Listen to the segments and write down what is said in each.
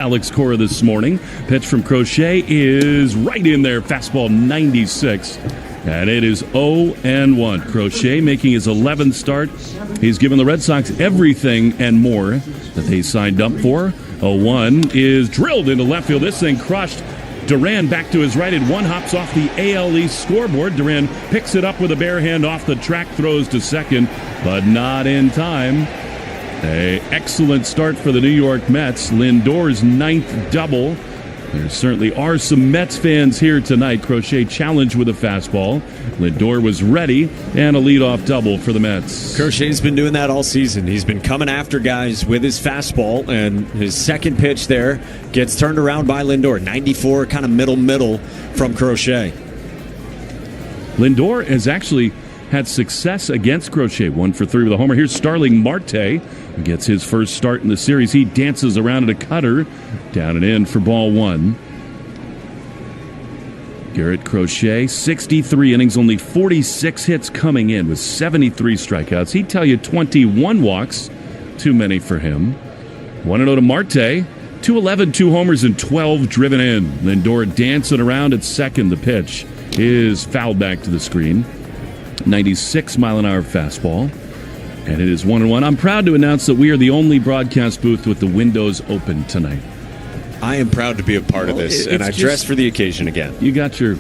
Alex Cora this morning. Pitch from Crochet is right in there. Fastball 96. And it is 0-1. Crochet making his 11th start. He's given the Red Sox everything and more that they signed up for. 0-1 is drilled into left field. This thing crushed. Duran back to his right, and one hops off the AL East scoreboard. Duran picks it up with a bare hand off the track, throws to second, but not in time. An excellent start for the New York Mets. Lindor's 9th double. There certainly are some Mets fans here tonight. Crochet challenged with a fastball. Lindor was ready, and a leadoff double for the Mets. Crochet's been doing that all season. He's been coming after guys with his fastball, and his second pitch there gets turned around by Lindor. 94, kind of middle from Crochet. Lindor has actually had success against Crochet. 1 for 3 with a homer. Here's Starling Marte. Gets his first start in the series. He dances around at a cutter. Down and in for ball 1. Garrett Crochet, 63 innings, only 46 hits coming in with 73 strikeouts. He'd tell you 21 walks. Too many for him. 1-0 to Marte. 211, 2 homers, and 12 driven in. Lindor dancing around at second. The pitch is fouled back to the screen. 96-mile-an-hour fastball. And it is 1-1. I'm proud to announce that we are the only broadcast booth with the windows open tonight. I am proud to be a part of this, and I dressed for the occasion again. You got your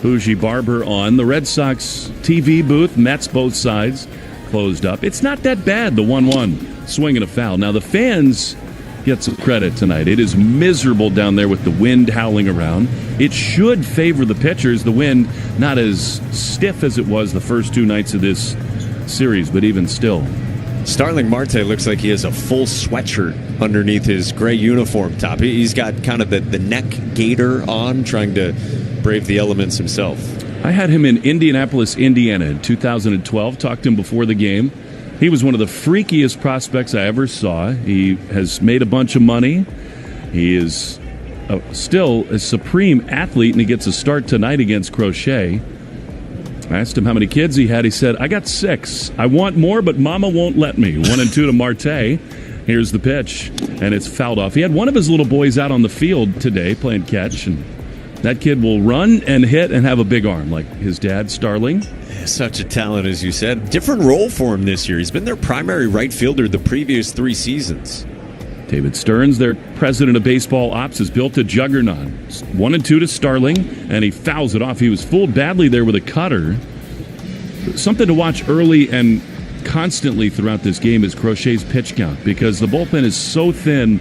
bougie barber on. The Red Sox TV booth, Mets both sides, closed up. It's not that bad, the 1-1. Swing and a foul. Now, the fans get some credit tonight. It is miserable down there with the wind howling around. It should favor the pitchers. The wind not as stiff as it was the first 2 nights of this series, but even still. Starling Marte looks like he has a full sweatshirt underneath his gray uniform top. He's got kind of the neck gaiter on, trying to brave the elements himself. I had him in Indianapolis, Indiana in 2012. Talked to him before the game. He was one of the freakiest prospects I ever saw. He has made a bunch of money. He is still a supreme athlete, and he gets a start tonight against Crochet. I asked him how many kids he had. He said, I got 6. I want more, but Mama won't let me. 1-2 to Marte. Here's the pitch, and it's fouled off. He had one of his little boys out on the field today playing catch, and that kid will run and hit and have a big arm like his dad, Starling. Such a talent, as you said. Different role for him this year. He's been their primary right fielder the previous 3 seasons. David Stearns, their president of baseball ops, has built a juggernaut. 1-2 to Starling, and he fouls it off. He was fooled badly there with a cutter. Something to watch early and constantly throughout this game is Crochet's pitch count, because the bullpen is so thin.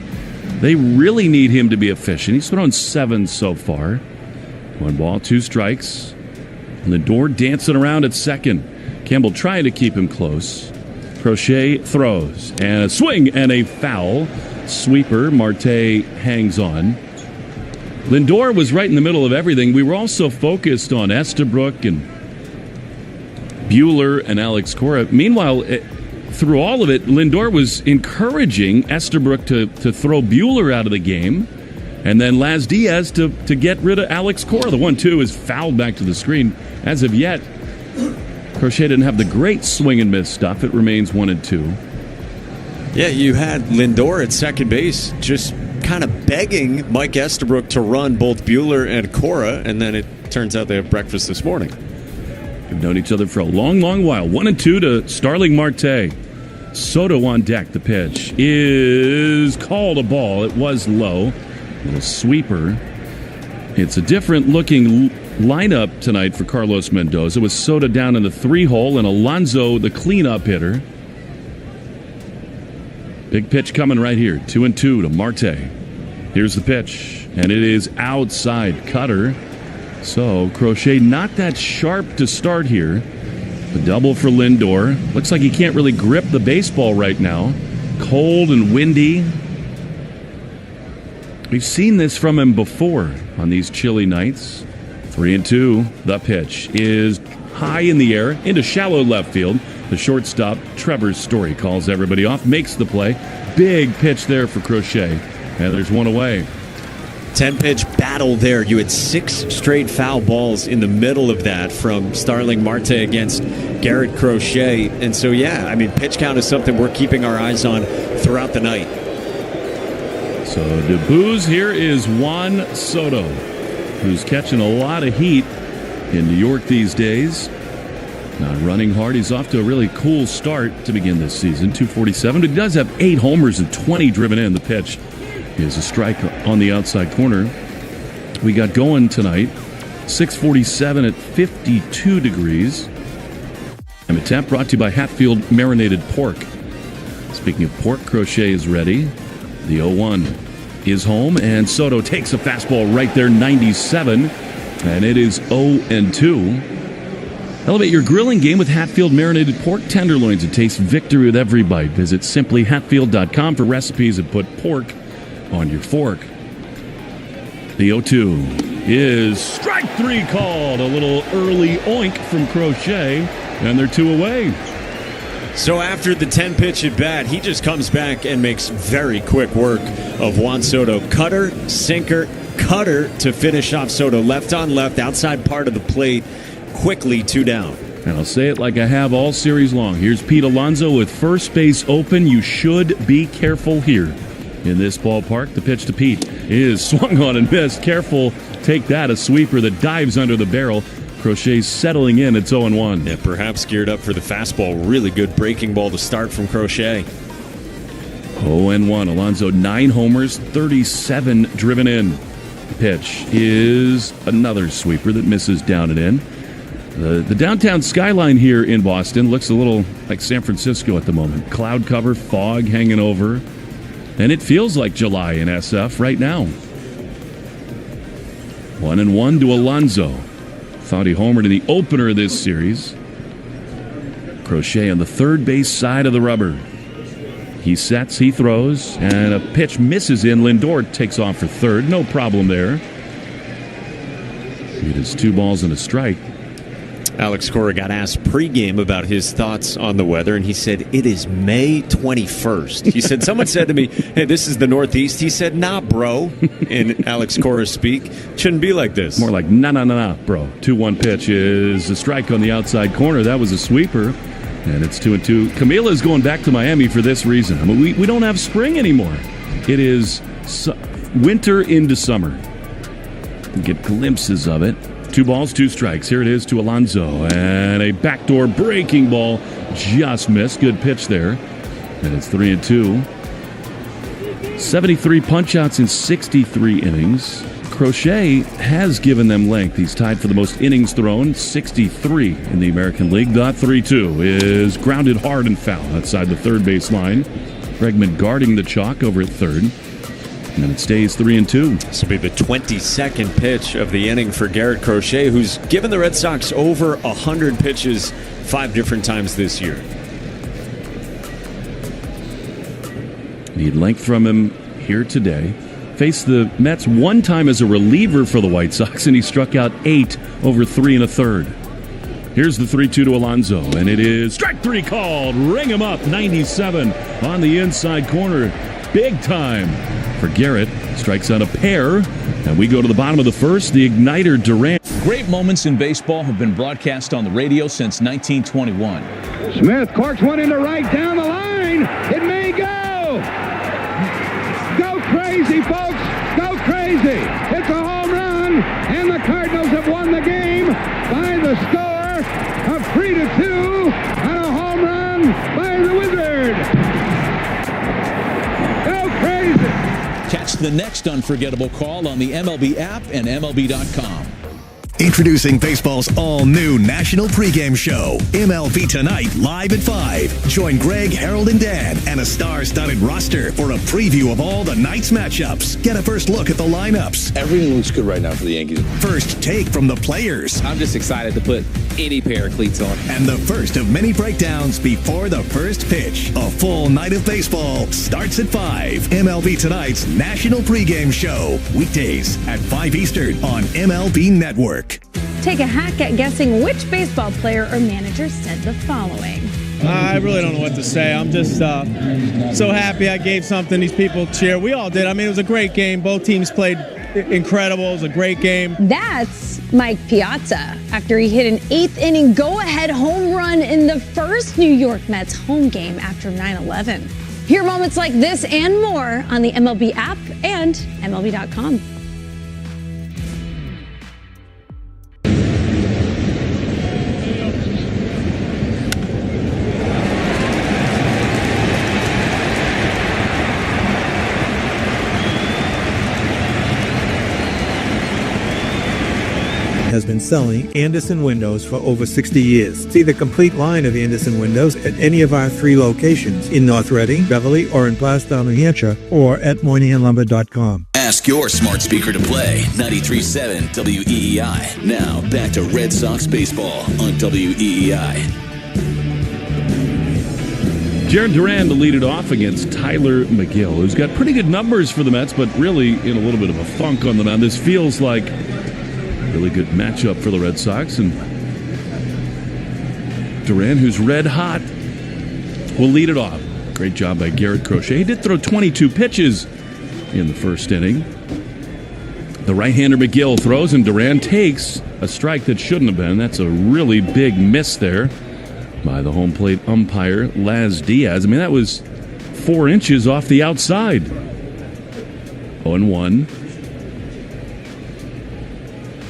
They really need him to be efficient. He's thrown 7 so far. 1 ball, 2 strikes. Lindor dancing around at second. Campbell trying to keep him close. Crochet throws, and a swing and a foul. Sweeper. Marte hangs on. Lindor was right in the middle of everything. We were also focused on Estabrook and Buehler and Alex Cora. Meanwhile, through all of it, Lindor was encouraging Estabrook to throw Buehler out of the game, and then Laz Diaz to get rid of Alex Cora. The 1-2 is fouled back to the screen. As of yet, Crochet didn't have the great swing and miss stuff. It remains 1-2. Yeah, you had Lindor at second base just kind of begging Mike Estabrook to run both Buehler and Cora, and then it turns out they have breakfast this morning. They've known each other for a long, long while. 1-2 to Starling Marte. Soto on deck. The pitch is called a ball. It was low. Little sweeper. It's a different looking lineup tonight for Carlos Mendoza, with Soto down in the 3-hole and Alonso the cleanup hitter. Big pitch coming right here. 2-2 to Marte. Here's the pitch, and it is outside. Cutter. So Crochet not that sharp to start here. A double for Lindor. Looks like he can't really grip the baseball right now. Cold and windy. We've seen this from him before on these chilly nights. 3-2. The pitch is high in the air into shallow left field. The shortstop, Trevor Story, calls everybody off, makes the play. Big pitch there for Crochet. And there's one away. 10-pitch battle there. You had 6 straight foul balls in the middle of that from Starling Marte against Garrett Crochet. And so, yeah, I mean, pitch count is something we're keeping our eyes on throughout the night. So debuts, here is Juan Soto, who's catching a lot of heat in New York these days. Not running hard. He's off to a really cool start to begin this season. 247, but he does have 8 homers and 20 driven in. The pitch is a strike on the outside corner. We got going tonight. 647 at 52 degrees. And a tap brought to you by Hatfield Marinated Pork. Speaking of pork, Crochet is ready. The 0-1 is home, and Soto takes a fastball right there, 97. And it is 0-2. Elevate your grilling game with Hatfield Marinated Pork Tenderloins. It tastes victory with every bite. Visit simplyhatfield.com for recipes and put pork on your fork. The 0-2 is strike 3 called. A little early oink from Crochet, and they're 2 away. So after the 10-pitch at bat, he just comes back and makes very quick work of Juan Soto. Cutter, sinker, cutter to finish off Soto. Left on left, outside part of the plate. Quickly 2 down. And I'll say it like I have all series long. Here's Pete Alonso with first base open. You should be careful here in this ballpark. The pitch to Pete is swung on and missed. Careful. Take that. A sweeper that dives under the barrel. Crochet settling in at 0-1. Yeah, perhaps geared up for the fastball. Really good breaking ball to start from Crochet. 0-1. Alonso 9 homers, 37 driven in. The pitch is another sweeper that misses down and in. The downtown skyline here in Boston looks a little like San Francisco at the moment. Cloud cover, fog hanging over. And it feels like July in SF right now. 1-1 to Alonso. Thought he homered in the opener of this series. Crochet on the third base side of the rubber. He sets, he throws, and a pitch misses in. Lindor takes off for third. No problem there. It is 2 balls and a strike. Alex Cora got asked pregame about his thoughts on the weather, and he said, it is May 21st. He said, someone said to me, hey, this is the Northeast. He said, nah, bro, in Alex Cora speak. Shouldn't be like this. More like, nah, bro. 2-1 pitch is a strike on the outside corner. That was a sweeper, and it's 2-2. Camila's going back to Miami for this reason. I mean, we don't have spring anymore. It is winter into summer. You get glimpses of it. 2 balls, 2 strikes. Here it is to Alonso. And a backdoor breaking ball just missed. Good pitch there. And it's 3-2. 73 punch-outs in 63 innings. Crochet has given them length. He's tied for the most innings thrown, 63 in the American League. The 3-2 is grounded hard and foul outside the third base line. Bregman guarding the chalk over at third. And then it stays 3-2. This will be the 22nd pitch of the inning for Garrett Crochet, who's given the Red Sox over 100 pitches 5 different times this year. Need length from him here today. Faced the Mets 1 time as a reliever for the White Sox, and he struck out 8 over 3 1/3. Here's the 3-2 to Alonso, and it is strike 3 called. Ring him up, 97 on the inside corner. Big time for Garrett. Strikes out a pair, and we go to the bottom of the first. The igniter Durant. Great moments in baseball have been broadcast on the radio since 1921. Smith corks one into right down the line. It may go. Go crazy, folks. Go crazy. It's a home run, and the Cardinals have won the game by the score of 3-2 on a home run by the Wizard. Catch the next unforgettable call on the MLB app and MLB.com. Introducing baseball's all-new national pregame show, MLB Tonight, live at 5. Join Greg, Harold, and Dan and a star-studded roster for a preview of all the night's matchups. Get a first look at the lineups. Everything looks good right now for the Yankees. First take from the players. I'm just excited to put any pair of cleats on. And the first of many breakdowns before the first pitch. A full night of baseball starts at 5. MLB Tonight's national pregame show. Weekdays at 5 Eastern on MLB Network. Take a hack at guessing which baseball player or manager said the following. I really don't know what to say. I'm just so happy I gave something these people cheer. We all did. I mean, it was a great game. Both teams played incredible. It was a great game. That's Mike Piazza after he hit an 8th inning go-ahead home run in the first New York Mets home game after 9/11. Hear moments like this and more on the MLB app and MLB.com. Has been selling Anderson windows for over 60 years. See the complete line of Anderson windows at any of our 3 locations in North Reading, Beverly, or in Blairstown, New Hampshire, or at MoynihanLumber.com. Ask your smart speaker to play 93.7 WEEI. Now back to Red Sox baseball on WEEI. Jarren Duran to lead it off against Tyler McGill, who's got pretty good numbers for the Mets, but really in a little bit of a funk on the mound. This feels like really good matchup for the Red Sox, and Duran, who's red hot, will lead it off. Great job by Garrett Crochet. He did throw 22 pitches in the first inning. The right-hander McGill throws, and Duran takes a strike that shouldn't have been. That's a really big miss there by the home plate umpire, Laz Diaz. I mean, that was 4 inches off the outside. 0-1.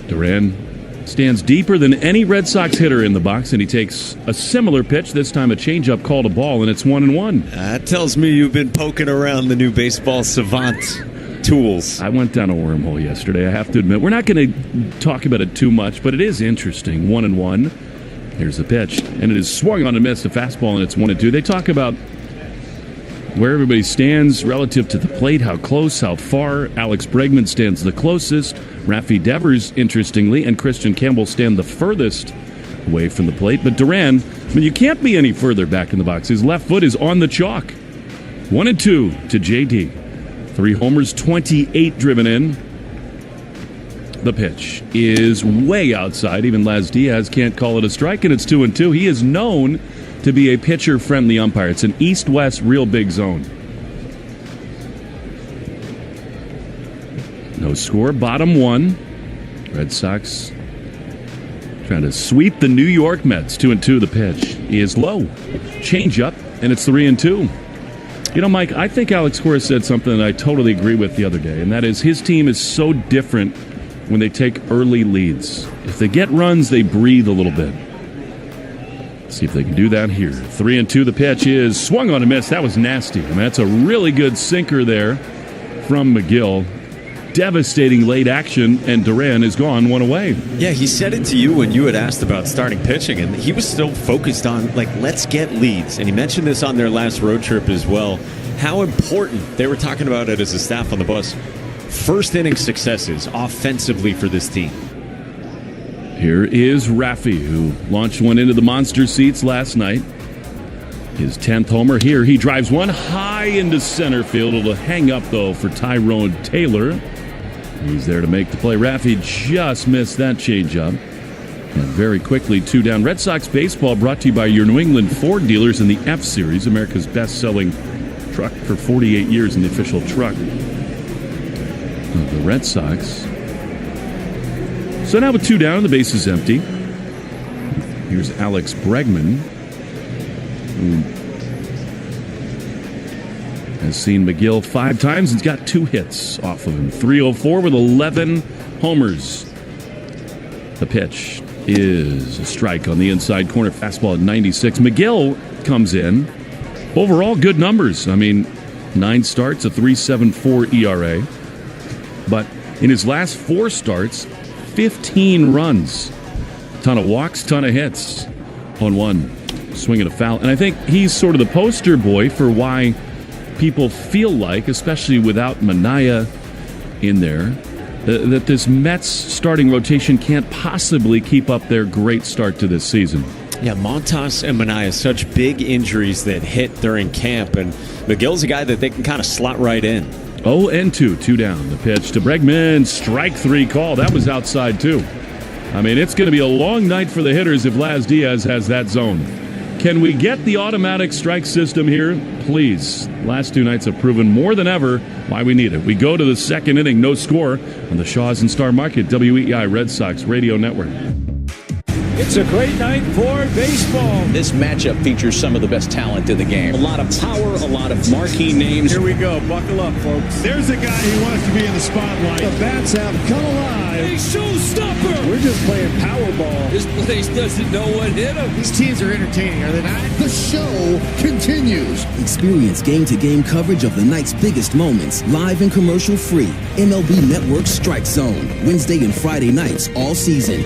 Duran stands deeper than any Red Sox hitter in the box, and he takes a similar pitch, this time a changeup called a ball, and it's 1-1. That tells me you've been poking around the new baseball savant tools. I went down a wormhole yesterday, I have to admit. We're not going to talk about it too much, but it is interesting. 1-1. Here's the pitch, and it is swung on and missed, a fastball, and it's 1-2. They talk about where everybody stands relative to the plate, how close, how far. Alex Bregman stands the closest. Rafi Devers, interestingly, and Christian Campbell stand the furthest away from the plate. But Duran, I mean, you can't be any further back in the box. His left foot is on the chalk. 1-2 to JD. 3 homers, 28 driven in. The pitch is way outside. Even Laz Diaz can't call it a strike, and it's 2-2. He is known to be a pitcher-friendly umpire. It's an east-west real big zone. No score, bottom 1. Red Sox trying to sweep the New York Mets. 2-2, the pitch is low. Change up, and it's 3-2. You know, Mike, I think Alex Cora said something that I totally agree with the other day, and that is his team is so different when they take early leads. If they get runs, they breathe a little bit. Let's see if they can do that here. 3-2, the pitch is swung on and missed. That was nasty. I mean, that's a really good sinker there from McGill. Devastating late action, and Duran is gone, 1 away. Yeah, he said it to you when you had asked about starting pitching, and he was still focused on, let's get leads. And he mentioned this on their last road trip as well, how important, they were talking about it as a staff on the bus, first inning successes offensively for this team. Here is Rafi, who launched one into the monster seats last night. His 10th homer here. He drives one high into center field. It'll hang up, though, for Tyrone Taylor. He's there to make the play. Rafi just missed that changeup. And very quickly, 2 down. Red Sox baseball brought to you by your New England Ford dealers in the F-Series, America's best-selling truck for 48 years in the official truck of the Red Sox. So now with 2 down, the base is empty. Here's Alex Bregman, who has seen McGill 5 times and's got 2 hits off of him. 304 with 11 homers. The pitch is a strike on the inside corner. Fastball at 96. McGill comes in. Overall, good numbers. I mean, 9 starts, a 3.74 ERA. But in his last 4 starts, 15 runs. Ton of walks, ton of hits on 1. Swing and a foul. And I think he's sort of the poster boy for why people feel like, especially without Manaea in there, that this Mets starting rotation can't possibly keep up their great start to this season. Yeah, Montas and Manaea, such big injuries that hit during camp, and McGill's a guy that they can kind of slot right in. 0-2, 2 down. The pitch to Bregman, strike 3 call. That was outside, too. I mean, it's going to be a long night for the hitters if Laz Diaz has that zone. Can we get the automatic strike system here? Please. Last 2 nights have proven more than ever why we need it. We go to the 2nd inning, no score on the Shaws and Star Market, WEEI Red Sox Radio Network. It's a great night for baseball. This matchup features some of the best talent in the game. A lot of power, a lot of marquee names. Here we go. Buckle up, folks. There's a guy who wants to be in the spotlight. The bats have come alive. A showstopper. We're just playing Powerball. This place doesn't know what hit him. These teams are entertaining, are they not? The show continues. Experience game-to-game coverage of the night's biggest moments, live and commercial-free. MLB Network Strike Zone, Wednesday and Friday nights all season.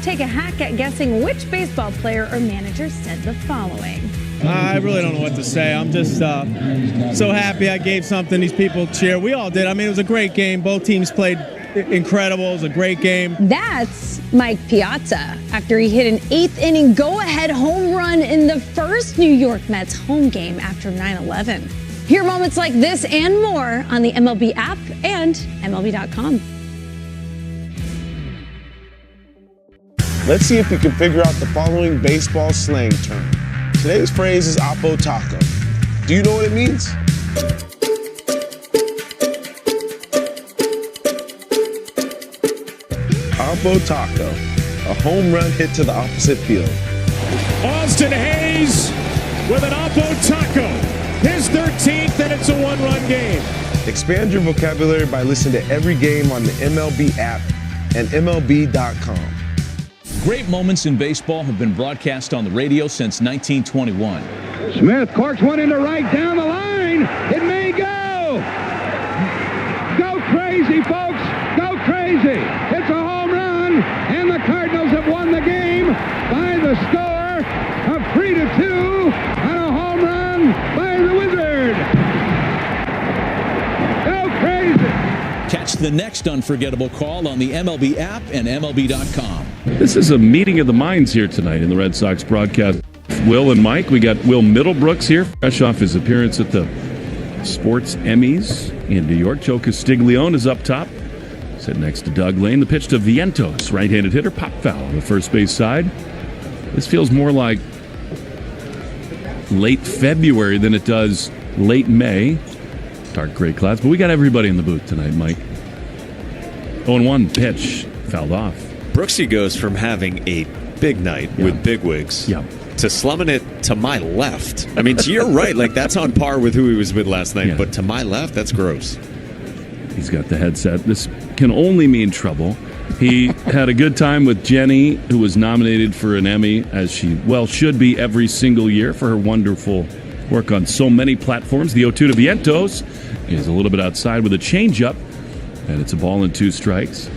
Take a hack at guessing which baseball player or manager said the following. I really don't know what to say. I'm just so happy I gave something these people cheer. We all did. I mean, it was a great game. Both teams played incredible. It was a great game. That's Mike Piazza after he hit an 8th-inning go-ahead home run in the first New York Mets home game after 9/11. Hear moments like this and more on the MLB app and MLB.com. Let's see if we can figure out the following baseball slang term. Today's phrase is Oppo Taco. Do you know what it means? Oppo Taco, a home run hit to the opposite field. Austin Hayes with an Oppo Taco. His 13th, and it's a one-run game. Expand your vocabulary by listening to every game on the MLB app and MLB.com. Great moments in baseball have been broadcast on the radio since 1921. Smith corks one into right down the line. It may go. Go crazy, folks. Go crazy. It's a home run, and the Cardinals have won the game by the score of 3-2 on a home run by the Wizard. Go crazy. Catch the next unforgettable call on the MLB app and MLB.com. This is a meeting of the minds here tonight in the Red Sox broadcast. Will and Mike. We got Will Middlebrooks here, fresh off his appearance at the Sports Emmys in New York. Joe Castiglione is up top, sitting next to Doug Lane. The pitch to Vientos, right-handed hitter, pop foul on the first base side. This feels more like late February than it does late May. Dark gray clouds, but we got everybody in the booth tonight, Mike. 0-1 pitch, fouled off. Brooksy goes from having a big night with bigwigs to slumming it to my left. I mean, to your right, like that's on par with who he was with last night, but to my left, that's gross. He's got the headset. This can only mean trouble. He had a good time with Jenny, who was nominated for an Emmy, as she, should be every single year for her wonderful work on so many platforms. The 0-2 to Vientos is a little bit outside with a changeup, and it's a ball and 2 strikes.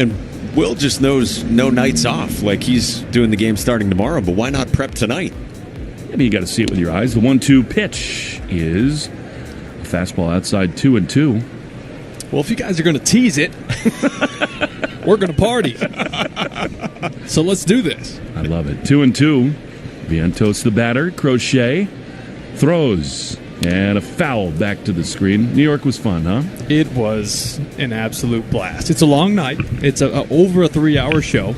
And Will just knows no nights off. Like he's doing the game starting tomorrow, but why not prep tonight? I mean, you got to see it with your eyes. The 1-2 pitch is a fastball outside 2-2. Well, if you guys are going to tease it, we're going to party. So let's do this. I love it. 2-2. Vientos the batter. Crochet throws. And a foul back to the screen. New York was fun, huh? It was an absolute blast. It's a long night. It's over a 3-hour show.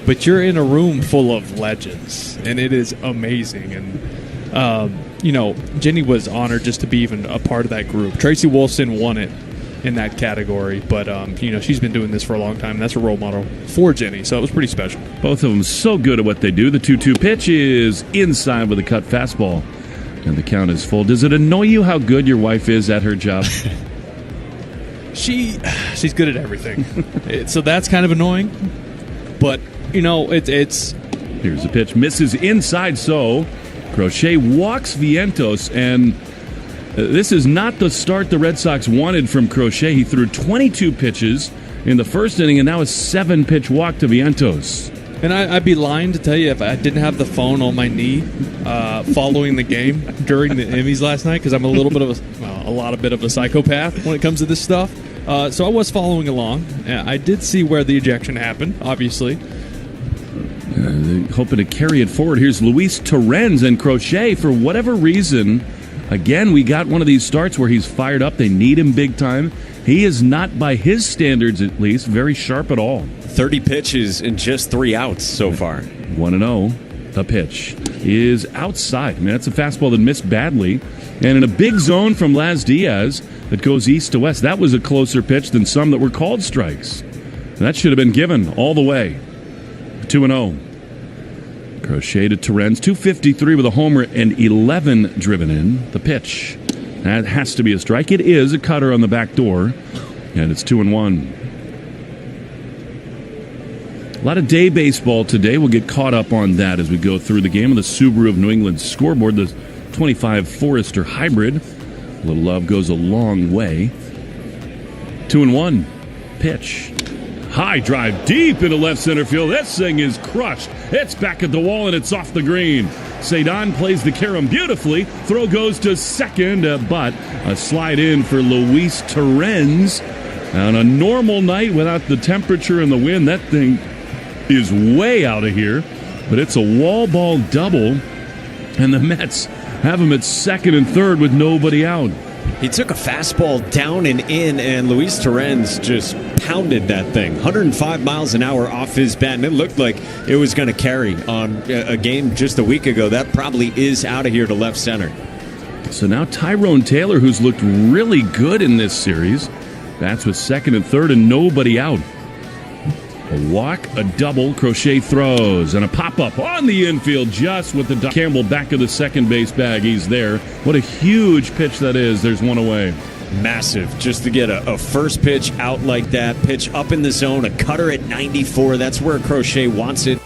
But you're in a room full of legends. And it is amazing. And, Jenny was honored just to be even a part of that group. Tracy Wolfson won it in that category. But, she's been doing this for a long time. And that's a role model for Jenny. So it was pretty special. Both of them so good at what they do. The 2-2 pitch is inside with a cut fastball. And the count is full. Does it annoy you how good your wife is at her job? She's good at everything. So that's kind of annoying. But, it's... Here's the pitch. Misses inside, so Crochet walks Vientos, and this is not the start the Red Sox wanted from Crochet. He threw 22 pitches in the first inning, and now a 7-pitch walk to Vientos. And I'd be lying to tell you if I didn't have the phone on my knee following the game during the Emmys last night, because I'm a lot of a psychopath when it comes to this stuff. So I was following along. I did see where the ejection happened, obviously. Hoping to carry it forward. Here's Luis Torrens and Crochet. For whatever reason, again, we got one of these starts where he's fired up. They need him big time. He is not, by his standards at least, very sharp at all. 30 pitches and just 3 outs so far. 1-0. The pitch is outside. I mean, that's a fastball that missed badly. And in a big zone from Laz Diaz that goes east to west. That was a closer pitch than some that were called strikes. That should have been given all the way. 2-0. Crochet to Terens, 253 with a homer and 11 driven in. The pitch. That has to be a strike. It is a cutter on the back door, and it's 2-1. A lot of day baseball today. We'll get caught up on that as we go through the game of the Subaru of New England scoreboard, the 25 Forester Hybrid. A little love goes a long way. 2-1. Pitch. High drive deep into left center field. This thing is crushed. It's back at the wall and it's off the green. Cedon plays the carom beautifully. Throw goes to second, but a slide in for Luis Terens. On a normal night without the temperature and the wind, that thing is way out of here. But it's a wall ball double, and the Mets have him at second and third with nobody out. He took a fastball down and in, and Luis Terens just pounded that thing. 105 miles an hour off his bat, and it looked like it was going to carry on a game just a week ago. That probably is out of here to left center. So now Tyrone Taylor, who's looked really good in this series, bats with second and third and nobody out. A walk, a double, Crochet throws, and a pop-up on the infield just with the Campbell back of the second base bag. He's there. What a huge pitch that is. There's one away. Massive. Just to get a first pitch out like that, pitch up in the zone, a cutter at 94. That's where Crochet wants it.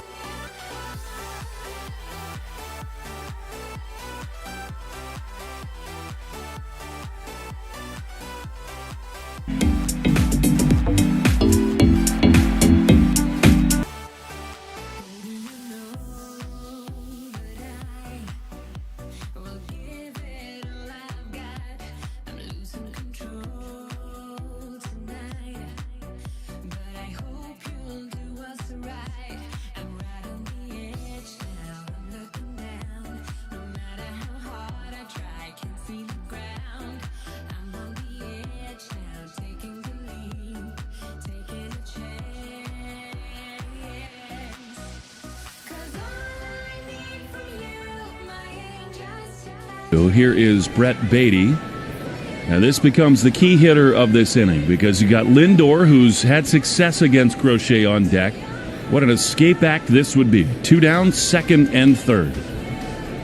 So here is Brett Beatty. Now this becomes the key hitter of this inning because you got Lindor, who's had success against Crochet on deck. What an escape act this would be. 2 down, second and third.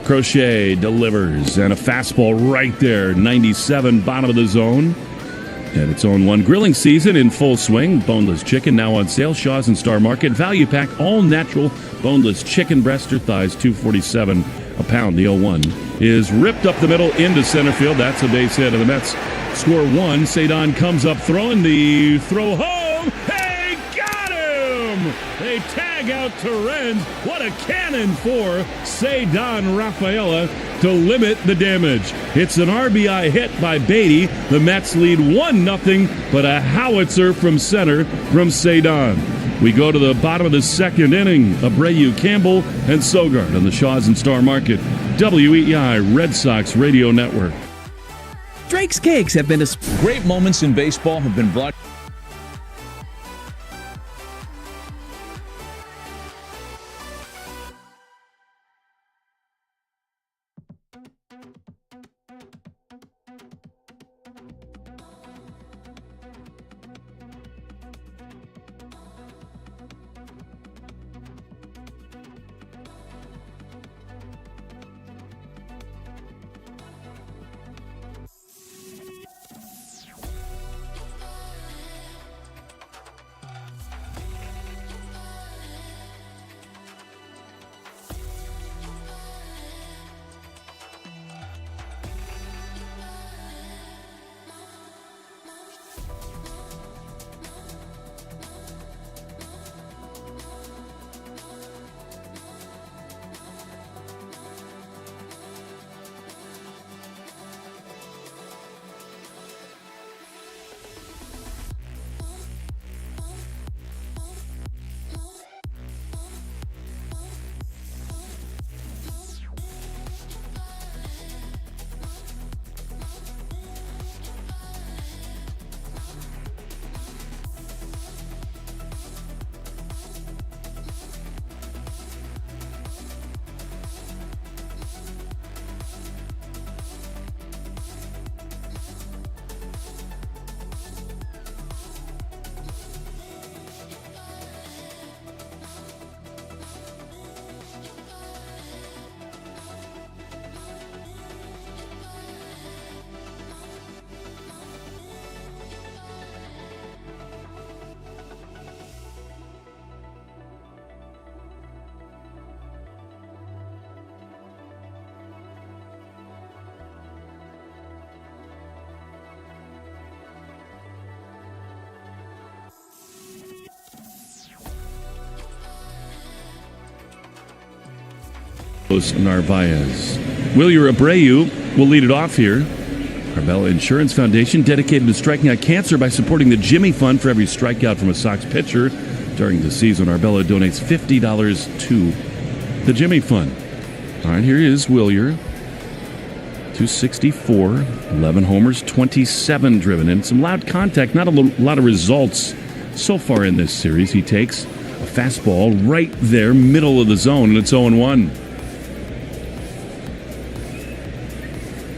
Crochet delivers, and a fastball right there, 97, bottom of the zone. And its own one. Grilling season in full swing. Boneless chicken now on sale. Shaw's and Star Market. Value pack, all natural boneless chicken breast or thighs, $2.47 a pound. The 0-1 is ripped up the middle into center field. That's a base hit, and the Mets score 1. Cedon comes up throwing the throw home. Hey, got him! They tag out Terens. What a cannon for Cedon Rafaela to limit the damage. It's an RBI hit by Beatty. The Mets lead 1-0, but a howitzer from center from Cedon. We go to the bottom of the second inning. Abreu, Campbell, and Sogard on the Shaw's and Star Market. WEEI Red Sox Radio Network. Drake's Cakes have been great moments in baseball have been brought. Narvaez. Wilyer Abreu will lead it off here. Arbella Insurance Foundation dedicated to striking out cancer by supporting the Jimmy Fund. For every strikeout from a Sox pitcher during the season, Arbella donates $50 to the Jimmy Fund. All right, here is Wilyer. 264, 11 homers, 27 driven in. Some loud contact, not a lot of results so far in this series. He takes a fastball right there, middle of the zone, and it's 0-1.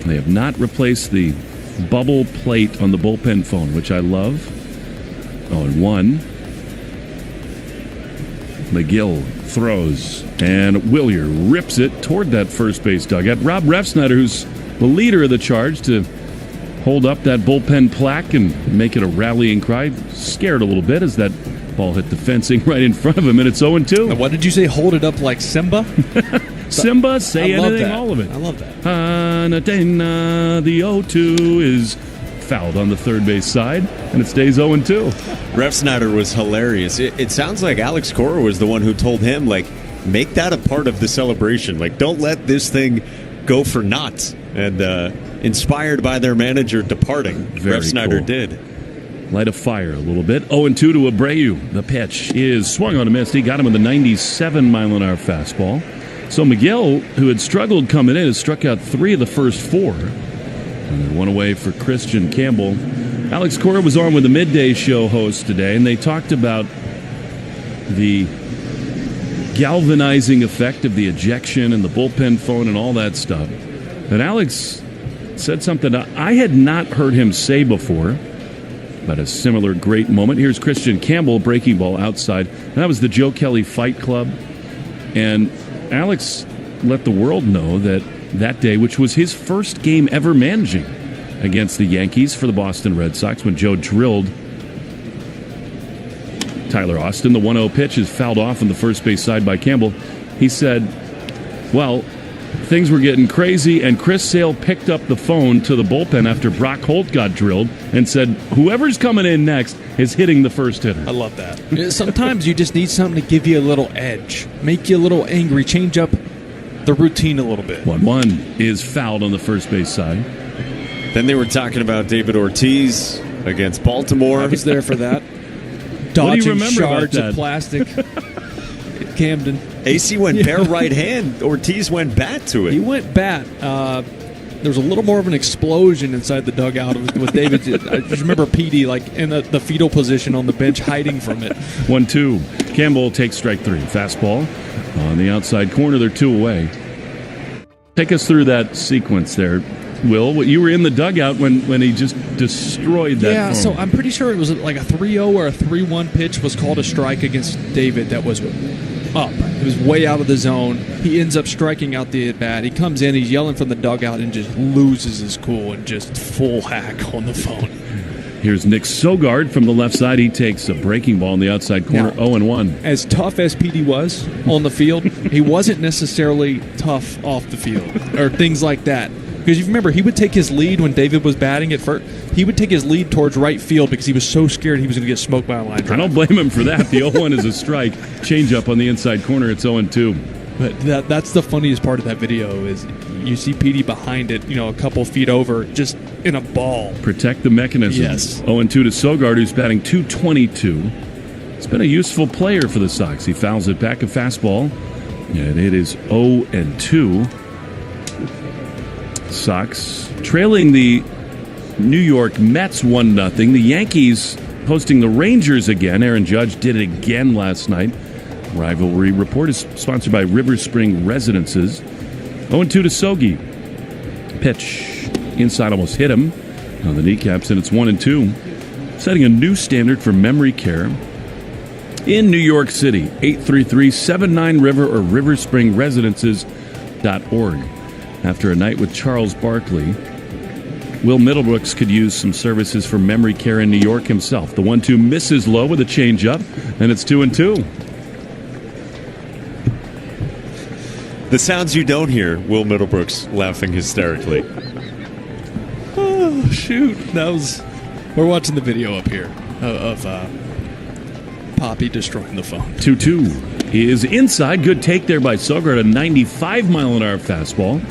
They have not replaced the bubble plate on the bullpen phone, which I love. 0-1. McGill throws, and Wilyer rips it toward that first base dugout. Rob Refsnyder, who's the leader of the charge, to hold up that bullpen plaque and make it a rallying cry. Scared a little bit as that ball hit the fencing right in frnt of him, and it's 0-2. What did you say? Hold it up like Simba? Simba, say anything, all of it. I love that. The 0-2 is fouled on the third base side, and it stays 0-2. Refsnyder was hilarious. It sounds like Alex Cora was the one who told him, like, make that a part of the celebration. Like, don't let this thing go for naught. And inspired by their manager departing, Refsnyder cool. did. Light a fire a little bit. 0-2 to Abreu. The pitch is swung on a miss. He got him with a 97-mile-an-hour fastball. So McGill, who had struggled coming in, has struck out 3 of the first 4. And one away for Christian Campbell. Alex Cora was on with the midday show host today, and they talked about the galvanizing effect of the ejection and the bullpen phone and all that stuff. And Alex said something I had not heard him say before about a similar great moment. Here's Christian Campbell, breaking ball outside. That was the Joe Kelly Fight Club. And Alex let the world know that day, which was his first game ever managing against the Yankees for the Boston Red Sox, when Joe drilled Tyler Austin. The 1-0 pitch is fouled off on the first base side by Campbell. He said, well, things were getting crazy, and Chris Sale picked up the phone to the bullpen after Brock Holt got drilled and said, whoever's coming in next is hitting the first hitter. I love that. Sometimes you just need something to give you a little edge, make you a little angry, change up the routine a little bit. 1-1 is fouled on the first base side. Then they were talking about David Ortiz against Baltimore. I was there for that. Dodging shards of plastic. Camden. AC went bare right hand. Ortiz went bat to it. He went bat. There was a little more of an explosion inside the dugout with David. I just remember PD like in the fetal position on the bench, hiding from it. 1-2. Campbell takes strike 3. Fastball on the outside corner. They're 2 away. Take us through that sequence there, Will. You were in the dugout when he just destroyed that. Yeah, phone. so I'm pretty sure it was like a 3-0 or a 3-1 pitch was called a strike against David that was up. It was way out of the zone. He ends up striking out the at-bat. He comes in, he's yelling from the dugout and just loses his cool and just full hack on the phone. Here's Nick Sogard from the left side. He takes a breaking ball in the outside corner, 0-1. As tough as PD was on the field, he wasn't necessarily tough off the field or things like that. Because you remember, he would take his lead when David was batting at first. He would take his lead towards right field because he was so scared he was going to get smoked by a line drive. I don't blame him for that. The 0-1 is a strike. Change up on the inside corner. It's 0-2. But that's the funniest part of that video is you see PD behind it, a couple feet over, just in a ball. Protect the mechanism. Yes. 0-2 to Sogard, who's batting .222. He's been a useful player for the Sox. He fouls it back, a fastball, and it is 0-2. Sox trailing the New York Mets 1-0. The Yankees hosting the Rangers again. Aaron Judge did it again last night. Rivalry Report is sponsored by River Spring Residences. 0-2 to Sogi. Pitch inside, almost hit him on the kneecaps, and it's 1-2. Setting a new standard for memory care in New York City. 833-79-RIVER or riverspringresidences.org. After a night with Charles Barkley, Will Middlebrooks could use some services for memory care in New York himself. The 1-2 misses low with a changeup, and it's 2-2. The sounds you don't hear, Will Middlebrooks laughing hysterically. Oh, shoot. We're watching the video up here of Poppy destroying the phone. 2-2 is inside. Good take there by Sogard, a 95-mile-an-hour fastball.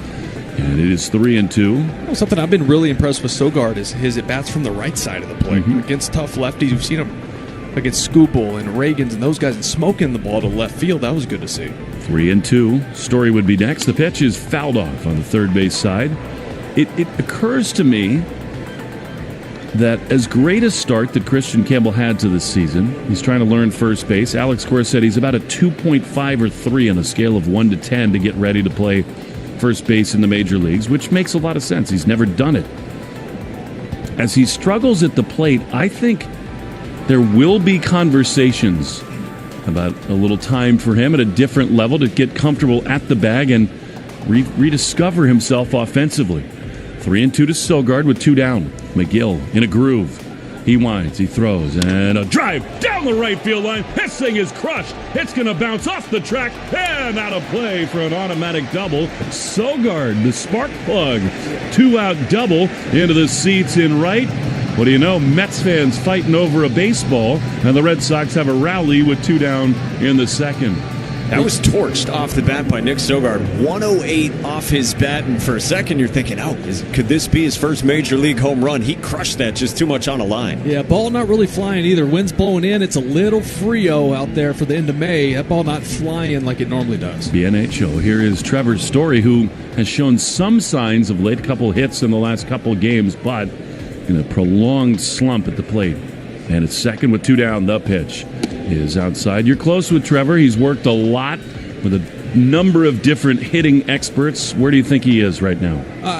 And it is 3-2. Something I've been really impressed with Sogard is his at-bats from the right side of the plate. Against tough lefties, you've seen him against Scoobel and Reagans and those guys and smoking the ball to left field. That was good to see. 3-2. Story would be next. The pitch is fouled off on the third base side. It occurs to me that as great a start that Christian Campbell had to this season, he's trying to learn first base. Alex Cora said he's about a 2.5 or 3 on a scale of 1 to 10 to get ready to play first base in the major leagues, which makes a lot of sense. He's never done it. As he struggles at the plate, I think there will be conversations about a little time for him at a different level to get comfortable at the bag and rediscover himself offensively. 3-2 to Sogard with 2 down. McGill in a groove. He winds, he throws, and a drive down the right field line. This thing is crushed. It's going to bounce off the track and out of play for an automatic double. Sogard, the spark plug. 2-out double into the seats in right. What do you know? Mets fans fighting over a baseball, and the Red Sox have a rally with 2 down in the second. That was torched off the bat by Nick Sogard. 108 off his bat, and for a second you're thinking, could this be his first major league home run? He crushed that, just too much on a line. Yeah, ball not really flying either. Wind's blowing in. It's a little Frio out there for the end of May. That ball not flying like it normally does. The NHL. Here is Trevor Story, who has shown some signs of late couple hits in the last couple games, but in a prolonged slump at the plate. And it's second with 2 down. The pitch is outside. You're close with Trevor. He's worked a lot with a number of different hitting experts. Where do you think he is right now?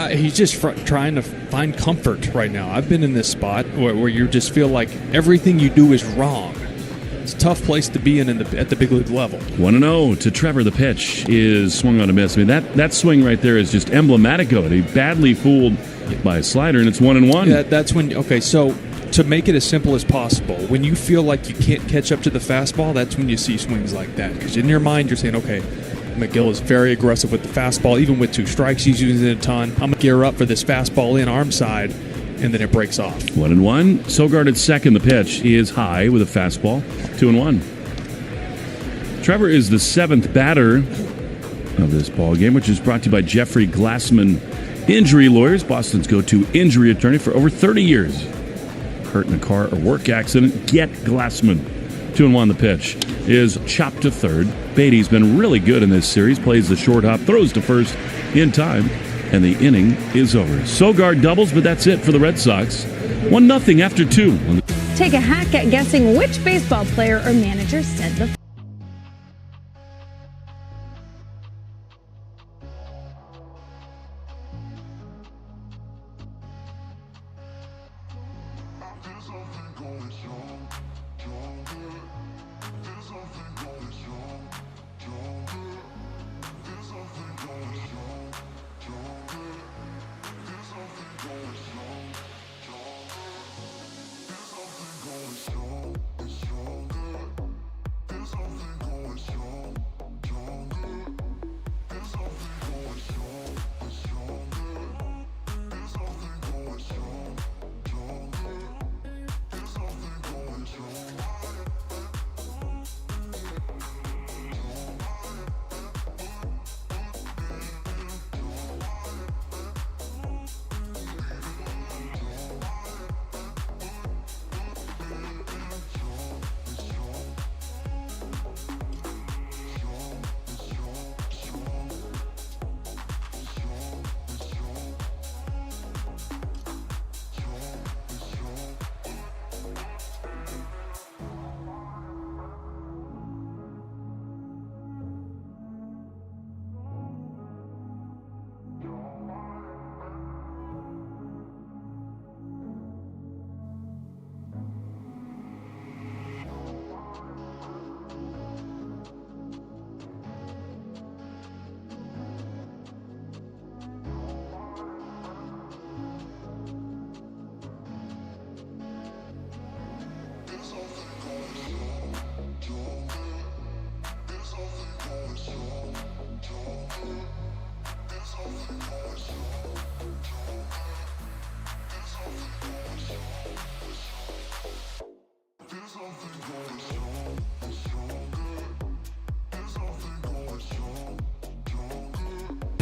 He's just trying to find comfort right now. I've been in this spot where you just feel like everything you do is wrong. It's a tough place to be in at the big league level. 1-0 to Trevor. The pitch is swung on a miss. I mean, that swing right there is just emblematic of it. He badly fooled by a slider, and it's 1-1. Yeah, that's when. Okay, so to make it as simple as possible, when you feel like you can't catch up to the fastball, that's when you see swings like that. Because in your mind, you're saying, okay, McGill is very aggressive with the fastball. Even with 2 strikes, he's using it a ton. I'm going to gear up for this fastball in arm side, and then it breaks off. 1-1. Sogard at second. The pitch is high with a fastball. 2-1. Trevor is the 7th batter of this ball game, which is brought to you by Jeffrey Glassman Injury Lawyers, Boston's go-to injury attorney for over 30 years. Hurt in a car or work accident, get Glassman. 2-1. The pitch is chopped to third. Beatty's been really good in this series. Plays the short hop, throws to first in time, and the inning is over. Sogard doubles, but that's it for the Red Sox. 1-0 after 2. Take a hack at guessing which baseball player or manager said the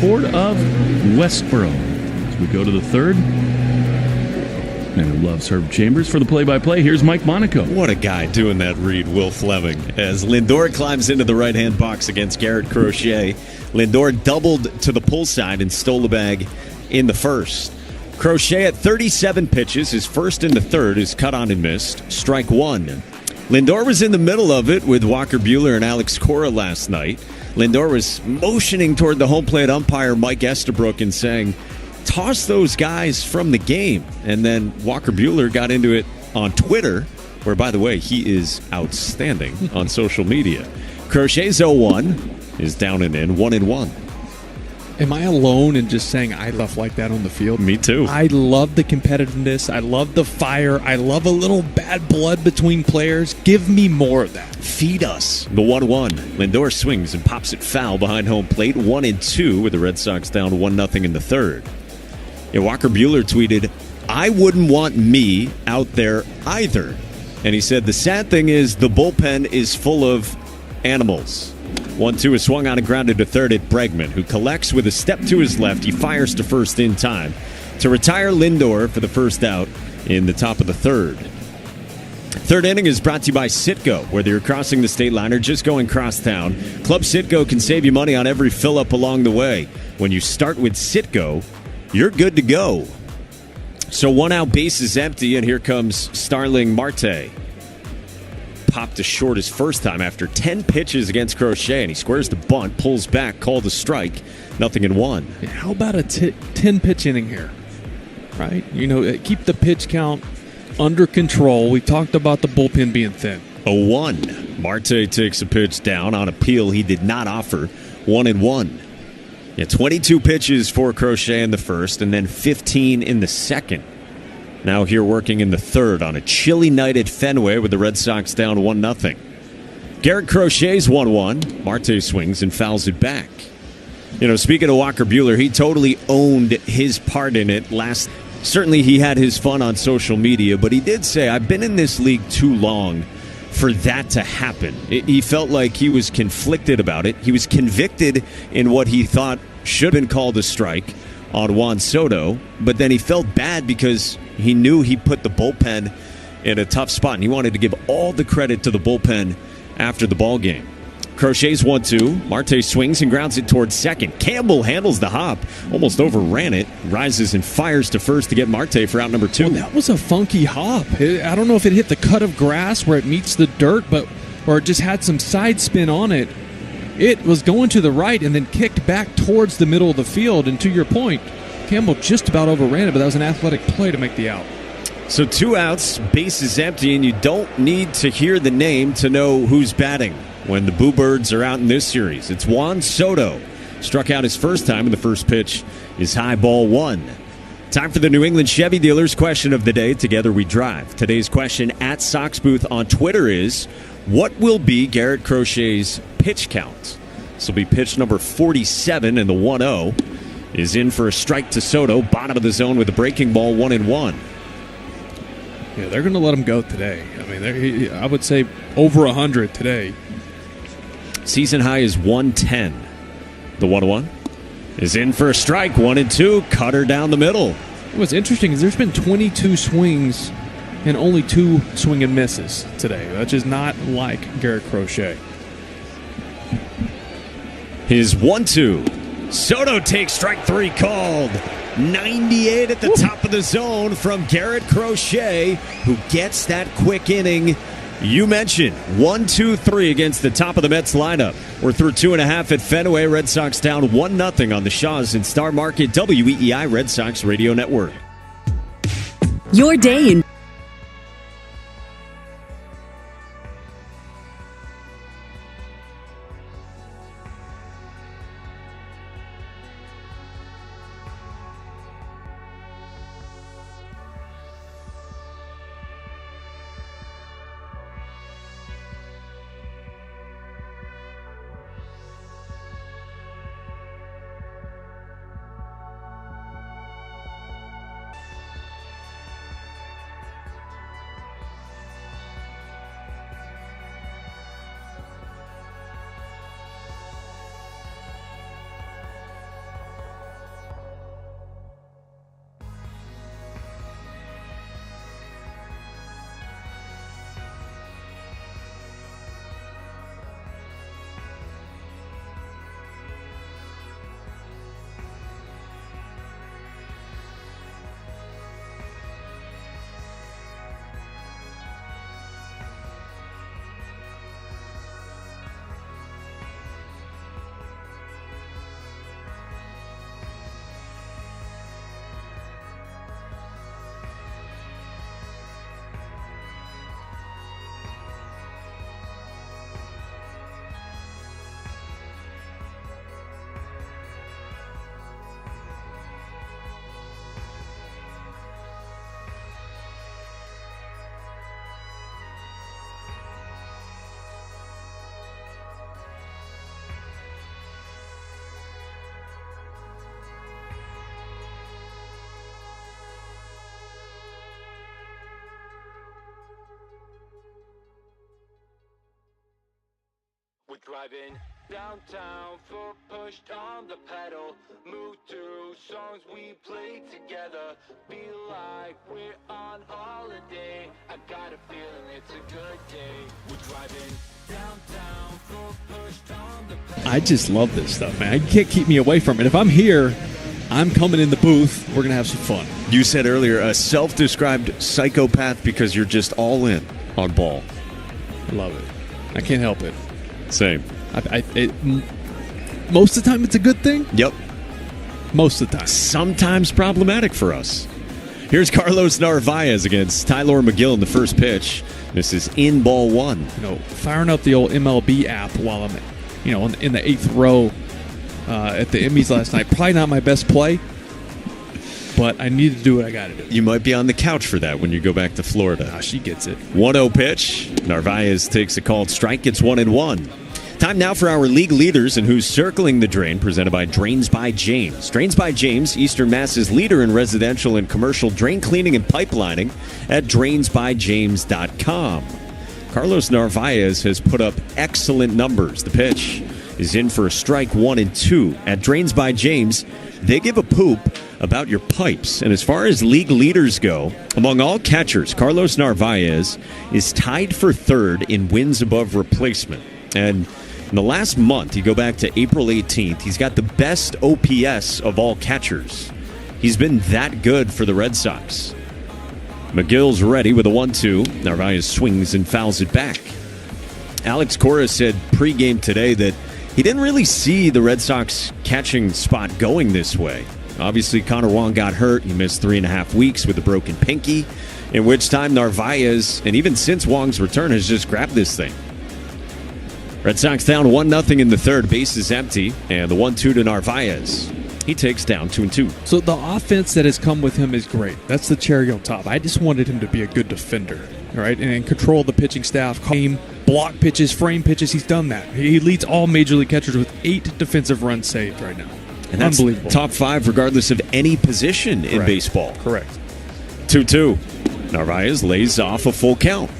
Port of Westboro. As we go to the third. And who loves Herb Chambers for the play-by-play. Here's Mike Monaco. What a guy doing that read, Will Fleming. As Lindor climbs into the right-hand box against Garrett Crochet. Lindor doubled to the pull side and stole the bag in the first. Crochet at 37 pitches, his first in the third, is cut on and missed. Strike one. Lindor was in the middle of it with Walker Buehler and Alex Cora last night. Lindor was motioning toward the home plate umpire, Mike Estabrook, and saying, toss those guys from the game. And then Walker Buehler got into it on Twitter, where, by the way, he is outstanding on social media. Crochet's 0-1 is down and in, 1-1. Am I alone in just saying I love like that on the field? Me too. I love the competitiveness. I love the fire. I love a little bad blood between players. Give me more of that. Feed us. The 1-1. Lindor swings and pops it foul behind home plate. 1-2 with the Red Sox down 1-0 in the third. Yeah, Walker Buehler tweeted, I wouldn't want me out there either. And he said, the sad thing is the bullpen is full of animals. 1-2 is swung on and grounded to third at Bregman, who collects with a step to his left. He fires to first in time to retire Lindor for the first out in the top of the third. Third inning is brought to you by Citgo. Whether you're crossing the state line or just going cross town, Club Citgo can save you money on every fill-up along the way. When you start with Citgo, you're good to go. So 1 out, base is empty, and here comes Starling Marte. Popped to short his first time after 10 pitches against Crochet, and he squares the bunt, pulls back, called a strike, 0-1. Yeah, how about a 10-pitch inning here? Right? You know, keep the pitch count under control. We talked about the bullpen being thin. 0-1. Marte takes a pitch down on appeal he did not offer. 1-1. Yeah, 22 pitches for Crochet in the first, and then 15 in the second. Now here working in the third on a chilly night at Fenway with the Red Sox down 1-0. Garrett Crochet's 1-1. Marte swings and fouls it back. You know, speaking of Walker Buehler, he totally owned his part in it last. Certainly he had his fun on social media, but he did say, I've been in this league too long for that to happen. He felt like he was conflicted about it. He was convicted in what he thought should have been called a strike on Juan Soto, but then he felt bad because he knew he put the bullpen in a tough spot, and he wanted to give all the credit to the bullpen after the ball game. Crochet's 1-2. Marte swings and grounds it towards second. Campbell handles the hop, almost overran it, rises and fires to first to get Marte for out number 2. Well, that was a funky hop. I don't know if it hit the cut of grass where it meets the dirt, or it just had some side spin on it. It was going to the right and then kicked back towards the middle of the field. And to your point, Campbell just about overran it, but that was an athletic play to make the out. So 2 outs, base is empty, and you don't need to hear the name to know who's batting when the Boo Birds are out in this series. It's Juan Soto. Struck out his first time, and the first pitch is high ball 1. Time for the New England Chevy Dealers question of the day. Together we drive. Today's question at Sox Booth on Twitter is, what will be Garrett Crochet's pitch count? This will be pitch number 47, and the 1-0 is in for a strike to Soto. Bottom of the zone with a breaking ball, 1-1. Yeah, they're going to let him go today. I mean, I would say over 100 today. Season high is 110. The 1-1 is in for a strike, 1-2. Cutter down the middle. What's interesting is there's been 22 swings and only 2 swing and misses today. That's just not like Garrett Crochet. His 1-2. Soto takes strike 3 called. 98 at the top of the zone from Garrett Crochet, who gets that quick inning. You mentioned 1-2-3 against the top of the Mets lineup. We're through 2.5 at Fenway. Red Sox down 1-0 on the Shaws in Star Market, WEEI Red Sox Radio Network. Your day in Driving downtown, foot pushed on the pedal. Move through songs we played together. Feel like we're on holiday. I got a feeling it's a good day. We're driving downtown, foot pushed on the pedal. I just love this stuff, man. You can't keep me away from it. If I'm here, I'm coming in the booth. We're going to have some fun. You said earlier a self-described psychopath because you're just all in on ball. I love it. I can't help it. Same. Most of the time, it's a good thing. Yep. Most of the time. Sometimes problematic for us. Here's Carlos Narvaez against Tyler McGill in the first pitch. This is in ball one. Firing up the old MLB app while I'm, in the 8th row at the Emmys last night. Probably not my best play, but I need to do what I got to do. You might be on the couch for that when you go back to Florida. She gets it. 1-0 pitch. Narvaez takes a called strike. It's 1-1. Time now for our league leaders and who's circling the drain, presented by Drains by James. Drains by James, Eastern Mass's leader in residential and commercial drain cleaning and pipelining at drainsbyjames.com. Carlos Narvaez has put up excellent numbers. The pitch is in for a strike, 1-2. At Drains by James, they give a poop about your pipes. And as far as league leaders go, among all catchers, Carlos Narvaez is tied for third in wins above replacement. And in the last month, you go back to April 18th, he's got the best OPS of all catchers. He's been that good for the Red Sox. McGill's ready with a 1-2. Narvaez swings and fouls it back. Alex Cora said pregame today that he didn't really see the Red Sox catching spot going this way. Obviously, Connor Wong got hurt. He missed 3.5 weeks with a broken pinky, in which time Narvaez, and even since Wong's return, has just grabbed this thing. Red Sox down 1-0 in the third. Base is empty, and the 1-2 to Narvaez. He takes down 2-2. So the offense that has come with him is great. That's the cherry on top. I just wanted him to be a good defender, all right, and control the pitching staff, block pitches, frame pitches. He's done that. He leads all major league catchers with 8 defensive runs saved right now. And that's unbelievable. Top 5 regardless of any position in baseball. Correct. 2-2. Narvaez lays off a full count.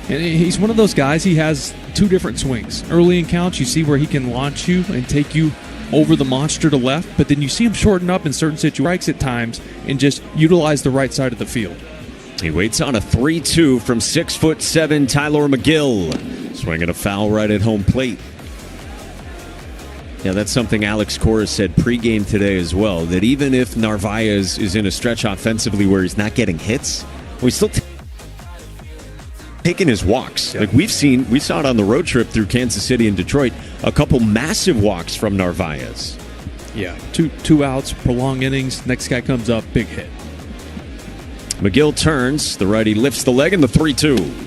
And he's one of those guys, he has 2 different swings. Early in counts, you see where he can launch you and take you over the monster to left, but then you see him shorten up in certain situations at times and just utilize the right side of the field. He waits on a 3-2 from 6'7" Tyler McGill. Swinging a foul right at home plate. Yeah, that's something Alex Cora said pregame today as well, that even if Narvaez is in a stretch offensively where he's not getting hits, we still taking his walks. Yeah. Like we saw it on the road trip through Kansas City and Detroit, a couple massive walks from Narvaez. Yeah, two outs, prolonged innings, next guy comes up, big hit. McGill turns, the righty lifts the leg, and the 3-2.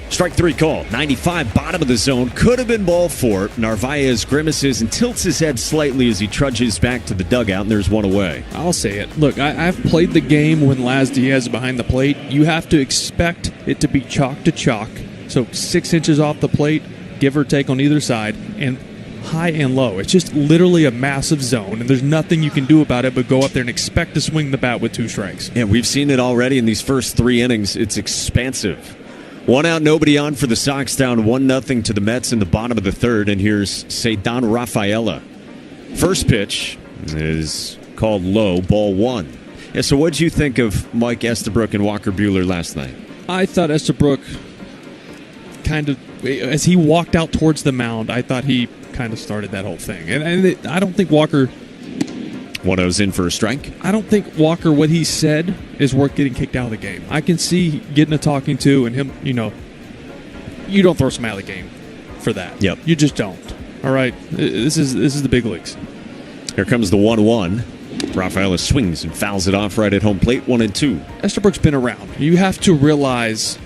Strike 3 call, 95, bottom of the zone, could have been ball 4. Narvaez grimaces and tilts his head slightly as he trudges back to the dugout, and there's one away. I'll say it. Look, I've played the game when Laz Diaz is behind the plate. You have to expect it to be chalk to chalk, so 6 inches off the plate, give or take on either side, and high and low. It's just literally a massive zone, and there's nothing you can do about it but go up there and expect to swing the bat with 2 strikes. Yeah, we've seen it already in these first 3 innings. It's expansive. 1 out, nobody on for the Sox, down 1-0 to the Mets in the bottom of the third, and here's Ceddanne Rafaela. First pitch is called low, ball 1. Yeah, so what did you think of Mike Estabrook and Walker Buehler last night? I thought Estabrook kind of, as he walked out towards the mound, I thought he kind of started that whole thing. And I don't think Walker... 1-0's in for a strike? I don't think Walker, what he said, is worth getting kicked out of the game. I can see getting a talking to and him, you don't throw somebody out of the game for that. Yep. You just don't. All right? This is the big leagues. Here comes the 1-1. Rafaela swings and fouls it off right at home plate, 1-2. Estabrook's been around. You have to realize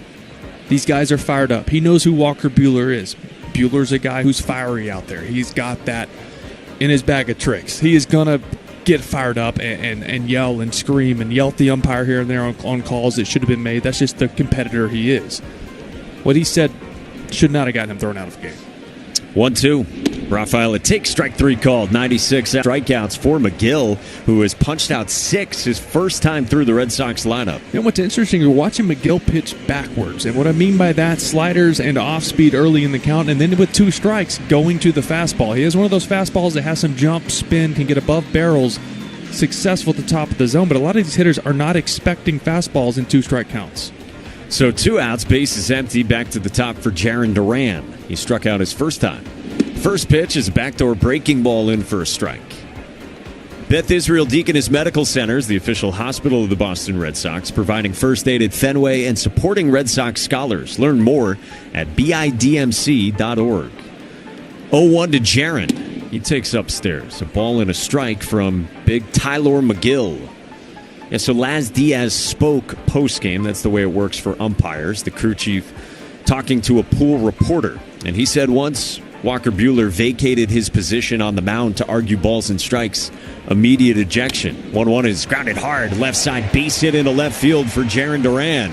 these guys are fired up. He knows who Walker Buehler is. Buehler's a guy who's fiery out there. He's got that in his bag of tricks. He is going to get fired up and yell and scream and yell at the umpire here and there on calls that should have been made. That's just the competitor he is. What he said should not have gotten him thrown out of the game. 1-2. Rafael, it takes strike 3 called. 96 strikeouts for McGill, who has punched out 6 his first time through the Red Sox lineup. You know what's interesting? You're watching McGill pitch backwards. And what I mean by that, sliders and off speed early in the count, and then with 2 strikes, going to the fastball. He has one of those fastballs that has some jump, spin, can get above barrels, successful at the top of the zone. But a lot of these hitters are not expecting fastballs in 2-strike counts. So 2 outs, base is empty, back to the top for Jarren Duran. He struck out his first time. First pitch is a backdoor breaking ball in for a strike. Beth Israel Deaconess Medical Center is the official hospital of the Boston Red Sox, providing first aid at Fenway and supporting Red Sox scholars. Learn more at bidmc.org. 0-1 to Jarren. He takes upstairs. A ball and a strike from big Tyler McGill. Yeah, so Laz Diaz spoke postgame. That's the way it works for umpires. The crew chief talking to a pool reporter. And he said once Walker Buehler vacated his position on the mound to argue balls and strikes, immediate ejection. 1-1 is grounded hard. Left side base hit into left field for Jarren Duran.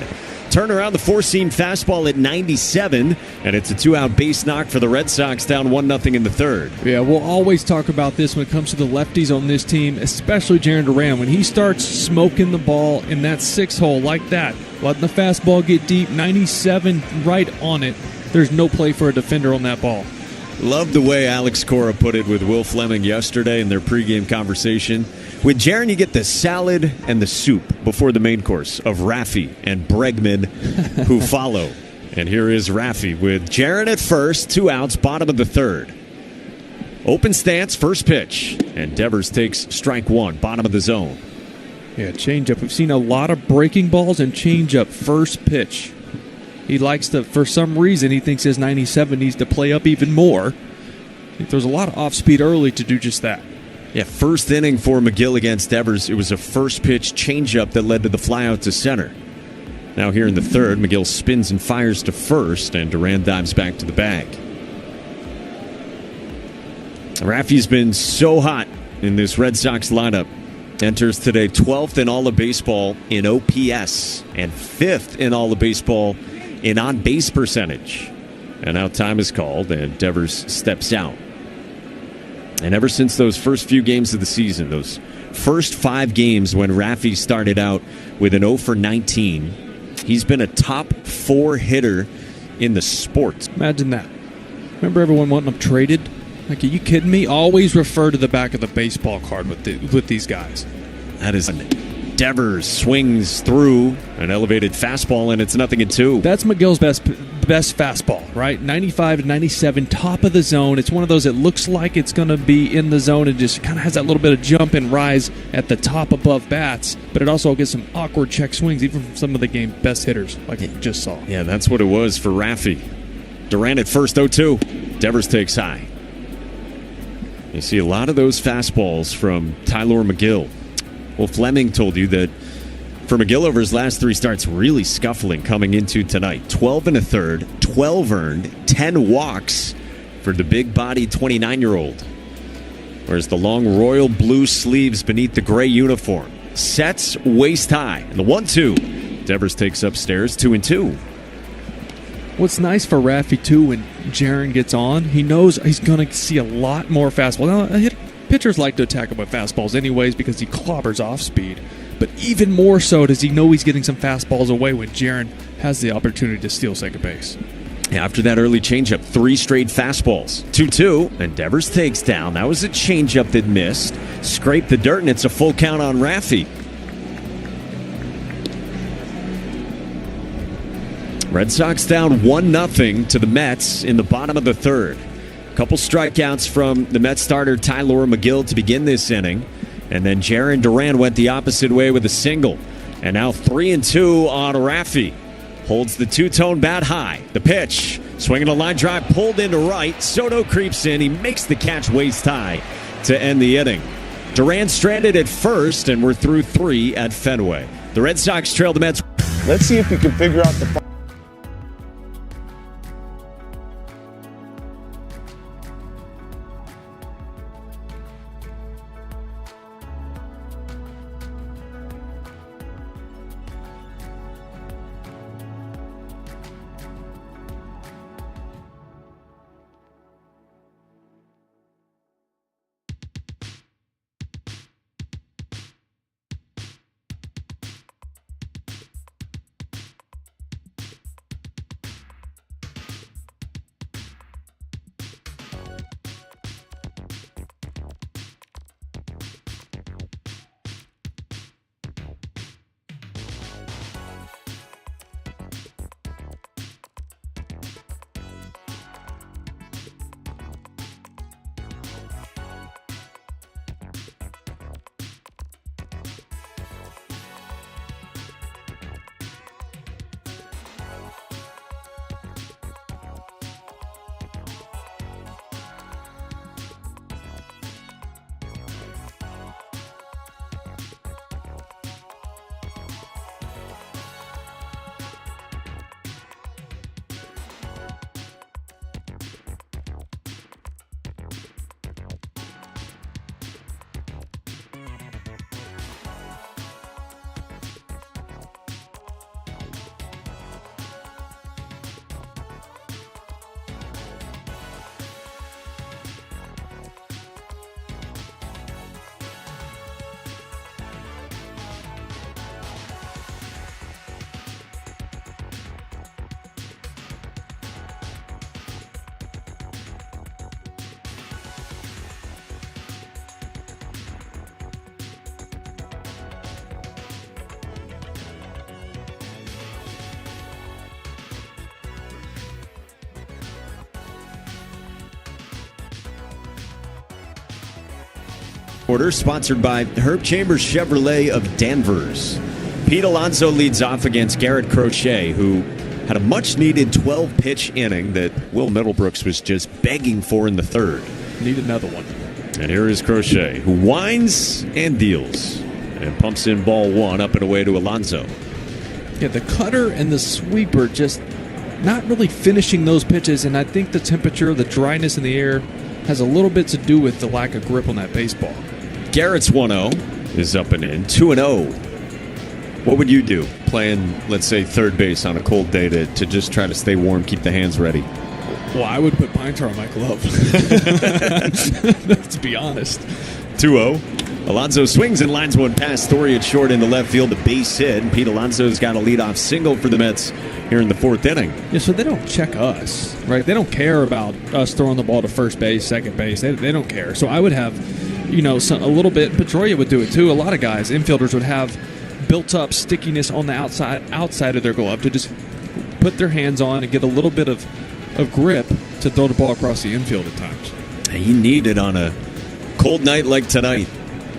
Turn around the 4-seam fastball at 97, and it's a 2-out base knock for the Red Sox, down 1-0 in the third. Yeah, we'll always talk about this when it comes to the lefties on this team, especially Jarren Duran. When he starts smoking the ball in that 6-hole like that, letting the fastball get deep, 97 right on it, there's no play for a defender on that ball. Love the way Alex Cora put it with Will Fleming yesterday in their pregame conversation. With Jarren, you get the salad and the soup before the main course of Raffy and Bregman, who follow. And here is Raffy with Jarren at first, 2 outs, bottom of the third. Open stance, first pitch, and Devers takes strike 1, bottom of the zone. Yeah, changeup. We've seen a lot of breaking balls and changeup first pitch. He likes to, for some reason, he thinks his 97 needs to play up even more. I think there's a lot of off-speed early to do just that. Yeah, first inning for McGill against Devers. It was a first-pitch changeup that led to the flyout to center. Now here in the third, McGill spins and fires to first, and Duran dives back to the bag. Raffy's been so hot in this Red Sox lineup. Enters today 12th in all of baseball in OPS and 5th in all of baseball in on-base percentage. And now time is called, and Devers steps out. And ever since those first few games of the season, those first 5 games when Raffy started out with an 0 for 19, he's been a top 4 hitter in the sport. Imagine that. Remember everyone wanting him traded? Like, are you kidding me? Always refer to the back of the baseball card with these guys. That is Devers swings through an elevated fastball, and it's 0-2. That's McGill's best fastball, right? 95 and 97, top of the zone. It's one of those that looks like it's going to be in the zone and just kind of has that little bit of jump and rise at the top above bats, but it also gets some awkward check swings, even from some of the game's best hitters, like we just saw. Yeah, that's what it was for Raffy. Duran at first, 0-2. Devers takes high. You see a lot of those fastballs from Tyler McGill. Well, Fleming told you that for McGill over his last 3 starts, really scuffling coming into tonight. 12 1/3, 12 earned, 10 walks for the big-bodied 29-year-old. Whereas the long royal blue sleeves beneath the gray uniform. Sets waist high. And the 1-2. Devers takes upstairs, 2-2. What's nice for Raffy, too, when Jarren gets on, he knows he's going to see a lot more fastball. Now, pitchers like to attack him with fastballs anyways because he clobbers off speed. But even more so does he know he's getting some fastballs away when Jarren has the opportunity to steal second base. After that early changeup, 3 straight fastballs. 2-2, and Devers takes down. That was a changeup that missed. Scraped the dirt, and it's a full count on Raffy. Red Sox down 1-0 to the Mets in the bottom of the third. Couple strikeouts from the Mets starter Tyler McGill to begin this inning. And then Jarren Duran went the opposite way with a single. And now 3-2 on Raffy. Holds the two-tone bat high. The pitch. Swinging a line drive, pulled into right. Soto creeps in. He makes the catch waist high to end the inning. Duran stranded at first, and we're through 3 at Fenway. The Red Sox trail the Mets. Let's see if we can figure out the Order sponsored by Herb Chambers Chevrolet of Danvers. Pete Alonso leads off against Garrett Crochet, who had a much-needed 12-pitch inning that Will Middlebrooks was just begging for in the third. Need another one. And here is Crochet, who winds and deals and pumps in ball one up and away to Alonso. Yeah, the cutter and the sweeper just not really finishing those pitches, and I think the temperature, the dryness in the air has a little bit to do with the lack of grip on that baseball. Garrett's 1-0 is up and in. 2-0. What would you do playing, let's say, third base on a cold day to just try to stay warm, keep the hands ready? Well, I would put pine tar on my glove. Let's be honest. 2-0. Alonso swings and lines one past Story at short in the left field, a base hit. And Pete Alonso's got a leadoff single for the Mets here in the fourth inning. Yeah, so they don't check us, right? They don't care about us throwing the ball to first base, second base. They don't care. So I would have, a little bit. Pedroia would do it too. A lot of guys, infielders, would have built-up stickiness on the outside of their glove to just put their hands on and get a little bit of grip to throw the ball across the infield at times. You need it on a cold night like tonight.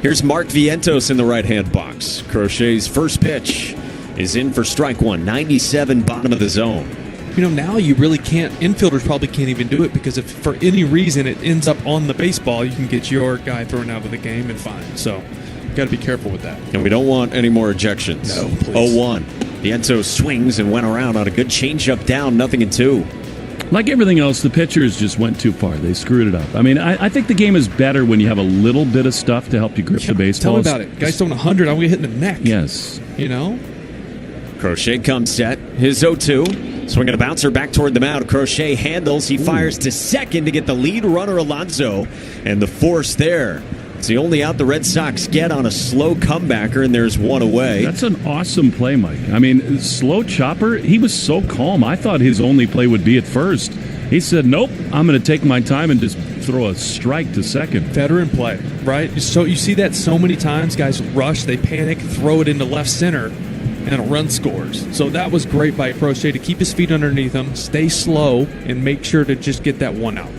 Here's Mark Vientos in the right-hand box. Crochet's first pitch is in for strike one, 97, bottom of the zone. Now you really can't, infielders probably can't even do it, because if for any reason it ends up on the baseball, you can get your guy thrown out of the game and fine. So got to be careful with that. And we don't want any more ejections. No, please. 0-1. Vientos swings and went around on a good changeup down, 0-2. Like everything else, the pitchers just went too far. They screwed it up. I mean, I think the game is better when you have a little bit of stuff to help you grip the baseball. Tell me about it. Guys throwing 100, I'm going to hit in the neck. Yes. Crochet comes set. His 0-2. Swinging a bouncer back toward the mound. Crochet handles. He fires to second to get the lead runner, Alonso. And the force there. It's the only out the Red Sox get on a slow comebacker, and there's one away. That's an awesome play, Mike. I mean, slow chopper, he was so calm. I thought his only play would be at first. He said, nope, I'm going to take my time and just throw a strike to second. Veteran play, right? So you see that so many times. Guys rush, they panic, throw it into left center, and a run scores. So that was great by Crochet to keep his feet underneath him, stay slow, and make sure to just get that one out.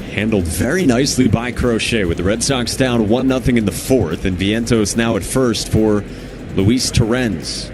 Handled very nicely by Crochet with the Red Sox down 1-0 in the fourth, and Vientos now at first for Luis Torrens.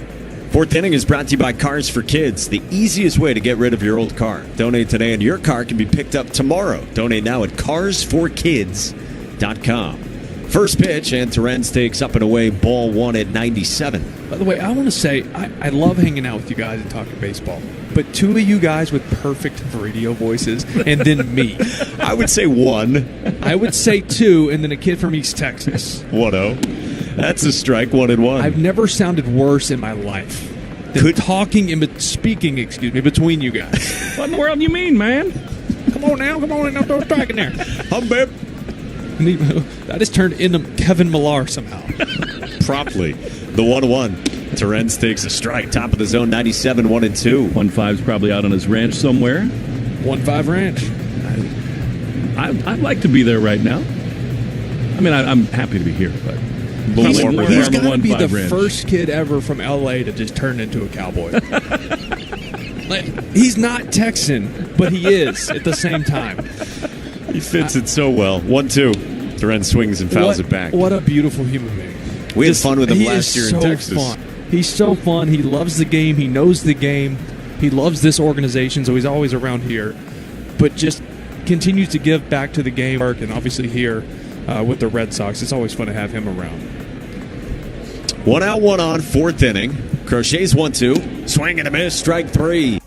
Fourth inning is brought to you by Cars for Kids, the easiest way to get rid of your old car. Donate today and your car can be picked up tomorrow. Donate now at carsforkids.com. First pitch, and Torrens takes up and away ball one at 97. By the way, I want to say I love hanging out with you guys and talking baseball. But two of you guys with perfect radio voices, and then me. I would say one. I would say two, and then a kid from East Texas. 1-0. That's a strike, 1-1. I've never sounded worse in my life than talking and speaking, between you guys. What in the world do you mean, man? Come on now, throw a strike in there. Hum, babe. I just turned into Kevin Millar somehow. Promptly. The 1-1. Torrens takes a strike. Top of the zone, 97, 1-2. 1-5's probably out on his ranch somewhere. 1-5 ranch. I'd like to be there right now. I mean, I'm happy to be here, but he's got to be the first kid ever from L.A. to just turn into a cowboy. He's not Texan, but he is at the same time. He fits it so well. 1-2. Torrens swings and fouls it back. What a beautiful human being. We had fun with him last year in Texas. Fun. He's so fun. He loves the game. He knows the game. He loves this organization, so he's always around here. But just continues to give back to the game. And obviously here with the Red Sox, it's always fun to have him around. 1 out, 1 on, fourth inning. Crochet's 1-2. Swing and a miss, strike 3.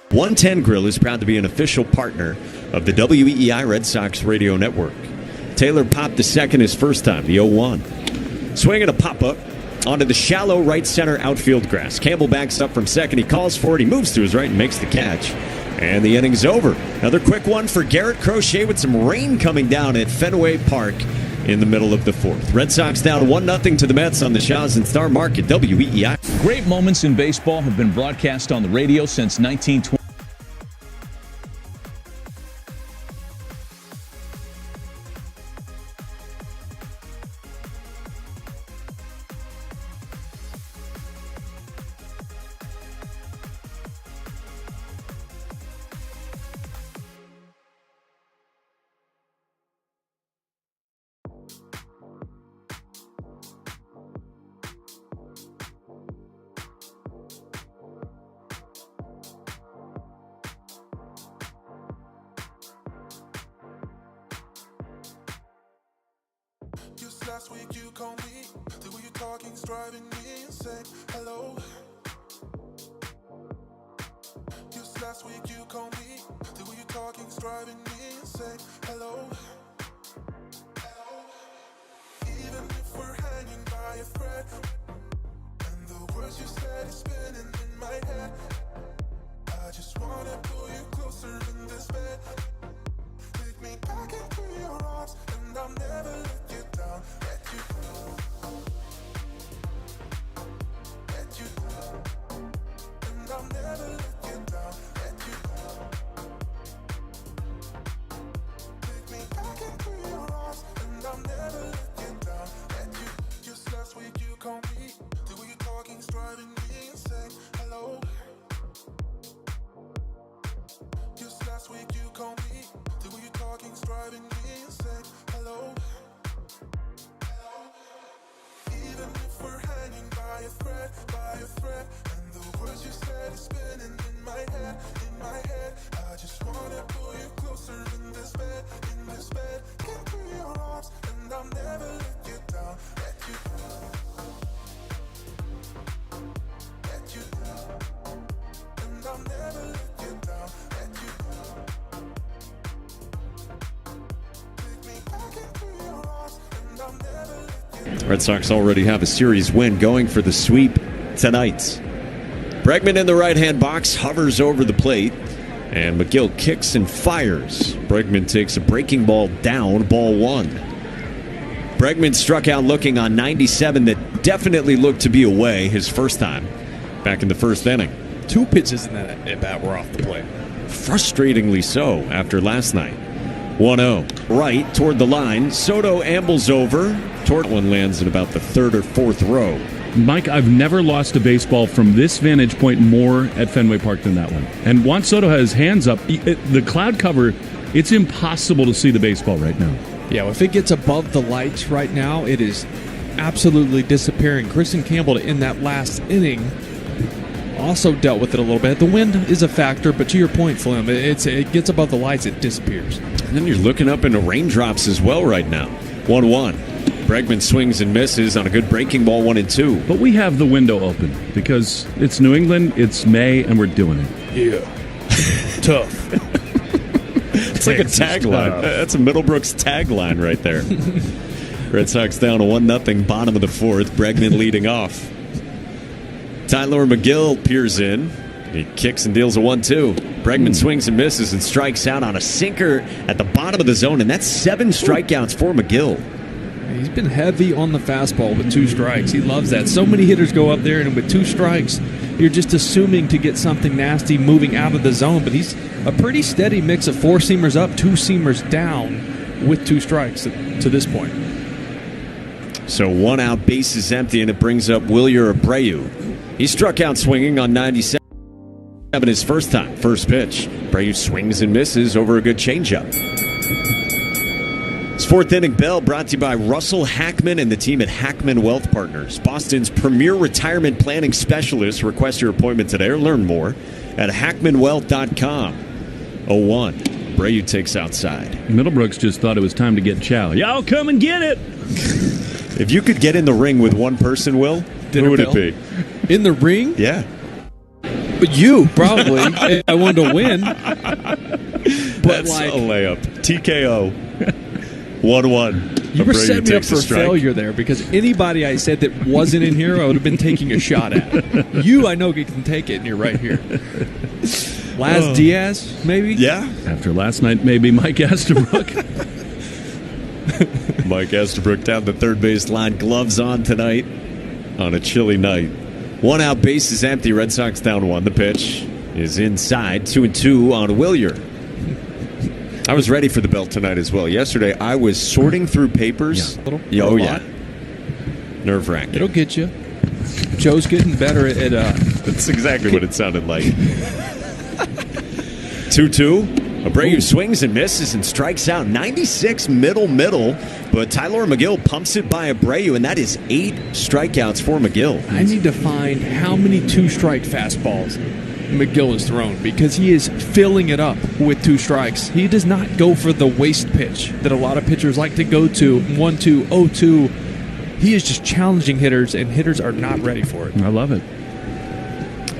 .110 Grill is proud to be an official partner of the WEEI Red Sox radio network. Taylor popped the second his first time, the 0-1. Swinging a pop-up onto the shallow right center outfield grass. Campbell backs up from second. He calls for it. He moves to his right and makes the catch. And the inning's over. Another quick one for Garrett Crochet with some rain coming down at Fenway Park. in the middle of the fourth. Red Sox down 1-0 to the Mets on the Shaw's and Star Market, WEEI. Great moments in baseball have been broadcast on the radio since 1920. Last week you called me, the way you're talking's driving me insane. Hello. Just last week you called me, the way you're talking's driving me insane. Hello. Even if we're hanging by a thread, and the words you said is spinning in my head, I just wanna pull you closer in this bed. Take me back into your arms, and I'll never let you down. Let you down, and I'll never let you down. Let you take me back into your arms, and I'll never let you down. Let you. Just last week you called me, the way you're talking's driving me insane. Hello. Just last week you called me, the way you're talking's driving me insane. Hello. Even if we're hanging by a thread, and the words you said is spinning in my head, I just wanna pull you closer in this bed, into your arms, and I'll never let you down, let you down, and I'll never let you down, let you take me back into your arms, and I'll never let you. Red Sox already have a series win going for the sweep tonight. Bregman in the right-hand box hovers over the plate, and McGill kicks and fires. Bregman takes a breaking ball down, ball one. Bregman struck out looking on 97 that definitely looked to be away his first time back in the first inning. 2 pitches in that at-bat were off the plate. Frustratingly so after last night. 1-0. Right toward the line. Soto ambles over. Toward one lands in about the third or fourth row. Mike, I've never lost a baseball from this vantage point more at Fenway Park than that one. And Juan Soto has his hands up. The cloud cover, it's impossible to see the baseball right now. Yeah, if it gets above the lights right now, it is absolutely disappearing. Kristen Campbell in that last inning also dealt with it a little bit. The wind is a factor, but to your point, Flim, it gets above the lights, it disappears. And then you're looking up into raindrops as well right now. 1-1. Bregman swings and misses on a good breaking ball, 1-2. But we have the window open because it's New England, it's May, and we're doing it. Yeah. Tough. It's like a tagline. That's a Middlebrooks tagline right there. Red Sox down to 1-0, bottom of the fourth. Bregman leading off. Tyler McGill peers in. He kicks and deals a 1-2. Bregman swings and misses and strikes out on a sinker at the bottom of the zone, and that's 7 strikeouts for McGill. He's been heavy on the fastball with 2 strikes. He loves that. So many hitters go up there, and with 2 strikes, you're just assuming to get something nasty moving out of the zone. But he's a pretty steady mix of 4-seamers up, 2-seamers down with 2 strikes to this point. So 1 out, bases empty, and it brings up Wilyer Abreu. He struck out swinging on 97 his first time. First pitch. Abreu swings and misses over a good changeup. It's 4th inning bell brought to you by Russell Hackman and the team at Hackman Wealth Partners, Boston's premier retirement planning specialist. Request your appointment today or learn more at hackmanwealth.com. 0-1. Abreu takes outside. Middlebrooks just thought it was time to get chow. Y'all come and get it. If you could get in the ring with one person, Will, who would it be? In the ring? Yeah. But you, probably. I wanted to win. But that's a layup. TKO. 1-1. You were setting me up for failure there, because anybody I said that wasn't in here, I would have been taking a shot at. You, I know, can take it, and you're right here. Diaz, maybe? Yeah. After last night, maybe Mike Estabrook. Mike Estabrook down the third base line, gloves on tonight on a chilly night. 1 out, base is empty. Red Sox down 1. The pitch is inside. 2-2 on Willier. I was ready for the belt tonight as well. Yesterday, I was sorting through papers. Yeah. Nerve-wracking. It'll get you. Joe's getting better at That's exactly what it sounded like. 2-2. Abreu swings and misses and strikes out. 96 middle. But Tyler McGill pumps it by Abreu, and that is 8 strikeouts for McGill. I need to find how many 2-strike fastballs McGill has thrown, because he is filling it up with 2 strikes. He does not go for the waste pitch that a lot of pitchers like to go to. 1-2, 0-2. He is just challenging hitters, and hitters are not ready for it. I love it.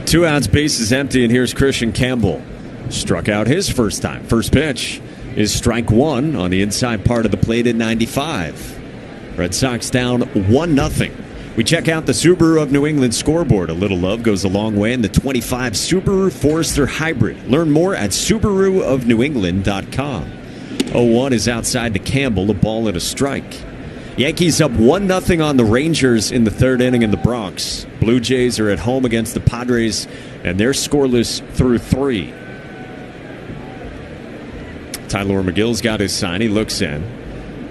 2 outs, base is empty, and here's Christian Campbell. Struck out his first time. First pitch is strike 1 on the inside part of the plate at 95. Red Sox down 1-0. We check out the Subaru of New England scoreboard. A little love goes a long way in the 25 Subaru Forester Hybrid. Learn more at SubaruofNewEngland.com. 0-1 is outside to Campbell, a ball and a strike. Yankees up 1-0 on the Rangers in the 3rd inning in the Bronx. Blue Jays are at home against the Padres, and they're scoreless through 3. Tyler McGill's got his sign. He looks in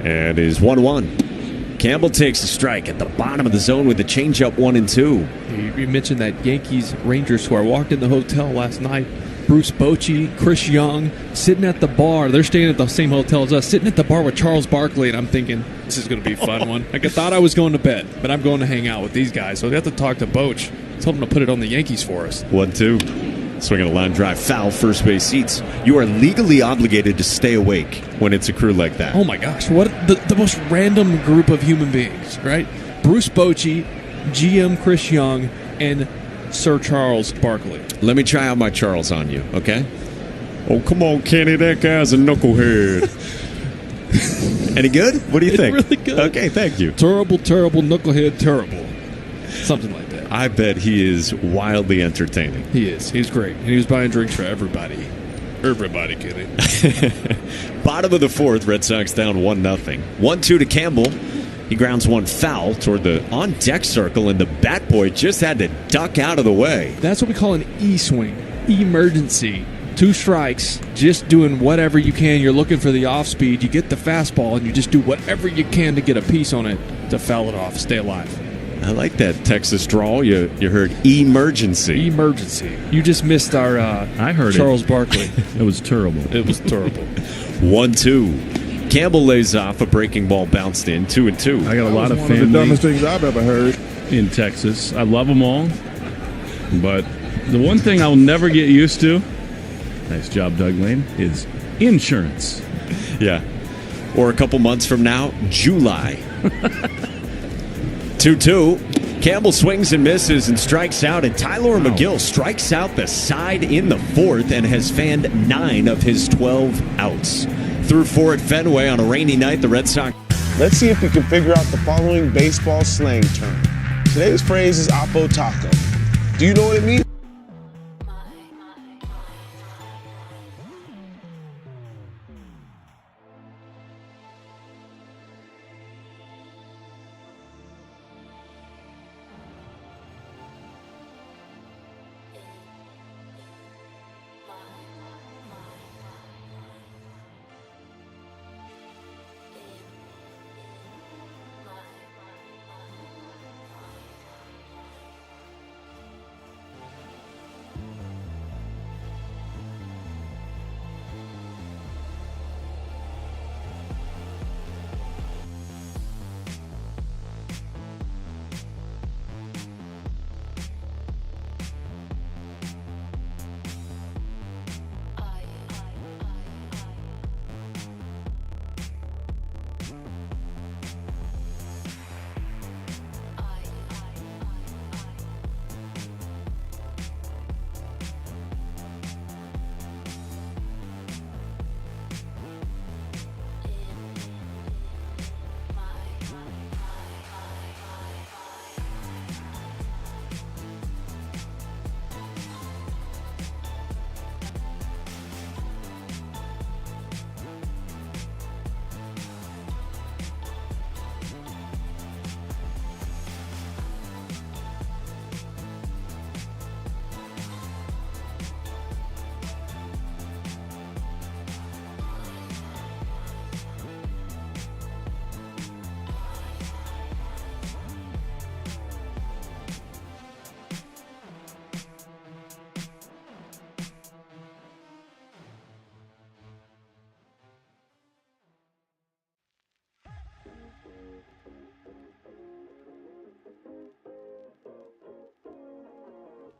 and is 1-1. Campbell takes a strike at the bottom of the zone with the changeup 1-2. You mentioned that Yankees-Rangers score. I walked in the hotel last night. Bruce Bochy, Chris Young, sitting at the bar. They're staying at the same hotel as us, sitting at the bar with Charles Barkley, and I'm thinking, this is going to be a fun one. I thought I was going to bed, but I'm going to hang out with these guys. So we have to talk to Boch. Told him to put it on the Yankees for us. 1-2. Swinging a line drive foul, first base seats. You are legally obligated to stay awake when it's a crew like that. Oh my gosh, what the most random group of human beings, right? Bruce Bochy, GM Chris Young, and Sir Charles Barkley. Let me try out my Charles on you, okay? Oh, come on, Kenny, that guy's a knucklehead. Any good? What do you think? Really good. Okay, thank you. Terrible, knucklehead, terrible. Something like that. I bet he is wildly entertaining. He is. He's great. And he was buying drinks for everybody. Everybody, Kenny. Bottom of the 4th, Red Sox down 1-0. 1-2 to Campbell. He grounds one foul toward the on-deck circle, and the bat boy just had to duck out of the way. That's what we call an E-swing. Emergency. 2 strikes, just doing whatever you can. You're looking for the off-speed. You get the fastball, and you just do whatever you can to get a piece on it to foul it off, stay alive. I like that Texas drawl. You heard emergency. Emergency. You just missed our I heard Charles Barkley. It was terrible. It was terrible. 1-2. Campbell lays off. A breaking ball bounced in. 2-2. I got a lot of one of the family dumbest things I've ever heard. in Texas. I love them all. But the one thing I'll never get used to, nice job, Doug Lane, is insurance. Yeah. Or a couple months from now, July. 2-2. Campbell swings and misses and strikes out, and Tyler McGill strikes out the side in the 4th and has fanned 9 of his 12 outs. Through 4 at Fenway on a rainy night, the Red Sox. Let's see if we can figure out the following baseball slang term. Today's phrase is Oppo Taco. Do you know what it means?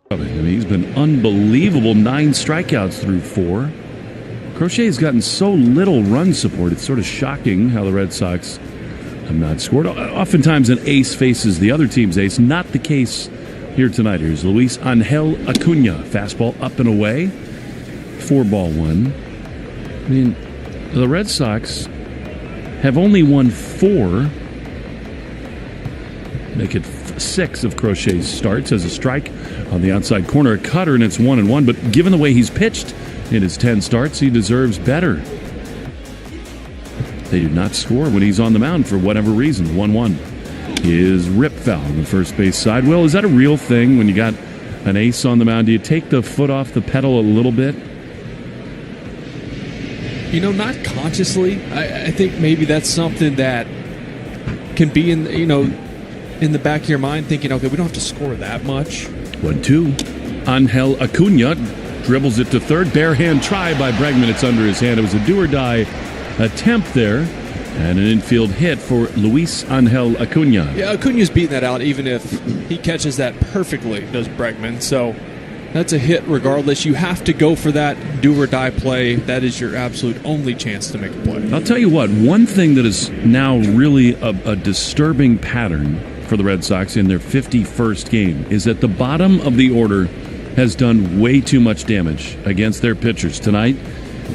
I mean, he's been unbelievable. 9 strikeouts through 4. Crochet's gotten so little run support. It's sort of shocking how the Red Sox have not scored. Oftentimes an ace faces the other team's ace. Not the case here tonight. Here's Luis Angel Acuna. Fastball up and away. 4-1. I mean, the Red Sox have only won 4. Make it 6 of Crochet's starts as a strike on the outside corner. A cutter, and it's 1-1. But given the way he's pitched in his 10 starts, he deserves better. They do not score when he's on the mound for whatever reason. 1-1 is rip foul on the first base side. Will, is that a real thing when you got an ace on the mound? Do you take the foot off the pedal a little bit? You know, not consciously. I think maybe that's something that can be in the back of your mind, thinking, okay, we don't have to score that much. 1-2. Angel Acuna dribbles it to third. Bare hand try by Bregman. It's under his hand. It was a do-or-die attempt there. And an infield hit for Luis Angel Acuna. Yeah, Acuna's beating that out even if he catches that perfectly, does Bregman. So that's a hit regardless. You have to go for that do-or-die play. That is your absolute only chance to make a play. I'll tell you what, one thing that is now really a disturbing pattern for the Red Sox in their 51st game is that the bottom of the order has done way too much damage against their pitchers. Tonight,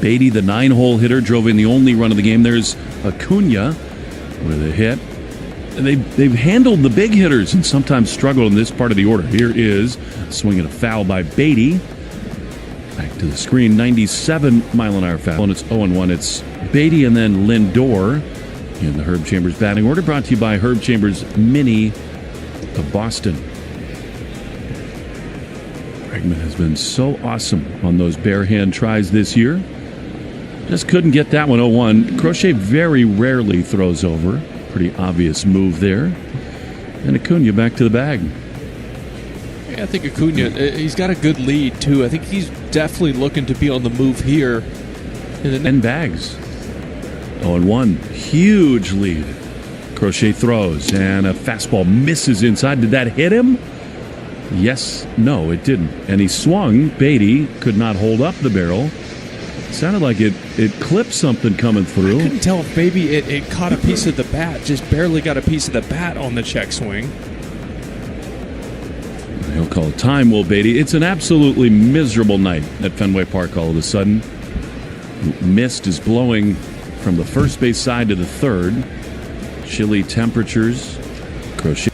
Beatty, the 9-hole hitter, drove in the only run of the game. There's Acuna with a hit. And they've handled the big hitters and sometimes struggled in this part of the order. Here is swinging a foul by Beatty. Back to the screen, 97-mile-an-hour foul, and it's 0-1. It's Beatty and then Lindor in the Herb Chambers batting order, brought to you by Herb Chambers Mini of Boston. Bregman has been so awesome on those bare hand tries this year. Just couldn't get that one. 0-1. Crochet very rarely throws over. Pretty obvious move there. And Acuna back to the bag. Yeah, I think Acuna, he's got a good lead, too. I think he's definitely looking to be on the move here. And bags. 0-1. Huge lead. Crochet throws, and a fastball misses inside. Did that hit him? Yes. No, it didn't. And he swung. Beatty could not hold up the barrel. Sounded like it clipped something coming through. I couldn't tell if maybe it caught a piece of the bat, just barely got a piece of the bat on the check swing. He'll call time, Will Beatty. It's an absolutely miserable night at Fenway Park all of a sudden. Mist is blowing from the first base side to the third. Chilly temperatures. Crochet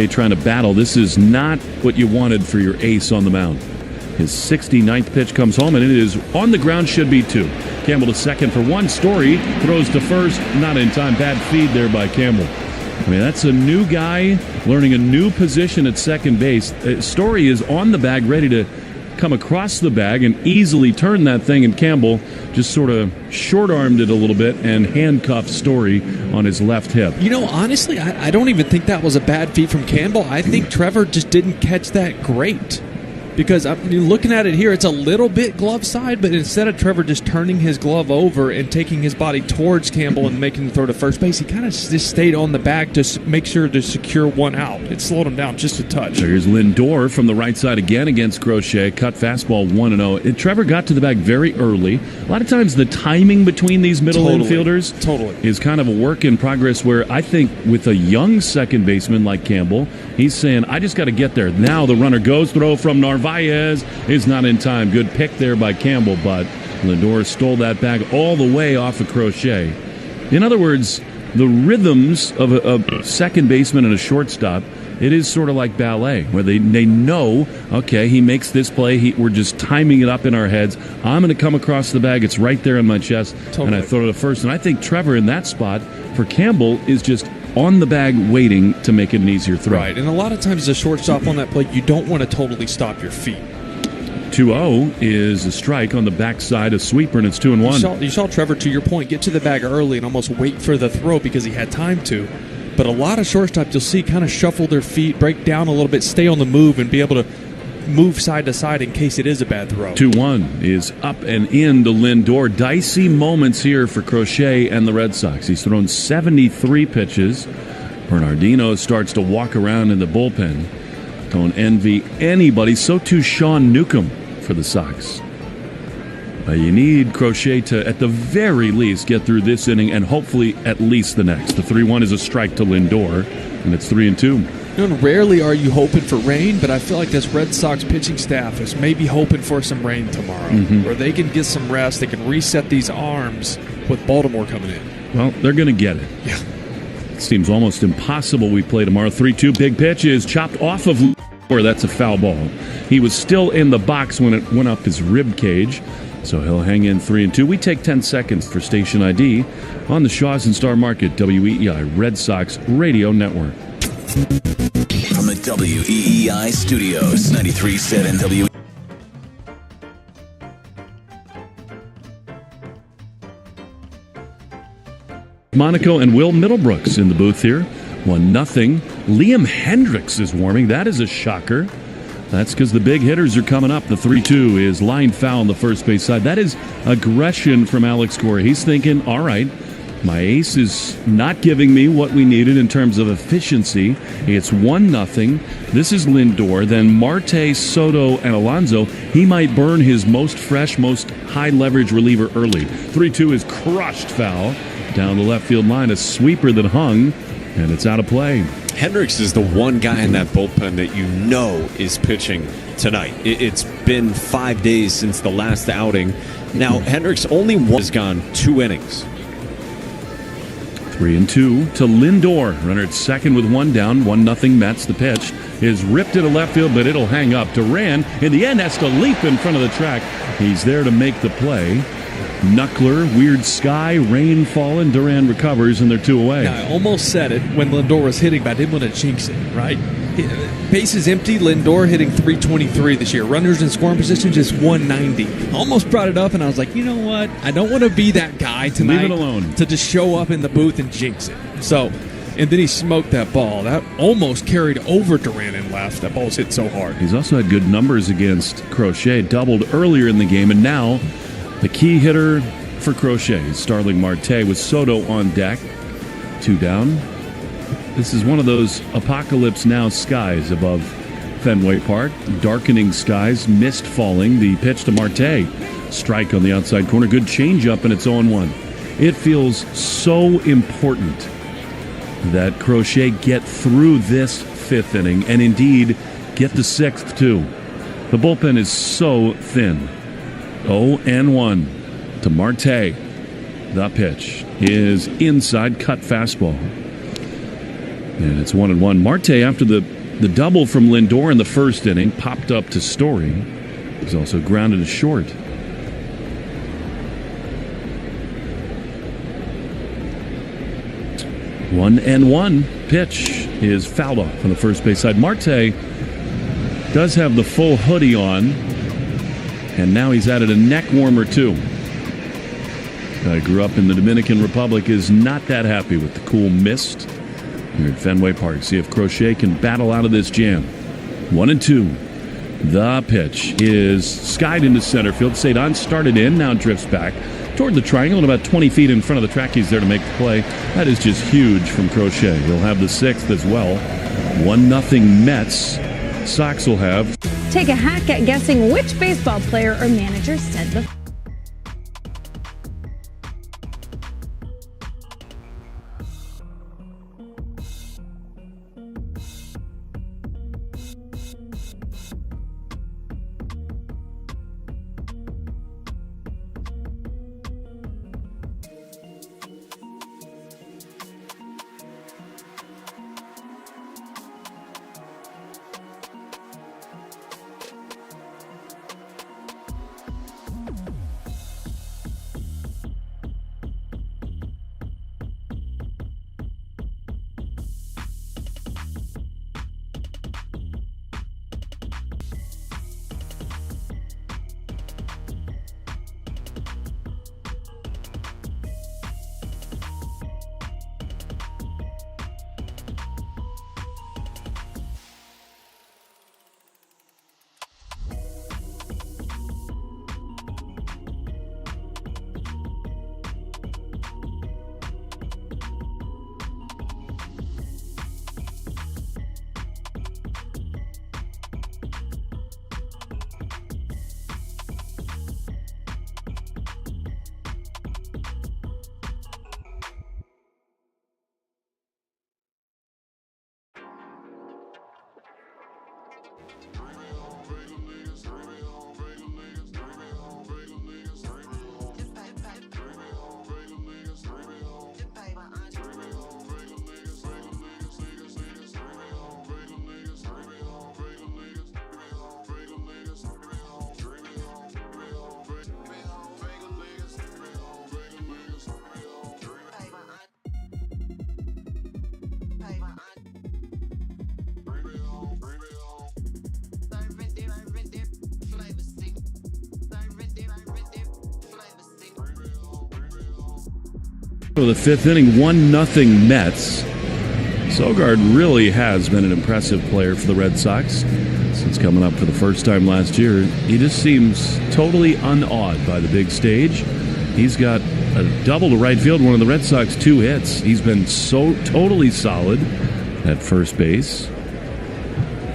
trying to battle. This is not what you wanted for your ace on the mound. His 69th pitch comes home, and it is on the ground, should be 2. Campbell to second for 1. Story throws to first, not in time. Bad feed there by Campbell. I mean, that's a new guy learning a new position at second base. Story is on the bag, ready to come across the bag and easily turn that thing, and Campbell just sort of short-armed it a little bit and handcuffed Story on his left hip. You know, honestly, I don't even think that was a bad feed from Campbell. I think Trevor just didn't catch that great. Because looking at it here, it's a little bit glove side, but instead of Trevor just turning his glove over and taking his body towards Campbell and making the throw to first base, he kind of just stayed on the bag to make sure to secure one out. It slowed him down just a touch. So here's Lindor from the right side again against Crochet. Cut fastball 1-0. Trevor got to the bag very early. A lot of times the timing between these middle infielders is kind of a work in progress, where I think with a young second baseman like Campbell, he's saying, I just got to get there. Now the runner goes, throw from Narvaez is not in time. Good pick there by Campbell, but Lindor stole that bag all the way off of Crochet. In other words, the rhythms of a second baseman and a shortstop, it is sort of like ballet, where they know, okay, he makes this play, we're just timing it up in our heads. I'm going to come across the bag, it's right there in my chest, and I throw it to first. And I think Trevor in that spot for Campbell is just on the bag waiting to make it an easier throw. Right, and a lot of times as a shortstop on that play, you don't want to totally stop your feet. 2-0 is a strike on the backside, a sweeper, and it's 2-1. You saw Trevor, to your point, get to the bag early and almost wait for the throw because he had time to. But a lot of shortstops you'll see kind of shuffle their feet, break down a little bit, stay on the move, and be able to move side to side in case it is a bad throw. 2-1 is up and in to Lindor. Dicey moments here for Crochet and the Red Sox. He's thrown 73 pitches. Bernardino starts to walk around in the bullpen. Don't envy anybody. So too Sean Newcomb for the Sox. You need Crochet to, at the very least, get through this inning and hopefully at least the next. The 3-1 is a strike to Lindor, and it's 3-2. And rarely are you hoping for rain, but I feel like this Red Sox pitching staff is maybe hoping for some rain tomorrow, where they can get some rest, they can reset these arms with Baltimore coming in. Well, they're going to get it. Yeah. It seems almost impossible we play tomorrow. 3-2, big pitch is chopped off of Lindor. That's a foul ball. He was still in the box when it went up his rib cage. So he'll hang in 3-2. We take 10 seconds for station ID on the Shaws and Star Market, WEEI Red Sox Radio Network. From the WEEI studios, 93.7 W. Monaco and Will Middlebrooks in the booth here. 1-0. Liam Hendricks is warming. That is a shocker. That's because the big hitters are coming up. The 3-2 is line foul on the first base side. That is aggression from Alex Cora. He's thinking, all right, my ace is not giving me what we needed in terms of efficiency. It's 1-0. This is Lindor. Then Marte, Soto, and Alonso. He might burn his most fresh, most high-leverage reliever early. 3-2 is crushed foul down the left field line. A sweeper that hung, and it's out of play. Hendricks is the one guy in that bullpen that you know is pitching tonight. It's been 5 days since the last outing. Now, Hendricks only has gone 2 innings. 3-2 to Lindor. Runner at second with 1 down. 1-0 Mets. The pitch is ripped into left field, but it'll hang up. Duran, in the end, has to leap in front of the track. He's there to make the play. Knuckler, weird sky, rain falling. Duran recovers, and they're 2 away. Now, I almost said it when Lindor was hitting, but I didn't want to jinx it, right? Bases empty, Lindor hitting 323 this year. Runners in scoring position, just 190. Almost brought it up, and I was like, you know what? I don't want to be that guy tonight. Leave it alone. To just show up in the booth and jinx it. So, and then he smoked that ball. That almost carried over Duran and left. That ball's hit so hard. He's also had good numbers against Crochet. Doubled earlier in the game, and now the key hitter for Crochet is Starling Marte with Soto on deck. 2 down. This is one of those apocalypse now skies above Fenway Park. Darkening skies, mist falling. The pitch to Marte. Strike on the outside corner. Good changeup, and it's 0-1. It feels so important that Crochet get through this 5th inning and indeed get the 6th too. The bullpen is so thin. 0-1 to Marte. The pitch is inside, cut fastball. And it's 1-1. Marte, after the double from Lindor in the first inning, popped up to Story. He's also grounded to short. One pitch is fouled off on the first base side. Marte does have the full hoodie on, and now he's added a neck warmer too. Guy grew up in the Dominican Republic, is not that happy with the cool mist here at Fenway Park. See if Crochet can battle out of this jam. 1-2. The pitch is skied into center field. Cedon started in, now drifts back toward the triangle and about 20 feet in front of the track. He's there to make the play. That is just huge from Crochet. He'll have the 6th as well. 1-0 Mets. Sox will have. Take a hack at guessing which baseball player or manager said the For the fifth inning, 1-0 Mets. Sogard really has been an impressive player for the Red Sox since coming up for the first time last year. He just seems totally unawed by the big stage. He's got a double to right field, one of the Red Sox 2 hits. He's been so totally solid at first base.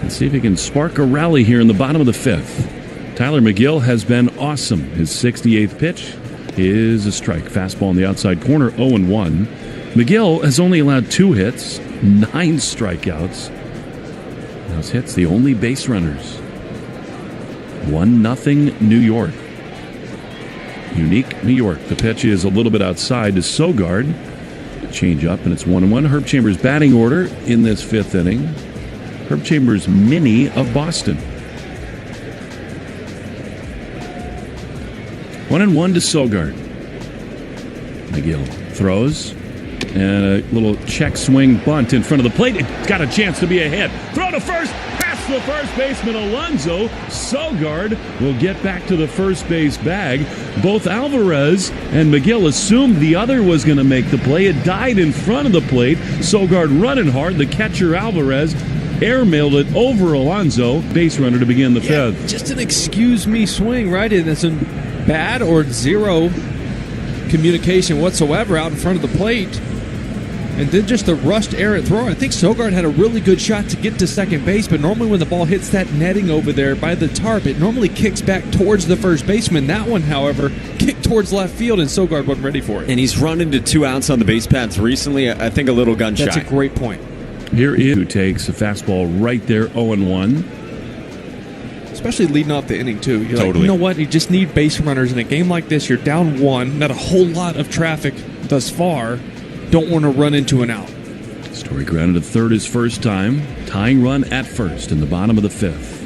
Let's see if he can spark a rally here in the bottom of the fifth. Tyler McGill has been awesome. His 68th pitch is a strike. Fastball in the outside corner, 0-1. McGill has only allowed 2 hits, 9 strikeouts. Those hits, the only base runners. 1-0 New York. Unique New York. The pitch is a little bit outside to Sogard. Change up, and it's 1-1. Herb Chambers' batting order in this fifth inning. Herb Chambers' mini of Boston. 1-1 to Sogard. McGill throws, and a little check swing bunt in front of the plate. It got a chance to be a hit. Throw to first, past the first baseman Alonso. Sogard will get back to the first base bag. Both Alvarez and McGill assumed the other was going to make the play. It died in front of the plate. Sogard running hard. The catcher Alvarez airmailed it over Alonso. Base runner to begin the fifth. Just an excuse me swing, right? And it's a bad or zero communication whatsoever out in front of the plate. And then just a rushed errant throw. I think Sogard had a really good shot to get to second base, but normally when the ball hits that netting over there by the tarp, it normally kicks back towards the first baseman. That one, however, kicked towards left field, and Sogard wasn't ready for it. And he's run into 2 outs on the base paths recently. I think a little gun shy. That's a great point. Here is who takes a fastball right there, 0-1. Especially leading off the inning, too. You're totally. Like, you know what? You just need base runners. In a game like this, you're down 1, not a whole lot of traffic thus far. Don't want to run into an out. Story grounded to third his first time. Tying run at first in the bottom of the fifth.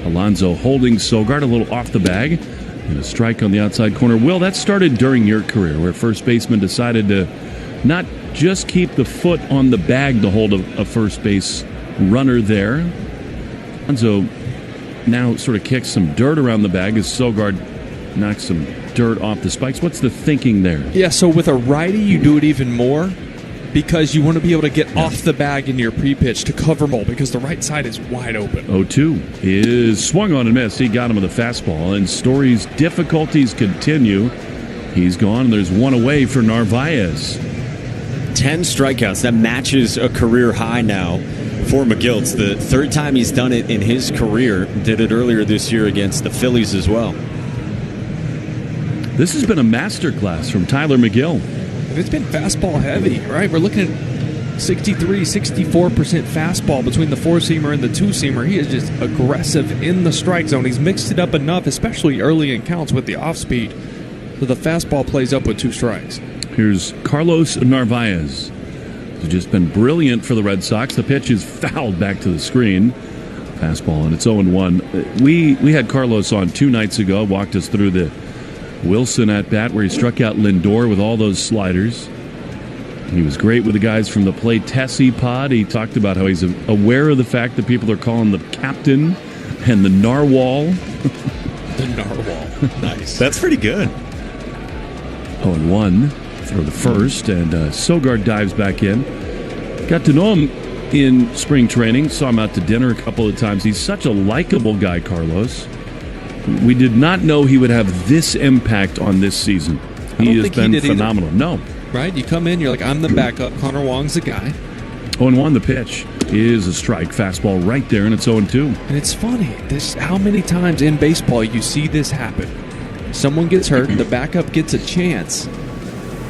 Alonso holding Sogard a little off the bag. And a strike on the outside corner. Will, that started during your career where first baseman decided to not just keep the foot on the bag to hold a first base runner there. Alonso now sort of kicks some dirt around the bag as Sogard knocks some dirt off the spikes. What's the thinking there? Yeah, so with a righty, you do it even more because you want to be able to get off the bag in your pre-pitch to cover more because the right side is wide open. 0-2 is swung on and missed. He got him with a fastball, and Story's difficulties continue. He's gone, and there's one away for Narvaez. 10 strikeouts. That matches a career high now for McGill. It's the third time he's done it in his career. Did it earlier this year against the Phillies as well. This has been a masterclass from Tyler McGill. And it's been fastball heavy, right? We're looking at 63, 64% fastball between the 4-seamer and the 2-seamer. He is just aggressive in the strike zone. He's mixed it up enough, especially early in counts with the off-speed, so the fastball plays up with 2 strikes. Here's Carlos Narvaez. He's just been brilliant for the Red Sox. The pitch is fouled back to the screen. Fastball, and it's 0-1. We had Carlos on 2 nights ago, walked us through the Wilson at bat where he struck out Lindor with all those sliders. He was great with the guys from the Play Tessie pod. He talked about how he's aware of the fact that people are calling the captain and the narwhal. The narwhal. Nice. That's pretty good. 0-1 for the first, and Sogard dives back in. Got to know him in spring training. Saw him out to dinner a couple of times. He's such a likable guy, Carlos. We did not know he would have this impact on this season. He has been phenomenal. No. Right? You come in, you're like, I'm the backup. Connor Wong's the guy. 0-1, the pitch is a strike. Fastball right there, and it's 0-2. And it's funny. How many times in baseball you see this happen? Someone gets hurt, the backup gets a chance,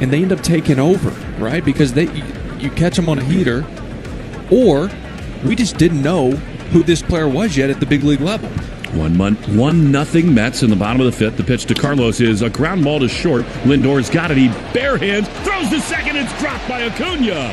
and they end up taking over, right? Because you catch them on a heater, or we just didn't know who this player was yet at the big league level. 1-0 Mets in the bottom of the fifth. The pitch to Carlos is a ground ball to short. Lindor's got it. He bare hands, throws to second. It's dropped by Acuna.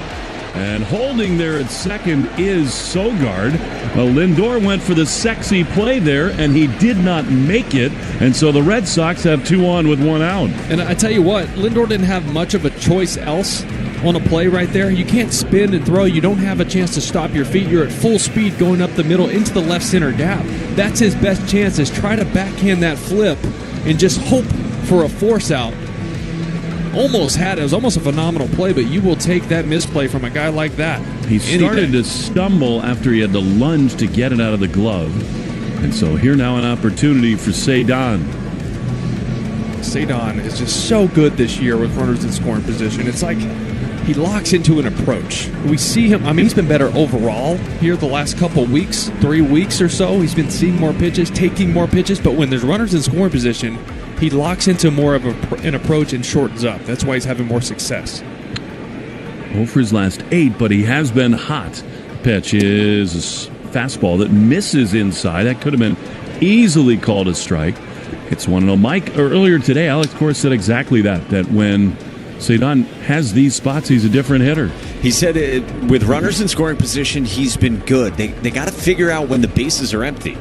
And holding there at second is Sogard. Lindor went for the sexy play there, and he did not make it. And so the Red Sox have 2 on with 1 out. And I tell you what, Lindor didn't have much of a choice else on a play right there. You can't spin and throw. You don't have a chance to stop your feet. You're at full speed going up the middle into the left center gap. That's his best chance, is try to backhand that flip and just hope for a force out. almost had it. It was almost a phenomenal play, but you will take that misplay from a guy like that. He started to stumble after he had to lunge to get it out of the glove. And so here now an opportunity for Cedon. Cedon is just so good this year with runners in scoring position. It's like he locks into an approach. We see him, I mean, he's been better overall here the last couple weeks, 3 weeks or so. He's been seeing more pitches, taking more pitches, but when there's runners in scoring position, he locks into more of an approach and shortens up. That's why he's having more success. 0 for his last 8, but he has been hot. Pitch is a fastball that misses inside. That could have been easily called a strike. It's 1-0. Mike, earlier today, Alex Kors said exactly that when Cedon has these spots, he's a different hitter. He said with runners in scoring position, he's been good. They got to figure out when the bases are empty.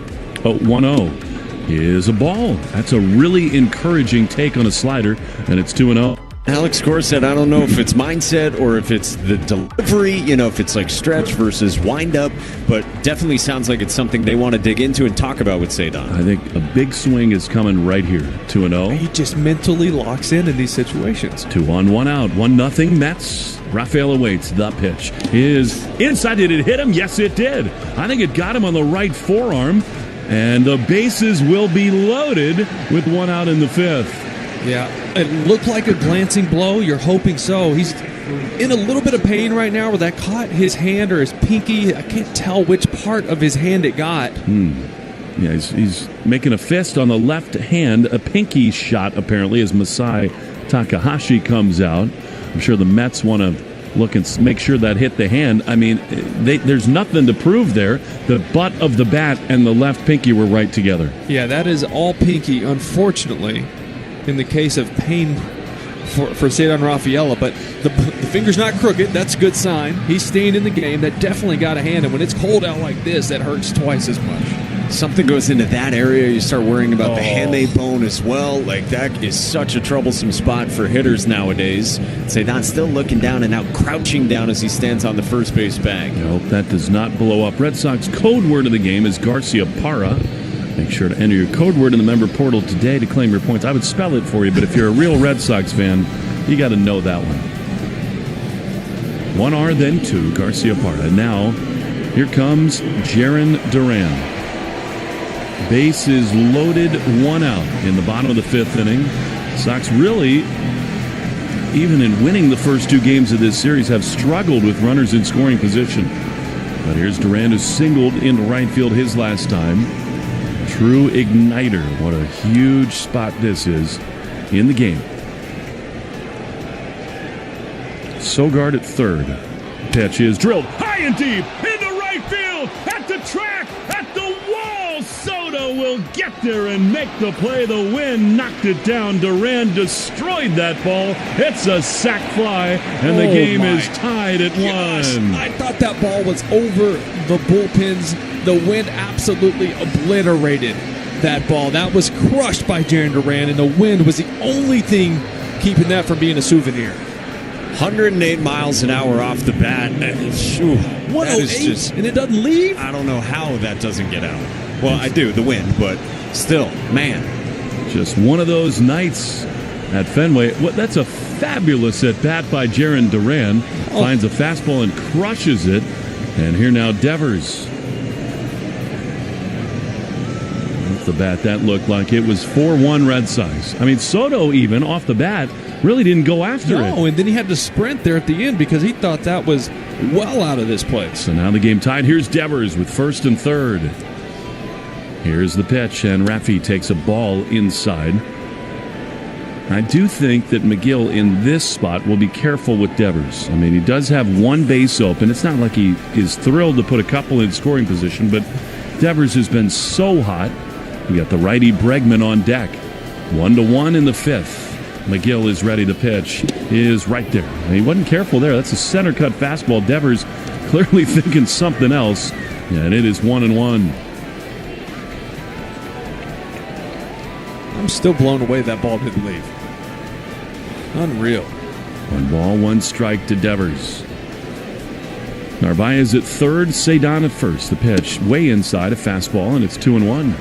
1-0 is a ball. That's a really encouraging take on a slider, and it's 2-0. Alex Kors said, I don't know if it's mindset or if it's the delivery, if it's like stretch versus wind up, but definitely sounds like it's something they want to dig into and talk about with Cedon. I think a big swing is coming right here. 2-0. He just mentally locks in these situations. 2 on, 1 out. 1-0 Mets. Rafael awaits. The pitch is inside. Did it hit him? Yes, it did. I think it got him on the right forearm, and the bases will be loaded with 1 out in the 5th. Yeah, it looked like a glancing blow. You're hoping so. He's in a little bit of pain right now where that caught his hand or his pinky. I can't tell which part of his hand it got. Yeah, he's making a fist on the left hand. A pinky shot, apparently, as Masai Takahashi comes out. I'm sure the Mets want to look and make sure that hit the hand. I mean, there's nothing to prove there. The butt of the bat and the left pinky were right together. Yeah, that is all pinky, unfortunately, in the case of pain for Cedon Rafaela, but the finger's not crooked. That's a good sign. He's staying in the game. That definitely got a hand, and when it's cold out like this, that hurts twice as much. Something goes into that area, you start worrying about the hamate bone as well. Like, that is such a troublesome spot for hitters nowadays. Cedon's still looking down and now crouching down as he stands on the first base bag. I hope that does not blow up. Red Sox code word of the game is Garcia Parra. Make sure to enter your code word in the member portal today to claim your points. I would spell it for you, but if you're a real Red Sox fan, you got to know that one. 1 R, then 2, Garcia Parra. Now, here comes Jarren Duran. Base is loaded, 1 out in the bottom of the 5th inning. Sox really, even in winning the first 2 games of this series, have struggled with runners in scoring position. But here's Duran, who singled into right field his last time. True igniter. What a huge spot this is in the game. Sogard at third. Pitch is drilled high and deep into right field, at the track, at the wall. Soto will get there and make the play. The wind knocked it down. Duran destroyed that ball. It's a sac fly, and the game is tied at 1. I thought that ball was over the bullpens. The wind absolutely obliterated that ball. That was crushed by Jarren Duran, and the wind was the only thing keeping that from being a souvenir. 108 miles an hour off the bat. 108, and it doesn't leave? I don't know how that doesn't get out. Well, I do, the wind, but still, man. Just one of those nights at Fenway. That's a fabulous at-bat by Jarren Duran. Finds a fastball and crushes it. And here now Devers. Off the bat, that looked like it was 4-1 Red Sox. I mean, Soto even, off the bat, really didn't go after it. No, and then he had to sprint there at the end because he thought that was well out of this place. So now the game tied. Here's Devers with first and third. Here's the pitch, and Rafi takes a ball inside. I do think that McGill in this spot will be careful with Devers. I mean, he does have one base open. It's not like he is thrilled to put a couple in scoring position, but Devers has been so hot. We got the righty Bregman on deck. 1-1 in the 5th. McGill is ready to pitch. Is right there. And he wasn't careful there. That's a center cut fastball. Devers clearly thinking something else. And it is 1-1. I'm still blown away that ball didn't leave. Unreal. 1 ball, 1 strike to Devers. Narvaez at third, Cedon at first. The pitch way inside, a fastball, and it's 2-1.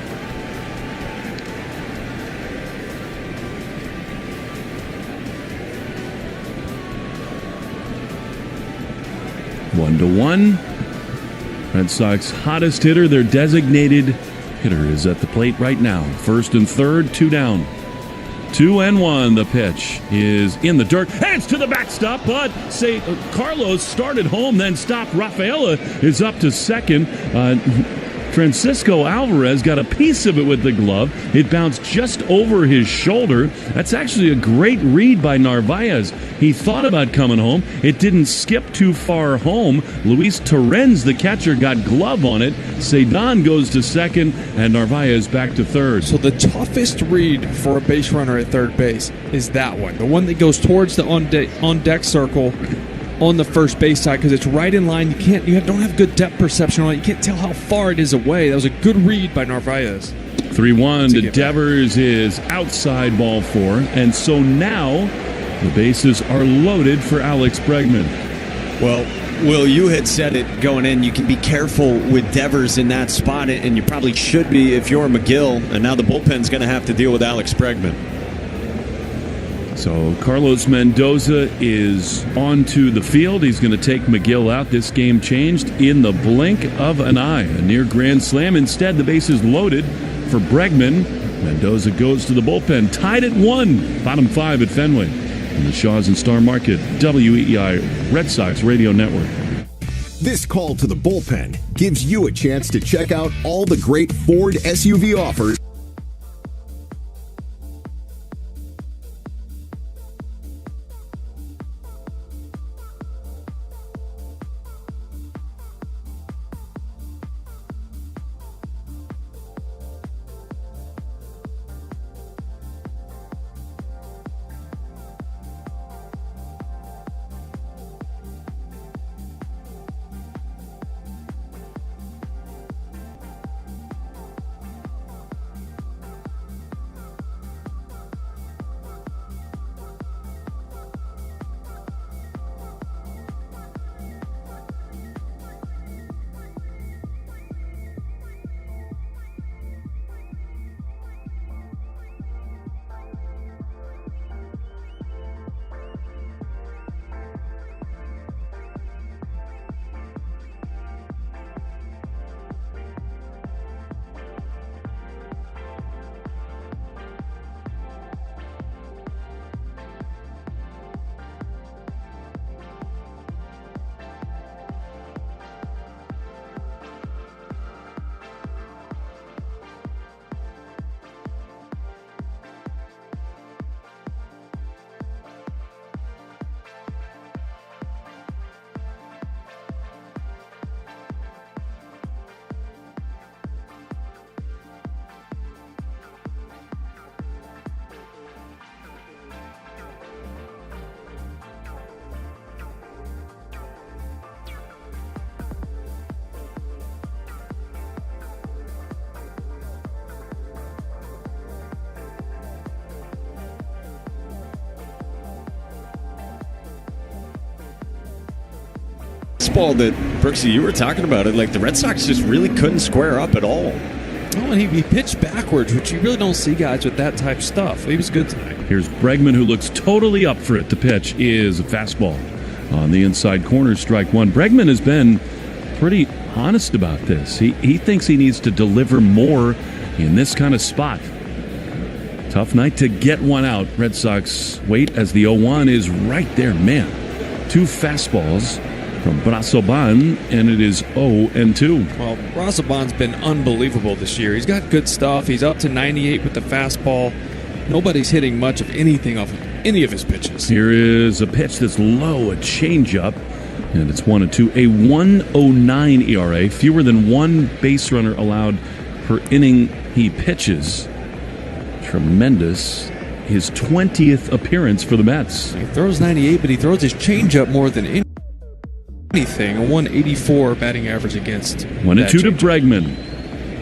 1-1. Red Sox hottest hitter, their designated hitter, is at the plate right now. First and third, 2 down. 2-1. The pitch is in the dirt. Hands to the backstop, but Carlos started home, then stopped. Rafaela is up to second. Francisco Alvarez got a piece of it with the glove. It bounced just over his shoulder. That's actually a great read by Narvaez. He thought about coming home. It didn't skip too far home. Luis Torrens, the catcher, got glove on it. Cedon goes to second, and Narvaez back to third. So the toughest read for a base runner at third base is that one. The one that goes towards the on-deck circle on the first base side, because it's right in line. You don't have good depth perception on it. You can't tell how far it is away. That was a good read by Narvaez. 3-1 to Devers is outside ball 4, and so now the bases are loaded for Alex Bregman. Well, Will, you had said it going in. You can be careful with Devers in that spot, and you probably should be if you're McGill. And now the bullpen's going to have to deal with Alex Bregman. So Carlos Mendoza is onto the field. He's going to take McGill out. This game changed in the blink of an eye. A near grand slam. Instead, the bases loaded for Bregman. Mendoza goes to the bullpen. Tied at 1. Bottom 5 at Fenway. In the Shaw's and Star Market, WEEI Red Sox Radio Network. This call to the bullpen gives you a chance to check out all the great Ford SUV offers. Ball that, Brooksy, you were talking about it, like the Red Sox just really couldn't square up at all. Oh, and he pitched backwards, which you really don't see guys with that type of stuff. He was good tonight. Here's Bregman, who looks totally up for it. The pitch is a fastball on the inside corner, strike 1. Bregman has been pretty honest about this. He thinks he needs to deliver more in this kind of spot. Tough night to get one out. Red Sox wait as the 0-1 is right there. Man, 2 fastballs from Brazoban, and it is 0-2. Well, Brazoban's been unbelievable this year. He's got good stuff. He's up to 98 with the fastball. Nobody's hitting much of anything off of any of his pitches. Here is a pitch that's low, a changeup, and it's 1-2. A 1.09 ERA, fewer than 1 base runner allowed per inning he pitches. Tremendous. His 20th appearance for the Mets. He throws 98, but he throws his changeup more than anything. A 184 batting average against. 1-2 to Bregman.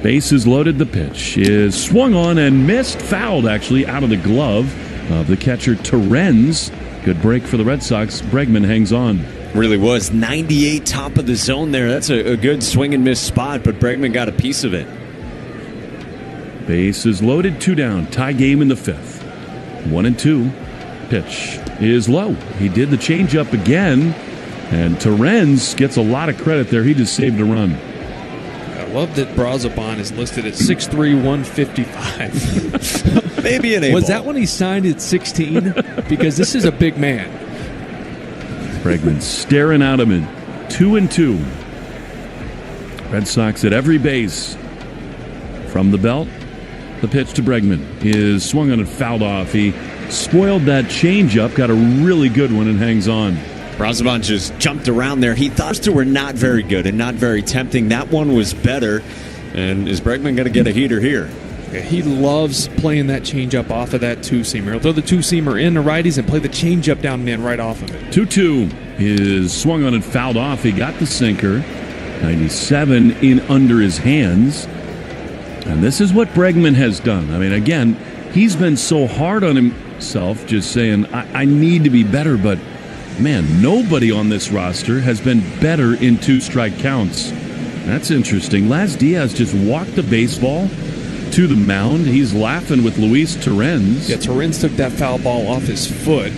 Bases loaded. The pitch is swung on and missed. Fouled, actually, out of the glove of the catcher, Torrens. Good break for the Red Sox. Bregman hangs on. Really was. 98 top of the zone there. That's a good swing and miss spot, but Bregman got a piece of it. Bases loaded. 2 down. Tie game in the 5th. 1-2. Pitch is low. He did the changeup again. And Terens gets a lot of credit there. He just saved a run. I love that Brazoban is listed at 6'3", 155. Maybe an A-ball. Was that when he signed at 16? Because this is a big man. Bregman staring at him in 2-2. Red Sox at every base. From the belt, the pitch to Bregman is swung on and fouled off. He spoiled that changeup, got a really good one and hangs on. Brazoban just jumped around there. He thought those two were not very good and not very tempting. That one was better. And is Bregman going to get a heater here? Yeah, he loves playing that changeup off of that two-seamer. He'll throw the two-seamer in the righties and play the changeup down and in right off of it. 2-2 is swung on and fouled off. He got the sinker. 97 in under his hands. And this is what Bregman has done. I mean, again, he's been so hard on himself, just saying, I need to be better. But, man, nobody on this roster has been better in 2-strike counts. That's interesting. Laz Diaz just walked the baseball to the mound. He's laughing with Luis Terens. Yeah, Terens took that foul ball off his foot.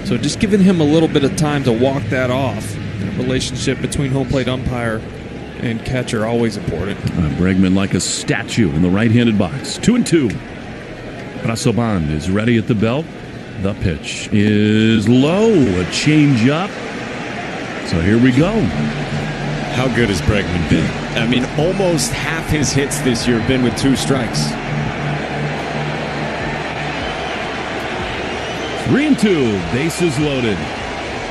So just giving him a little bit of time to walk that off. The relationship between home plate umpire and catcher, always important. Bregman like a statue in the right-handed box. 2-2. Brazoban is ready at the belt. The pitch is low. A change-up. So here we go. How good has Bregman been? I mean, almost half his hits this year have been with 2 strikes. 3-2. Bases loaded.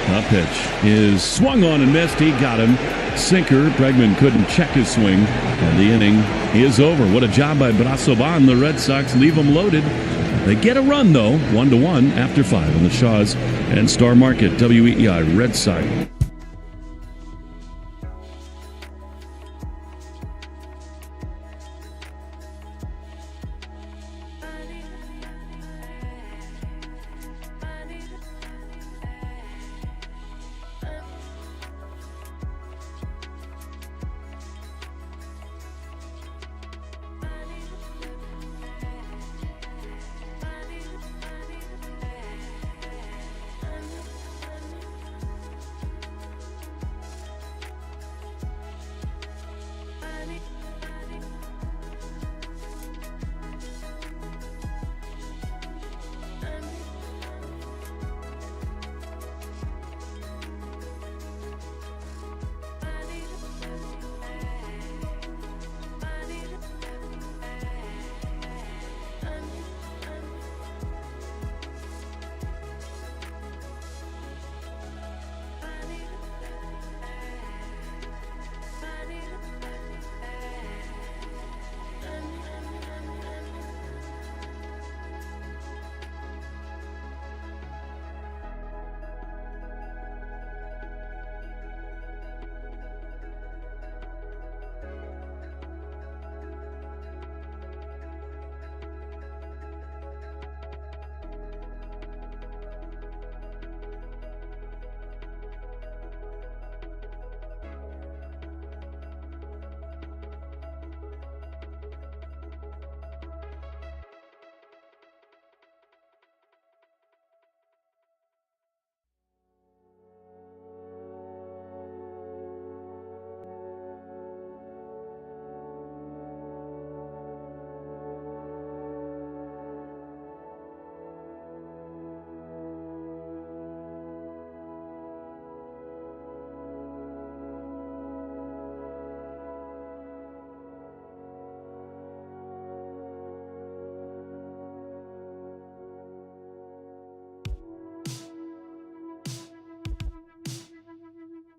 The pitch is swung on and missed. He got him. Sinker. Bregman couldn't check his swing. And the inning is over. What a job by Brazoban. The Red Sox leave him loaded. They get a run, though, 1-1 after 5 on the Shaws and Star Market. WEEI Red Sox.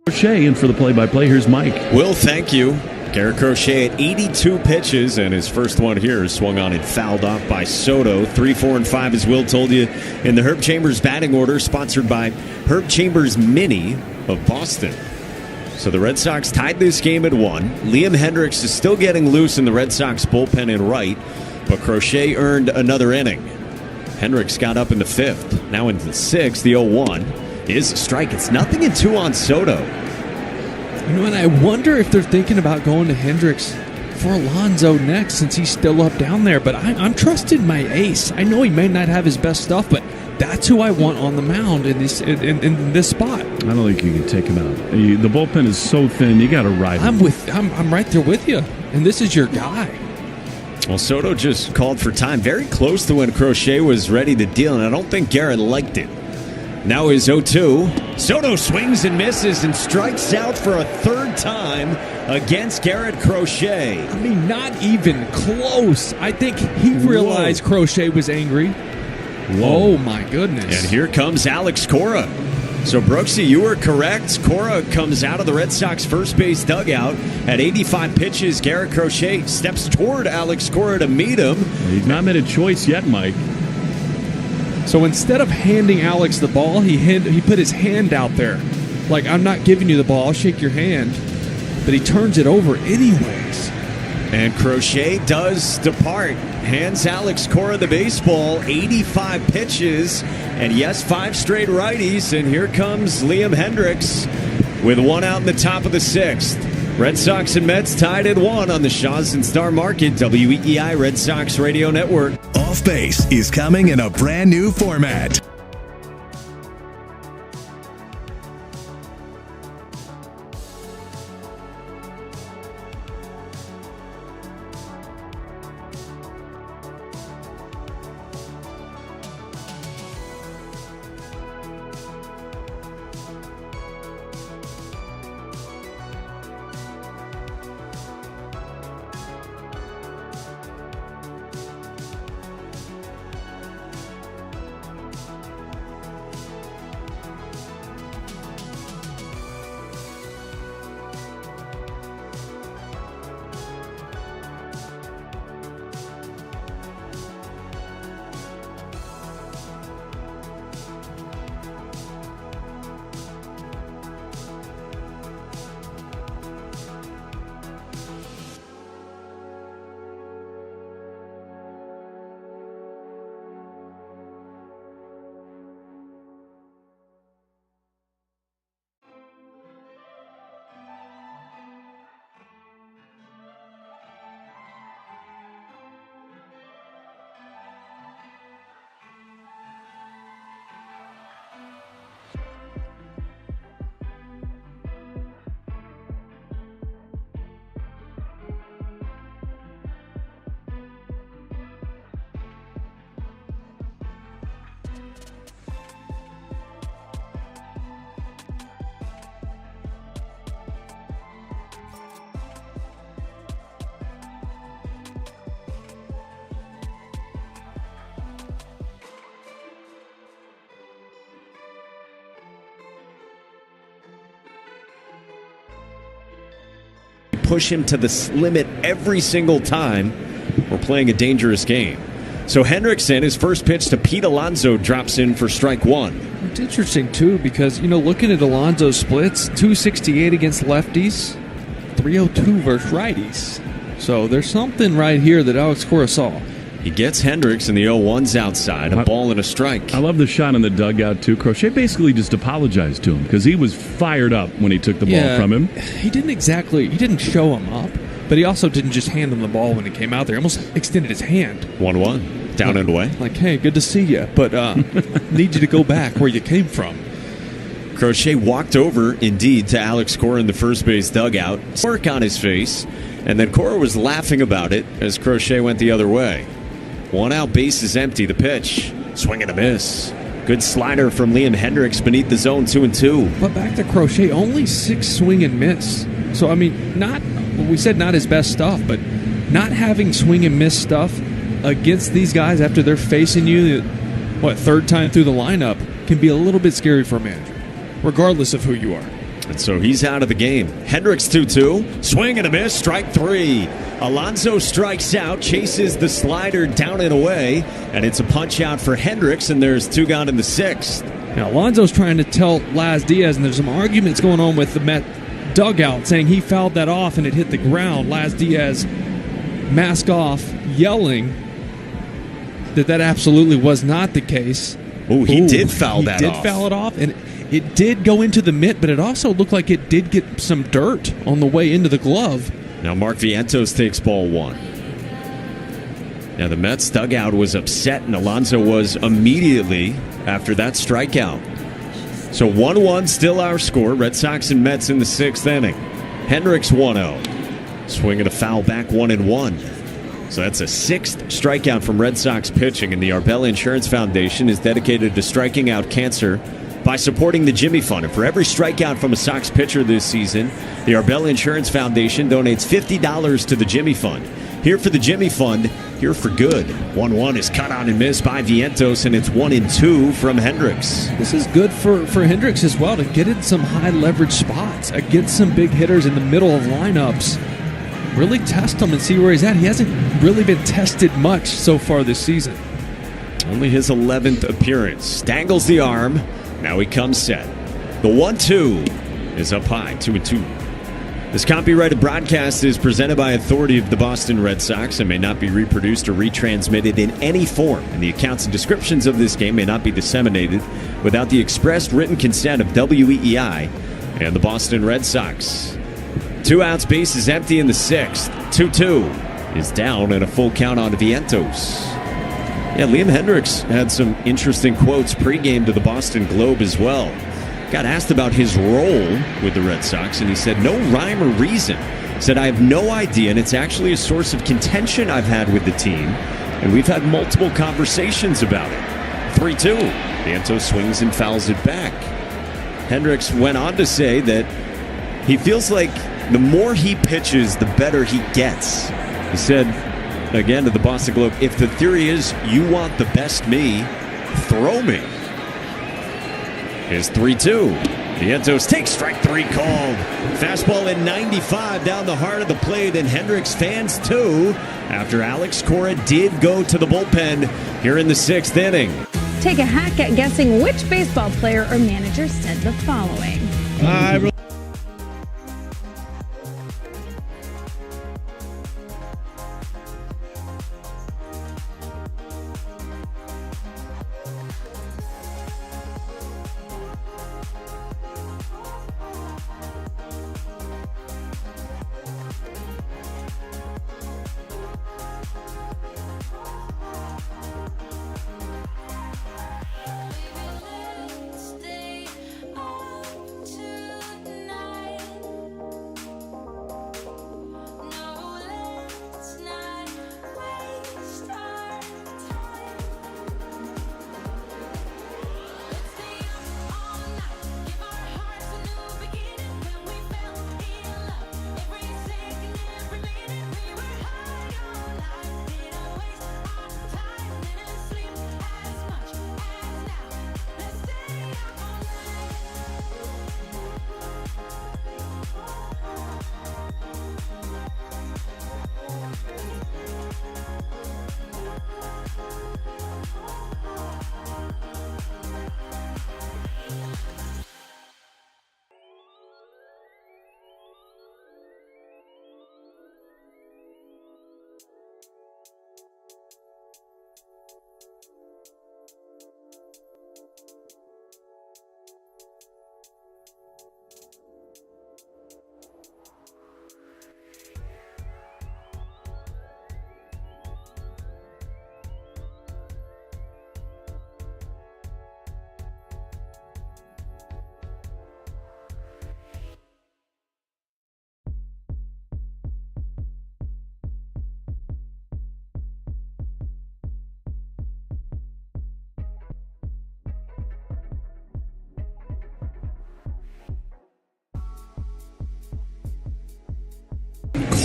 Crochet in for the play-by-play. Here's Mike. Will, thank you. Garrett Crochet at 82 pitches, and his first one here is swung on and fouled off by Soto. 3, 4, and 5, as Will told you, in the Herb Chambers batting order, sponsored by Herb Chambers Mini of Boston. So the Red Sox tied this game at 1. Liam Hendricks is still getting loose in the Red Sox bullpen in right, but Crochet earned another inning. Hendricks got up in the 5th. Now into the 6th, the 0-1 is a strike. It's 0-2 on Soto. You know, and I wonder if they're thinking about going to Hendricks for Alonso next, since he's still up down there. But I'm trusting my ace. I know he may not have his best stuff, but That's who I want on the mound in this spot. I don't think you can take him out. The bullpen is so thin. You got to ride him. I'm right there with you, and this is your guy. Well, Soto just called for time, very close to when Crochet was ready to deal, and I don't think Garrett liked it. Now is 0-2. Soto swings and misses and strikes out for a third time against Garrett Crochet. I mean, not even close. I think he realized Crochet was angry. Whoa. Oh, my goodness. And here comes Alex Cora. So, Brooksy, you were correct. Cora comes out of the Red Sox first base dugout at 85 pitches. Garrett Crochet steps toward Alex Cora to meet him. He's not made a choice yet, Mike. So instead of handing Alex the ball, he put his hand out there. Like, I'm not giving you the ball, I'll shake your hand. But he turns it over anyways. And Crochet does depart. Hands Alex Cora the baseball, 85 pitches. And yes, 5 straight righties. And here comes Liam Hendricks with 1 out in the top of the 6th. Red Sox and Mets tied at 1 on the Shaw's and Star Market, WEEI Red Sox Radio Network. Off Base is coming in a brand new format. Push him to the limit every single time. We're playing a dangerous game. So Hendrickson, his first pitch to Pete Alonso, drops in for strike 1. It's interesting, too, because, looking at Alonso's splits, 268 against lefties, 302 versus righties. So there's something right here that Alex Cora saw. He gets Hendricks, and the 0-1's outside. A ball and a strike. I love the shot in the dugout, too. Crochet basically just apologized to him because he was fired up when he took the ball from him. He didn't show him up, but he also didn't just hand him the ball when he came out there. He almost extended his hand. 1-1. Down and away. Like, hey, good to see you, but need you to go back where you came from. Crochet walked over, indeed, to Alex Cora in the first base dugout. Smirk on his face, and then Cora was laughing about it as Crochet went the other way. 1 out, base is empty. The pitch, swing and a miss. Good slider from Liam Hendricks beneath the zone, 2-2. But back to Crochet, only 6 swing and miss. So, I mean, we said not his best stuff, but not having swing and miss stuff against these guys after they're facing you, third time through the lineup, can be a little bit scary for a manager, regardless of who you are. And so he's out of the game. Hendricks 2-2. Swing and a miss. Strike 3. Alonso strikes out, chases the slider down and away, and it's a punch out for Hendricks, and there's 2 gone in the 6th. Now, Alonso's trying to tell Laz Diaz, and there's some arguments going on with the Met dugout, saying he fouled that off and it hit the ground. Laz Diaz, mask off, yelling that absolutely was not the case. He did foul that off. He did foul it off, and it did go into the mitt, but it also looked like it did get some dirt on the way into the glove. Now Mark Vientos takes ball 1. Now, the Mets dugout was upset, and Alonso was immediately after that strikeout. So 1-1 still our score. Red Sox and Mets in the 6th inning. Hendricks 1-0. Swinging a foul back 1-1. So that's a 6th strikeout from Red Sox pitching, and the Arbella Insurance Foundation is dedicated to striking out cancer by supporting the Jimmy Fund. And for every strikeout from a Sox pitcher this season, the Arbella Insurance Foundation donates $50 to the Jimmy Fund. Here for the Jimmy Fund, here for good. 1-1 is cut on and missed by Vientos, and it's 1-2 from Hendricks. This is good for Hendricks as well to get in some high leverage spots against some big hitters in the middle of lineups. Really test him and see where he's at. He hasn't really been tested much so far this season. Only his 11th appearance. Dangles the arm. Now he comes set. The 1-2 is up high, 2-2. This copyrighted broadcast is presented by authority of the Boston Red Sox and may not be reproduced or retransmitted in any form. And the accounts and descriptions of this game may not be disseminated without the expressed written consent of WEEI and the Boston Red Sox. 2 outs, base is empty in the 6th. 2-2 is down and a full count on Vientos. Yeah, Liam Hendricks had some interesting quotes pregame to the Boston Globe as well. Got asked about his role with the Red Sox, and he said, no rhyme or reason. He said, I have no idea, and it's actually a source of contention I've had with the team, and we've had multiple conversations about it. 3-2. Vientos swings and fouls it back. Hendricks went on to say that he feels like the more he pitches, the better he gets. He said, again to the Boston Globe, if the theory is you want the best me, throw me. Here's 3-2. Vientos takes strike 3 called. Fastball at 95 down the heart of the plate, and Hendricks fans too after Alex Cora did go to the bullpen here in the 6th inning. Take a hack at guessing which baseball player or manager said the following.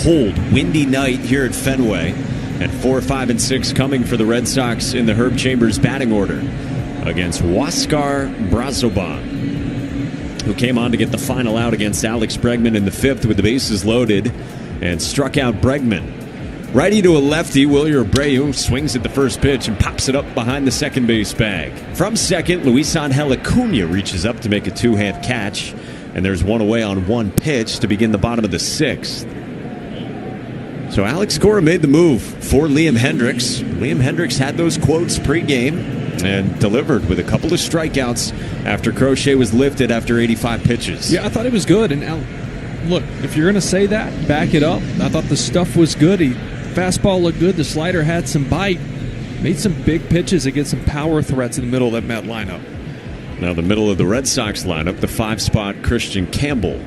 Cold, windy night here at Fenway, and 4, 5, and 6 coming for the Red Sox in the Herb Chambers batting order against Huáscar Brazoban, who came on to get the final out against Alex Bregman in the 5th with the bases loaded and struck out Bregman. Righty to a lefty, Wilyer Abreu swings at the first pitch and pops it up behind the second base bag. From second, Luis Angel Acuna reaches up to make a two-hand catch, and there's one away on one pitch to begin the bottom of the 6th. So Alex Cora made the move for Liam Hendricks. Liam Hendricks had those quotes pregame and delivered with a couple of strikeouts after Crochet was lifted after 85 pitches. Yeah, I thought it was good. And look, if you're going to say that, back it up. I thought the stuff was good. He Fastball looked good. The slider had some bite. Made some big pitches against some power threats in the middle of that Met lineup. Now the middle of the Red Sox lineup, the 5-spot Christian Campbell.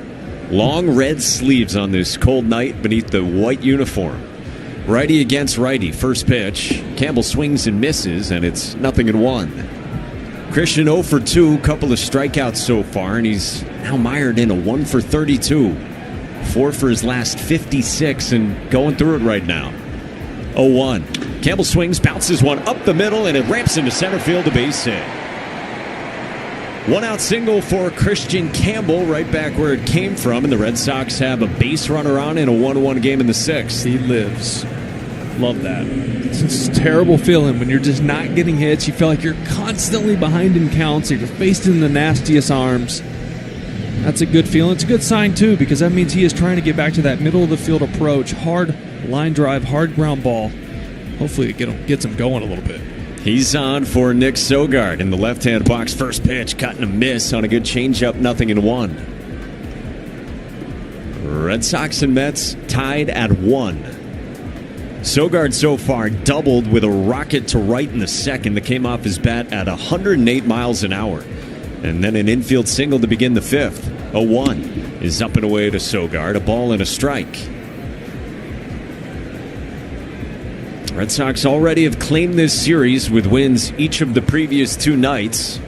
Long red sleeves on this cold night beneath the white uniform. Righty against righty. First pitch. Campbell swings and misses, and it's 0-1. Christian 0 for 2, couple of strikeouts so far, and he's now mired in a 1 for 32. 4 for his last 56 and going through it right now. 0-1. Campbell swings, bounces one up the middle, and it ramps into center field, a base hit. 1-out single for Christian Campbell, right back where it came from, and the Red Sox have a base runner on in a 1-1 game in the 6th. He lives. Love that. It's a terrible feeling when you're just not getting hits. You feel like you're constantly behind in counts. You're faced in the nastiest arms. That's a good feeling. It's a good sign, too, because that means he is trying to get back to that middle-of-the-field approach. Hard line drive, hard ground ball. Hopefully it gets him going a little bit. He's on for Nick Sogard in the left-hand box. First pitch, cut and a miss on a good changeup, 0-1. Red Sox and Mets tied at 1. Sogard so far doubled with a rocket to right in the second that came off his bat at 108 miles an hour. And then an infield single to begin the 5th. 0-1 is up and away to Sogard. A ball and a strike. Red Sox already have claimed this series with wins each of the previous 2 nights.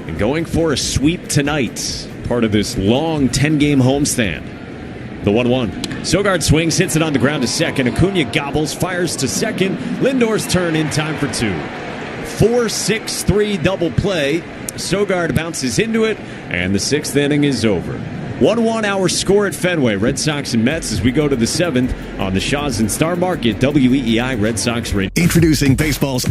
And going for a sweep tonight. Part of this long 10-game homestand. The 1-1. Sogard swings, hits it on the ground to second. Acuna gobbles, fires to second. Lindor's turn in time for 2. 4-6-3 double play. Sogard bounces into it, and the 6th inning is over. 1-1 our score at Fenway. Red Sox and Mets as we go to the 7th on the Shaw's and Star Market, WEEI Red Sox Radio. Introducing baseball's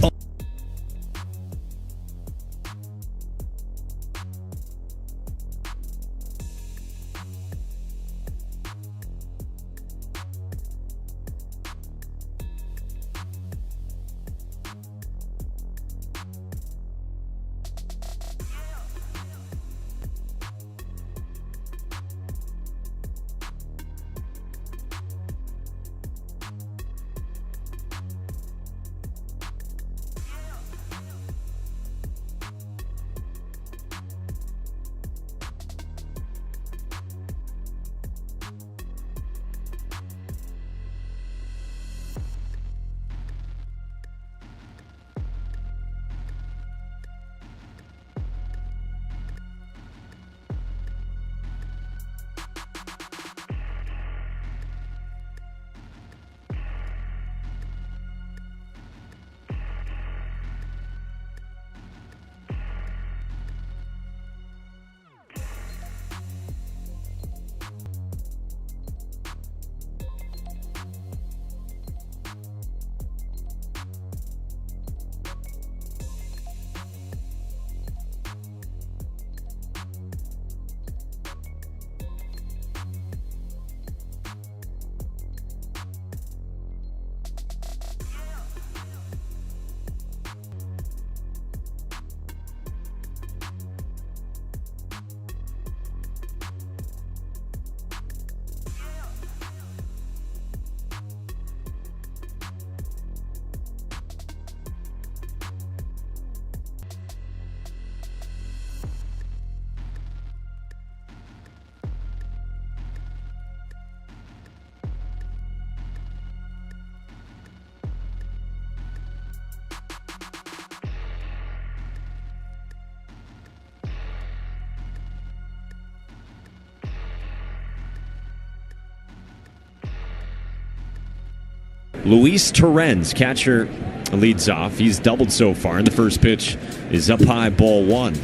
Luis Torrens, catcher, leads off. He's doubled so far, and the first pitch is up high, ball 1.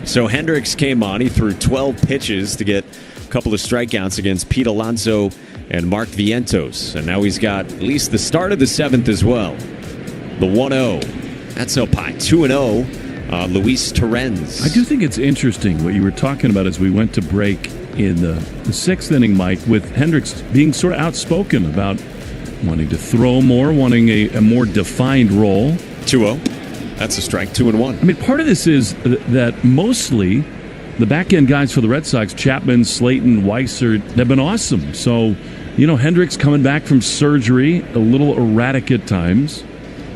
So Hendricks came on. He threw 12 pitches to get a couple of strikeouts against Pete Alonso and Mark Vientos. And now he's got at least the start of the 7th as well. The 1-0. That's up high. 2-0. Luis Torrens. I do think it's interesting what you were talking about as we went to break in the 6th inning, Mike, with Hendricks being sort of outspoken about wanting to throw more, wanting a more defined role. 2-0. That's a strike. 2-1. I mean, part of this is that mostly the back-end guys for the Red Sox, Chapman, Slayton, Weissert, they've been awesome. So, You know, Hendricks coming back from surgery, a little erratic at times.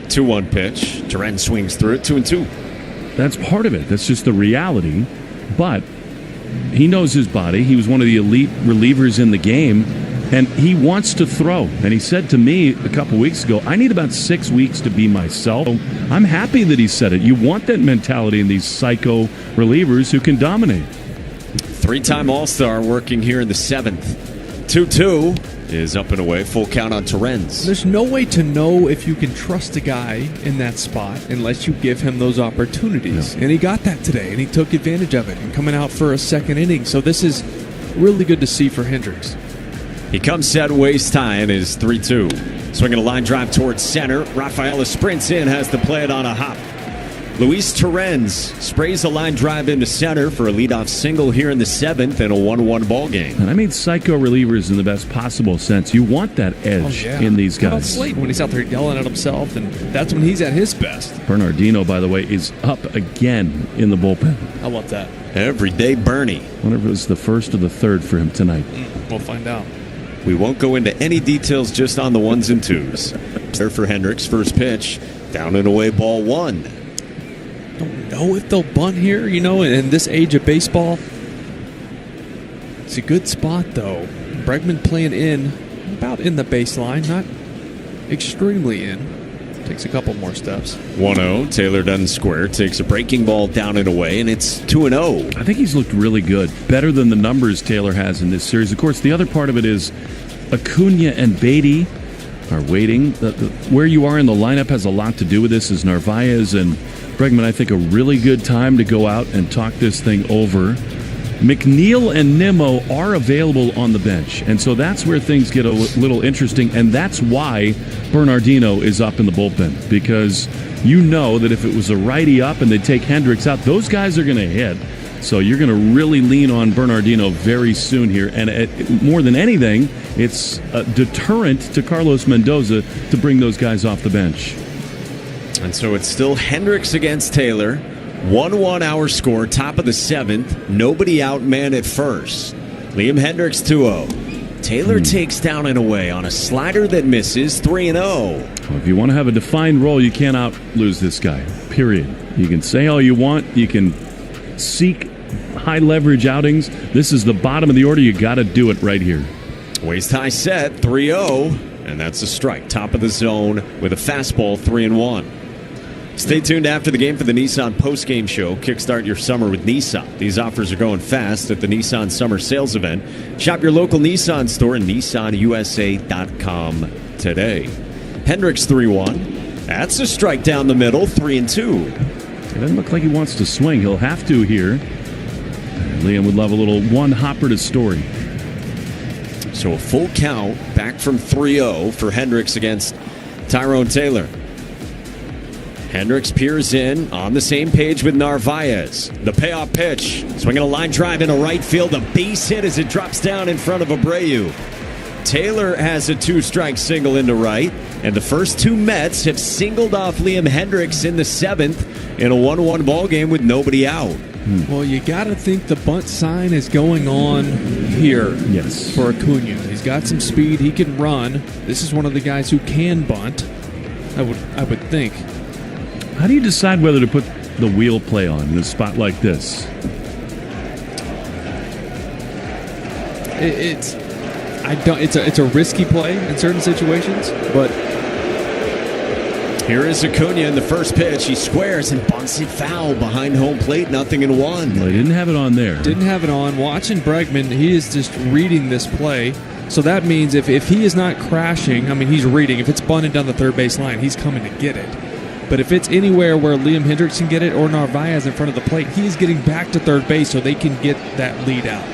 2-1 pitch. Torrens swings through it, 2-2. That's part of it. That's just the reality. But he knows his body. He was one of the elite relievers in the game, and he wants to throw. And he said to me a couple weeks ago, I need about 6 weeks to be myself. I'm happy that he said it. You want that mentality in these psycho relievers who can dominate. 3-time All-Star working here in the 7th. 2-2 is up and away. Full count on Torrens. There's no way to know if you can trust a guy in that spot unless you give him those opportunities. Yeah. And he got that today, and he took advantage of it and coming out for a second inning. So this is really good to see for Hendricks. He comes set waist high and is 3-2. Swinging a line drive towards center. Rafaela sprints in, has to play it on a hop. Luis Torrens sprays a line drive into center for a leadoff single here in the 7th in a 1-1 ball game. And I mean psycho relievers in the best possible sense. You want that edge in these guys. How about Slayton when he's out there yelling at himself, and that's when he's at his best. Bernardino, by the way, is up again in the bullpen. I love that. Everyday Bernie. I wonder if it was the first or the third for him tonight. We'll find out. We won't go into any details, just on the 1s and 2s. There for Hendricks, first pitch. Down and away, ball 1. Don't know if they'll bunt here, you know, in this age of baseball. It's a good spot, though. Bregman playing in, about in the baseline, not extremely in. Takes a couple more steps. 1-0. Taylor doesn't square. Takes a breaking ball down and away, and it's 2-0. I think he's looked really good. Better than the numbers Taylor has in this series. Of course, the other part of it is Acuna and Beatty are waiting. Where you are in the lineup has a lot to do with this, as Narvaez and Bregman, I think, a really good time to go out and talk this thing over. McNeil and Nimmo are available on the bench, and so that's where things get a little interesting, and that's why Bernardino is up in the bullpen, because you know that if it was a righty up and they take Hendricks out, those guys are going to hit. So you're going to really lean on Bernardino very soon here, and more than anything, it's a deterrent to Carlos Mendoza to bring those guys off the bench. And so it's still Hendricks against Taylor. 1-1 our score, top of the 7th. Nobody out, man at first. Liam Hendricks 2-0. Taylor takes down and away on a slider that misses, 3-0. Well, if you want to have a defined role, you can't out-lose this guy, period. You can say all you want. You can seek high-leverage outings. This is the bottom of the order. You got to do it right here. Waist high set, 3-0. And that's a strike. Top of the zone with a fastball, 3-1. Stay tuned after the game for the Nissan post-game show. Kickstart your summer with Nissan. These offers are going fast at the Nissan Summer Sales Event. Shop your local Nissan store and NissanUSA.com today. Hendricks 3-1. That's a strike down the middle, 3-2. It doesn't look like he wants to swing. He'll have to here. And Liam would love a little one-hopper to Story. So a full count back from 3-0 for Hendricks against Tyrone Taylor. Hendricks peers in on the same page with Narvaez. The payoff pitch. Swinging a line drive into right field. A base hit as it drops down in front of Abreu. Taylor has a 2-strike single into right. And the first 2 Mets have singled off Liam Hendricks in the 7th in a 1-1 ball game with nobody out. Well, you got to think the bunt sign is going on here. Yes. For Acuna. He's got some speed. He can run. This is one of the guys who can bunt, I would think. How do you decide whether to put the wheel play on in a spot like this? It's a risky play in certain situations, but here is Acuna in the first pitch. He squares and bunts it foul behind home plate. 0-1. Well, he didn't have it on there. Didn't have it on. Watching Bregman, he is just reading this play. So that means if he is not crashing, I mean, he's reading. If it's bunted down the third base line, he's coming to get it. But if it's anywhere where Liam Hendricks can get it or Narvaez in front of the plate, he's getting back to third base so they can get that lead out.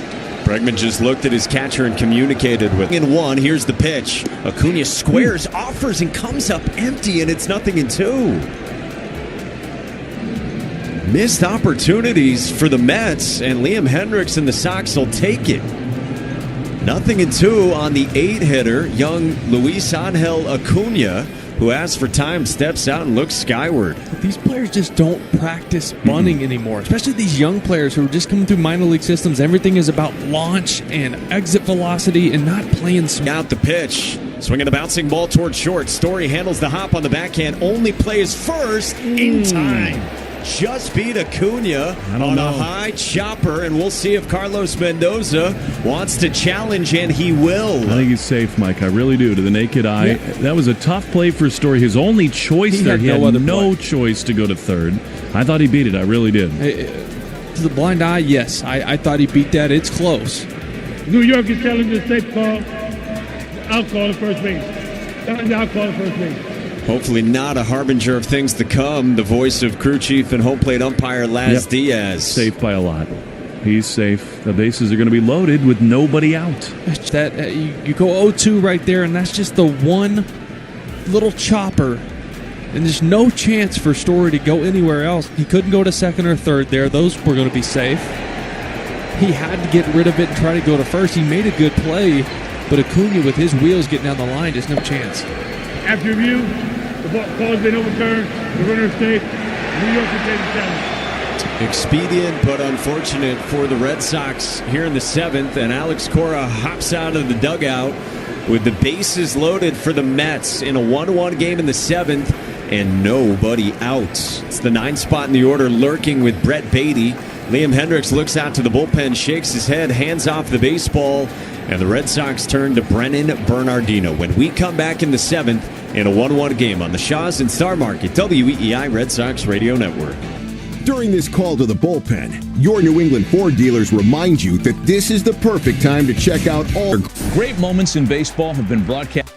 Bregman just looked at his catcher and communicated with him. 1, here's the pitch. Acuna squares, offers, and comes up empty, and it's 0-2. Missed opportunities for the Mets, and Liam Hendricks and the Sox will take it. 0-2 on the 8-hitter, young Luis Angel Acuna, who asks for time, steps out and looks skyward. These players just don't practice bunting anymore, especially these young players who are just coming through minor league systems. Everything is about launch and exit velocity and not playing smart. Out the pitch. Swinging a bouncing ball towards short. Story handles the hop on the backhand. Only plays first in time. Just beat Acuna on a high chopper, and we'll see if Carlos Mendoza wants to challenge, and he will. I think he's safe, Mike. I really do. To the naked eye, Yeah. That was a tough play for Story. His only choice He there. had He no had other no play. choice to go to third. I thought he beat it. I really did. To the blind eye, yes. I thought he beat that. It's close. New York is telling the safe call. I'll call the first base. I'll call the first base. Hopefully not a harbinger of things to come. The voice of crew chief and home plate umpire Laz Diaz. Safe by a lot. He's safe. The bases are going to be loaded with nobody out. That you go 0-2 right there, and that's just the one little chopper. And there's no chance for Story to go anywhere else. He couldn't go to second or third there. Those were going to be safe. He had to get rid of it and try to go to first. He made a good play, but Acuna with his wheels getting down the line, just no chance. After review, the call has been overturned. The runner is safe. New York is taking challenge. Expedient but unfortunate for the Red Sox here in the seventh, and Alex Cora hops out of the dugout with the bases loaded for the Mets in a 1-1 game in the seventh and nobody out. It's the 9th spot in the order, lurking with Brett Beatty. Liam Hendricks looks out to the bullpen, shakes his head, hands off the baseball, and the Red Sox turn to Brennan Bernardino when we come back in the seventh in a 1-1 game on the Shaw's and Star Market WEEI Red Sox Radio Network. During this call to the bullpen, your New England Ford dealers remind you that this is the perfect time to check out all Great moments in baseball have been broadcast.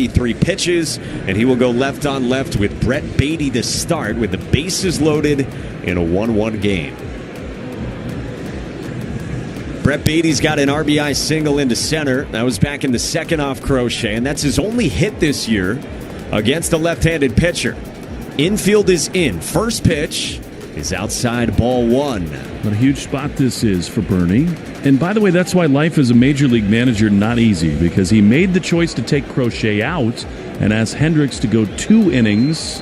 Three pitches, and he will go left on left with Brett Beatty to start with the bases loaded in a 1-1 game. Brett Beatty's got an RBI single into center. That was back in the second off Crochet, and that's his only hit this year against a left-handed pitcher. Infield is in. First pitch is outside, ball one. What a huge spot this is for Bernie. And by the way, that's why life as a major league manager not easy, because he made the choice to take Crochet out and asked Hendricks to go 2 innings.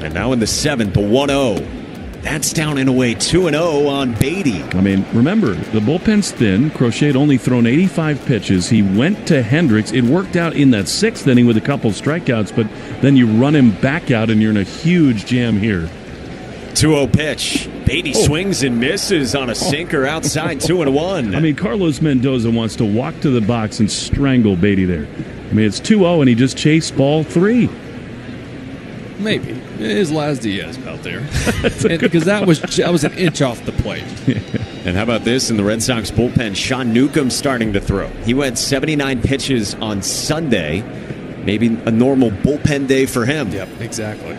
And now in the seventh, the 1-0. That's down and away, 2-0 on Beatty. I mean, remember, the bullpen's thin. Crochet had only thrown 85 pitches. He went to Hendricks. It worked out in that 6th inning with a couple strikeouts, but then you run him back out and you're in a huge jam here. 2-0 pitch. Beatty swings and misses on a sinker outside, 2-1. I mean, Carlos Mendoza wants to walk to the box and strangle Beatty there. I mean, it's 2-0 and he just chased ball 3. Maybe. His last Diaz out there. Because that was an inch off the plate. And how about this in the Red Sox bullpen? Sean Newcomb starting to throw. He went 79 pitches on Sunday. Maybe a normal bullpen day for him. Yep, exactly.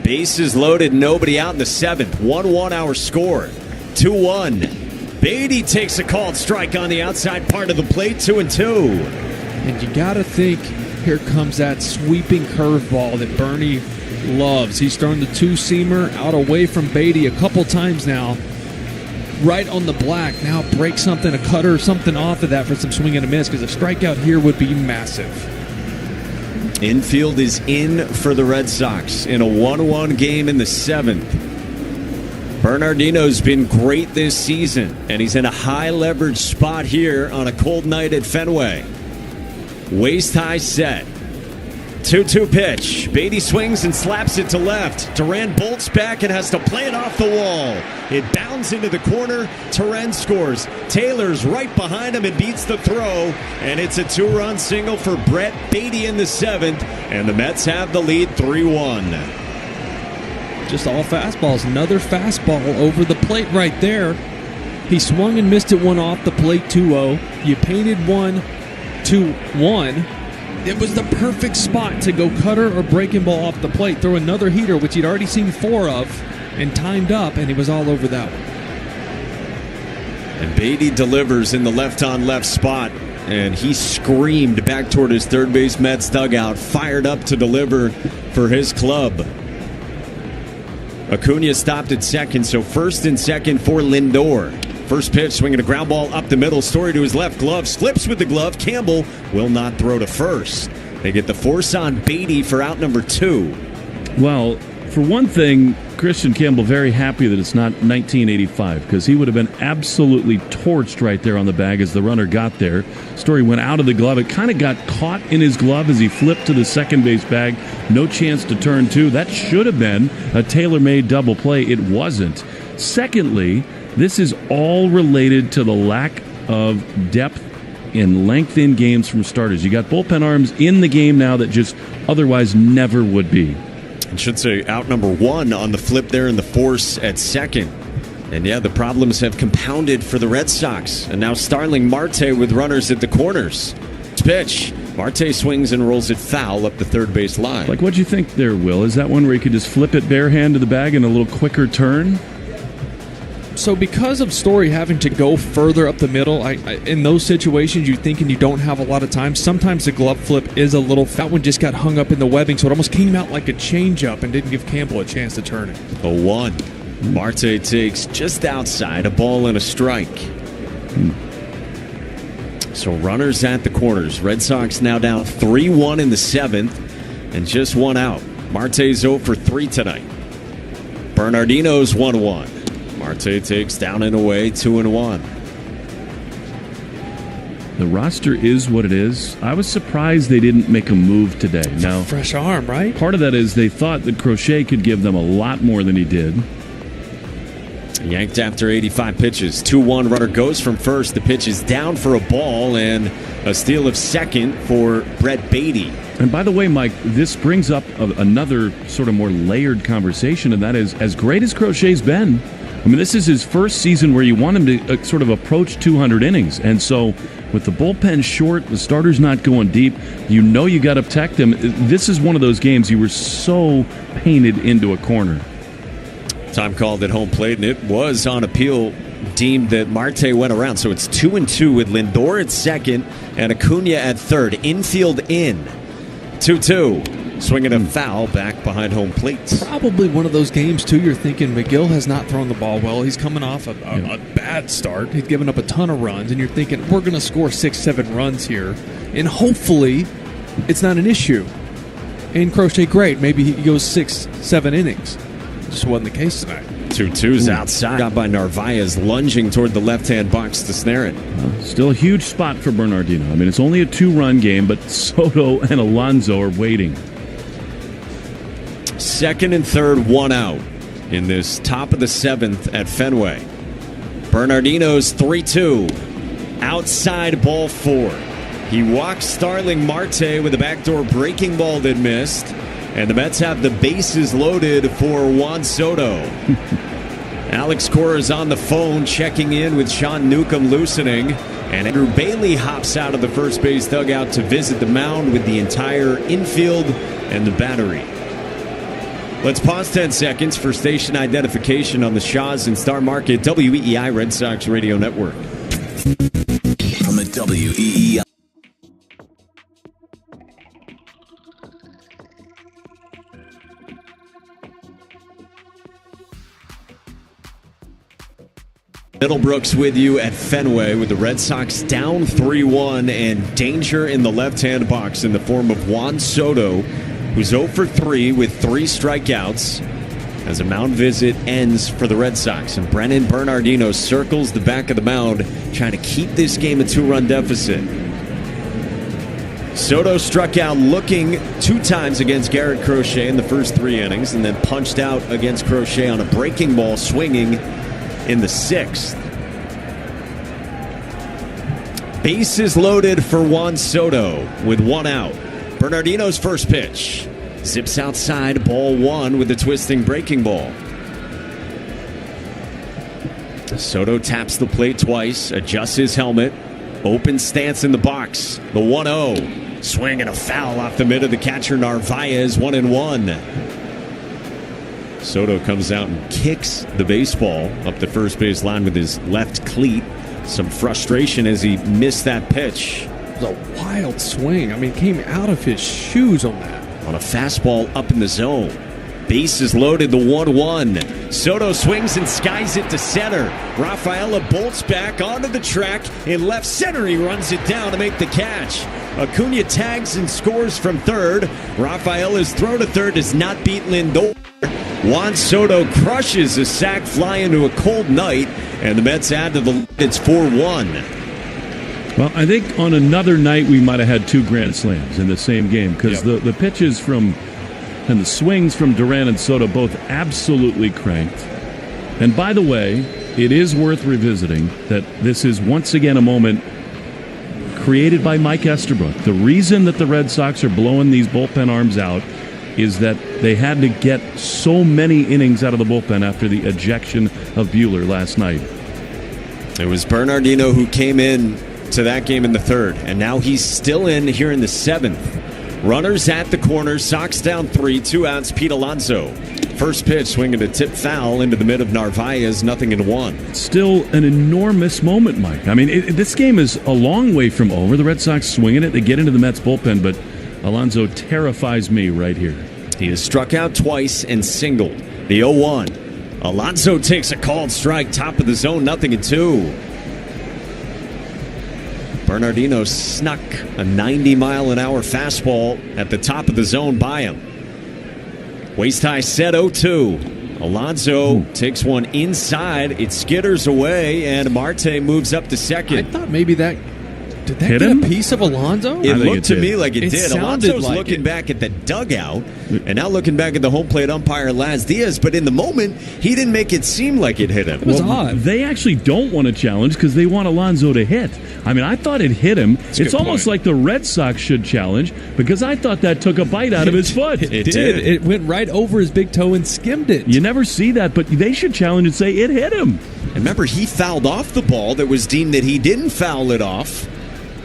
Bases loaded, nobody out in the 7th. 1-1 our score. 2-1. Beatty takes a called strike on the outside part of the plate. 2-2. And you got to think, here comes that sweeping curveball that Bernie loves. He's thrown the two-seamer out away from Beatty a couple times now. Right on the black. Now break something, a cutter, something off of that for some swing and a miss, because a strikeout here would be massive. Infield is in for the Red Sox in a 1-1 game in the 7th. Bernardino's been great this season, and he's in a high-leverage spot here on a cold night at Fenway. Waist-high set. 2-2 pitch. Beatty swings and slaps it to left. Duran bolts back and has to play it off the wall. It bounds into the corner. Duran scores. Taylor's right behind him and beats the throw. And it's a 2-run single for Brett Beatty in the 7th. And the Mets have the lead 3-1. Just all fastballs. Another fastball over the plate right there. He swung and missed it one off the plate, 2-0. You painted 1-2-1. It was the perfect spot to go cutter or breaking ball off the plate, throw another heater, which he'd already seen 4 of, and timed up, and he was all over that one. And Beatty delivers in the left-on-left spot, and he screamed back toward his third base Mets dugout, fired up to deliver for his club. Acuna stopped at second, so first and second for Lindor. First pitch, swinging a ground ball up the middle. Story to his left glove. Slips with the glove. Campbell will not throw to first. They get the force on Beatty for out number 2. Well, for one thing, Christian Campbell very happy that it's not 1985, because he would have been absolutely torched right there on the bag as the runner got there. Story went out of the glove. It kind of got caught in his glove as he flipped to the second base bag. No chance to turn 2. That should have been a tailor-made double play. It wasn't. Secondly, this is all related to the lack of depth and length in games from starters. You got bullpen arms in the game now that just otherwise never would be. I should say out number 1 on the flip there in the force at second. And yeah, the problems have compounded for the Red Sox. And now Starling Marte with runners at the corners. Pitch. Marte swings and rolls it foul up the third base line. Like, what'd you think there, Will? Is that one where you could just flip it bare hand to the bag and a little quicker turn? So because of Story having to go further up the middle, in those situations you think and you don't have a lot of time, sometimes the glove flip is a little... That one just got hung up in the webbing, so it almost came out like a changeup and didn't give Campbell a chance to turn it. A 1. Marte takes just outside, a ball and a strike. So runners at the corners. Red Sox now down 3-1 in the 7th and just 1 out. Marte's 0 for 3 tonight. Bernardino's 1-1. Marte takes down and away, 2-1. The roster is what it is. I was surprised they didn't make a move today. Now, fresh arm, right? Part of that is they thought that Crochet could give them a lot more than he did. Yanked after 85 pitches. 2-1, runner goes from first. The pitch is down for a ball and a steal of second for Brett Beatty. And by the way, Mike, this brings up another sort of more layered conversation, and that is, as great as Crochet's been, I mean, this is his first season where you want him to sort of approach 200 innings. And so with the bullpen short, the starters not going deep, you know you got to protect him. This is one of those games you were so painted into a corner. Time called at home plate, and it was on appeal deemed that Marte went around. So it's 2-2 with Lindor at second and Acuna at third. Infield in. 2-2. Swinging a foul back behind home plate. Probably one of those games, too, you're thinking McGill has not thrown the ball well. He's coming off a bad start. He's given up a ton of runs, and you're thinking, we're going to score 6-7 runs here. And hopefully, it's not an issue. And Crochet, great. Maybe he goes 6-7 innings. Just wasn't the case tonight. 2-2's outside. Got by Narvaez, lunging toward the left-hand box to snare it. Still a huge spot for Bernardino. I mean, it's only a 2-run game, but Soto and Alonso are waiting. Second and third, 1 out in this top of the 7th at Fenway. Bernardino's 3-2. Outside ball 4. He walks Starling Marte with a backdoor breaking ball that missed. And the Mets have the bases loaded for Juan Soto. Alex Cora is on the phone checking in with Sean Newcomb loosening. And Andrew Bailey hops out of the first base dugout to visit the mound with the entire infield and the battery. Let's pause 10 seconds for station identification on the Shaw's and Star Market WEEI Red Sox Radio Network. From the WEEI. Middlebrooks with you at Fenway with the Red Sox down 3-1 and danger in the left-hand box in the form of Juan Soto, who's 0 for 3 with 3 strikeouts as a mound visit ends for the Red Sox. And Brennan Bernardino circles the back of the mound, trying to keep this game a 2-run deficit. Soto struck out looking 2 times against Garrett Crochet in the first 3 innings and then punched out against Crochet on a breaking ball swinging in the 6th. Bases loaded for Juan Soto with 1 out. Bernardino's first pitch zips outside, ball 1 with the twisting breaking ball. Soto taps the plate twice, adjusts his helmet, open stance in the box. The 1-0. Swing and a foul off the mid of the catcher Narvaez, 1-1. Soto comes out and kicks the baseball up the first base line with his left cleat. Some frustration as he missed that pitch. It was a wild swing. I mean, came out of his shoes on that. On a fastball up in the zone. Bases loaded, the 1-1. Soto swings and skies it to center. Rafaela bolts back onto the track. In left center, he runs it down to make the catch. Acuna tags and scores from third. Rafaela's throw to third does not beat Lindor. Juan Soto crushes a sac fly into a cold night, and the Mets add to the lead. It's 4-1. Well, I think on another night we might have had 2 grand slams in the same game because the pitches from and the swings from Duran and Soto both absolutely cranked. And by the way, it is worth revisiting that this is once again a moment created by Mike Estabrook. The reason that the Red Sox are blowing these bullpen arms out is that they had to get so many innings out of the bullpen after the ejection of Buehler last night. It was Bernardino who came in to that game in the 3rd, and now he's still in here in the 7th. Runners at the corner, Sox down 3, 2 outs, Pete Alonso. First pitch, swinging a tip foul into the mid of Narvaez, 0-1. Still an enormous moment, Mike. I mean, this game is a long way from over. The Red Sox swinging it. They get into the Mets bullpen, but Alonso terrifies me right here. He has struck out twice and singled. The 0-1. Alonso takes a called strike, top of the zone, 0-2. Bernardino snuck a 90-mile-an-hour fastball at the top of the zone by him. Waist-high set 0-2. Alonso takes one inside. It skitters away, and Marte moves up to second. I thought maybe that... Did that hit get him? A piece of Alonso? It looked to me like it did. Alonso's Alonso's looking back at the dugout and now looking back at the home plate umpire Laz Diaz, but in the moment, he didn't make it seem like it hit him. It was odd. They actually don't want to challenge because they want Alonso to hit. I mean, I thought it hit him. It's almost like the Red Sox should challenge because I thought that took a bite out of his foot. It did. It went right over his big toe and skimmed it. You never see that, but they should challenge and say it hit him. And remember, he fouled off the ball that was deemed that he didn't foul it off.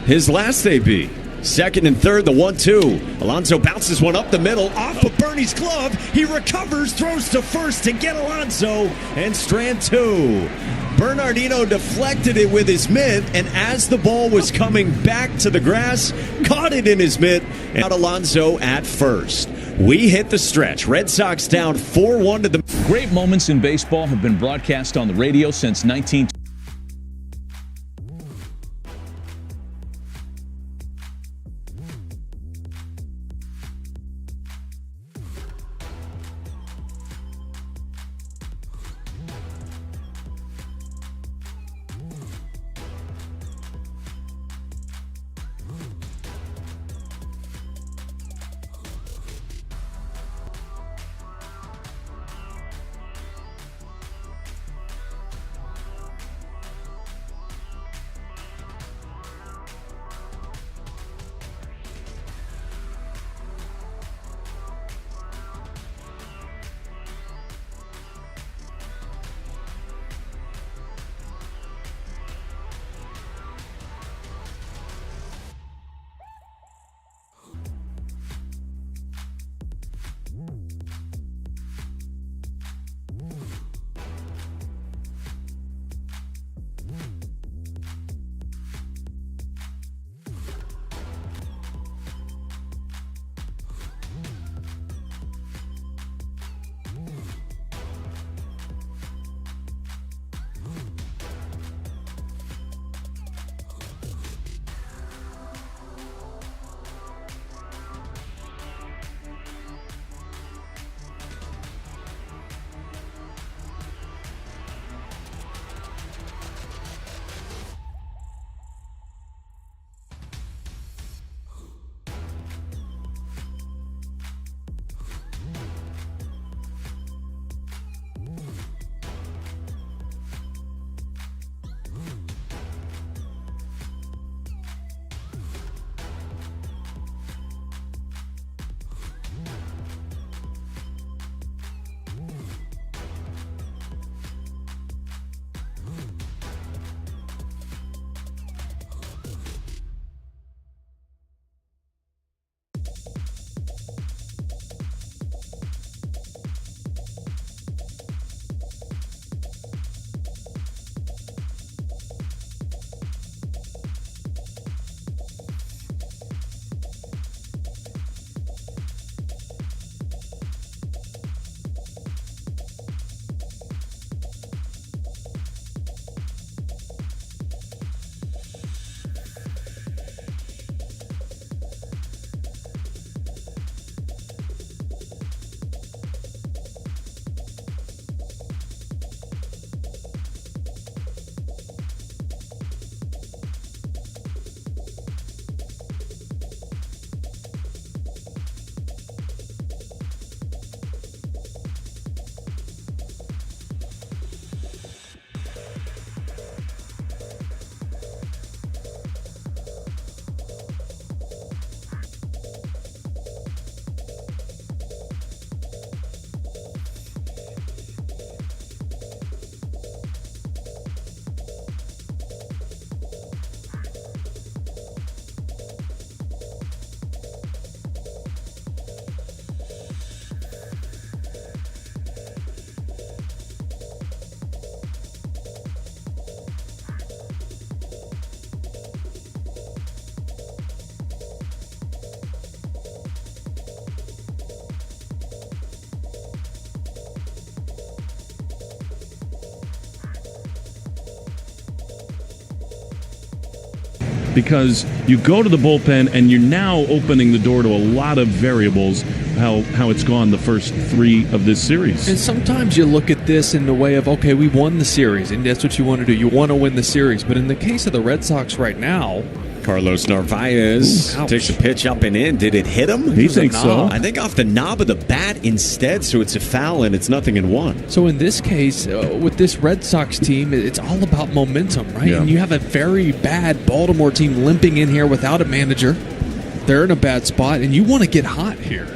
His last AB. Second and third, the 1-2. Alonso bounces one up the middle, off of Bernie's glove. He recovers, throws to first to get Alonso, and strand 2. Bernardino deflected it with his mitt, and as the ball was coming back to the grass, caught it in his mitt, and out Alonso at first. We hit the stretch. Red Sox down 4-1 to the... Great moments in baseball have been broadcast on the radio since 1920. because you go to the bullpen and you're now opening the door to a lot of variables, how it's gone the first 3 of this series. And sometimes you look at this in the way of, okay, we won the series, and that's what you want to do. You want to win the series. But in the case of the Red Sox right now, Carlos Narvaez takes a pitch up and in. Did it hit him? He thinks so. I think off the knob of the bat instead, so it's a foul and it's 0-1. So in this case, with this Red Sox team, it's all about momentum, right? Yeah. And you have a very bad Baltimore team limping in here without a manager. They're in a bad spot, and you want to get hot here.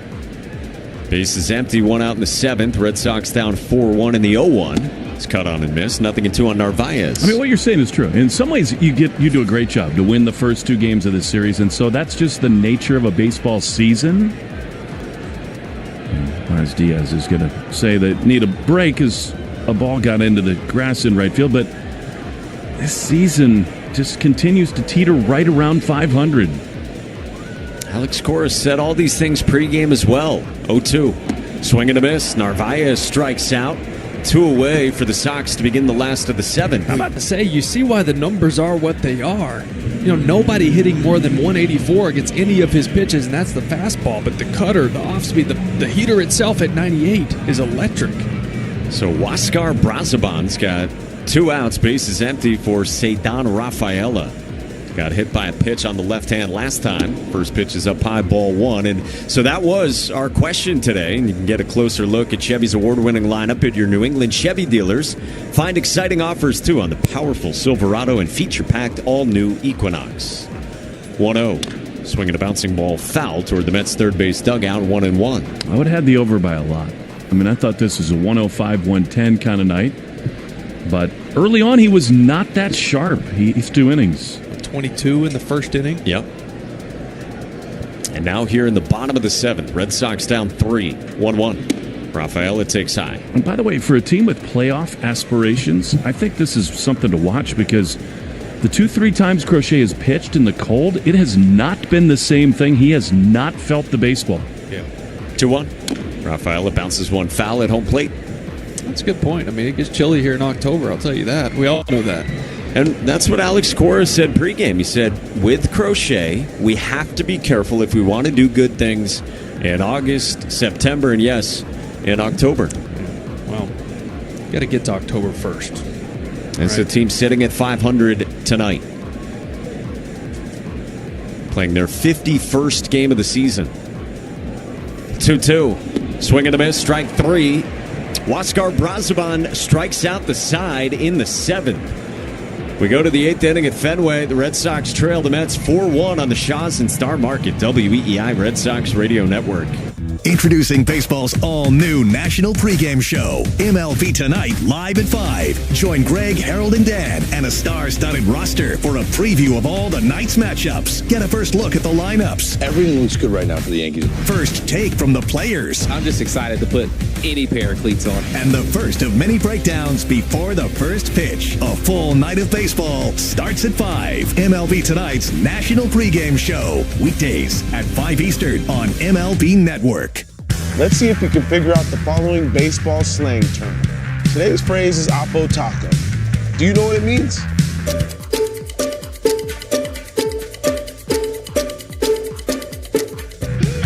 Base is empty, 1 out in the 7th. Red Sox down 4-1 in the 0-1. It's cut on and missed. 0-2 on Narvaez. I mean, what you're saying is true. In some ways, you do a great job to win the first 2 games of this series, and so that's just the nature of a baseball season. As Diaz is going to say that need a break as a ball got into the grass in right field, but this season just continues to teeter right around 500. Alex Cora said all these things pregame as well. 0-2. Swing and a miss. Narvaez strikes out. 2 away for the Sox to begin the last of the 7th. I'm about to say, you see why the numbers are what they are. You know, nobody hitting more than 184 against any of his pitches, and that's the fastball. But the cutter, the off-speed, the heater itself at 98 is electric. So Huáscar Brazoban's got 2 outs. Base is empty for Ceddanne Rafaela. Got hit by a pitch on the left hand last time. First pitch is up high, ball 1. And so that was our question today. And you can get a closer look at Chevy's award-winning lineup at your New England Chevy dealers. Find exciting offers, too, on the powerful Silverado and feature-packed all-new Equinox. 1-0. Swinging a bouncing ball foul toward the Mets' third base dugout, 1-1. I would have had the over by a lot. I mean, I thought this was a 105-110 kind of night. But early on, he was not that sharp. He's 2 innings. 22 in the first inning. Yep. And now here in the bottom of the 7th, Red Sox down 3, 1-1. Rafaela takes high. And by the way, for a team with playoff aspirations, I think this is something to watch because the 2-3 times Crochet has pitched in the cold, it has not been the same thing. He has not felt the baseball. Yeah. 2-1. Rafaela bounces one foul at home plate. That's a good point. I mean, it gets chilly here in October, I'll tell you that. We all know that. And that's what Alex Cora said pregame. He said, with Crochet, we have to be careful if we want to do good things in August, September, and yes, in October. Well, got to get to October first. It's the team sitting at 500 tonight. Playing their 51st game of the season. 2-2. Swing and a miss, strike 3. Huáscar Brazoban strikes out the side in the 7th. We go to the 8th inning at Fenway. The Red Sox trail the Mets 4-1 on the Shaws and Star Market WEEI Red Sox Radio Network. Introducing baseball's all-new national pregame show, MLB Tonight, live at 5. Join Greg, Harold, and Dan and a star-studded roster for a preview of all the night's matchups. Get a first look at the lineups. Everything looks good right now for the Yankees. First take from the players. I'm just excited to put any pair of cleats on. And the first of many breakdowns before the first pitch. A full night of baseball starts at 5. MLB Tonight's national pregame show. Weekdays at 5 Eastern on MLB Network. Let's see if we can figure out the following baseball slang term. Today's phrase is Oppo Taco. Do you know what it means?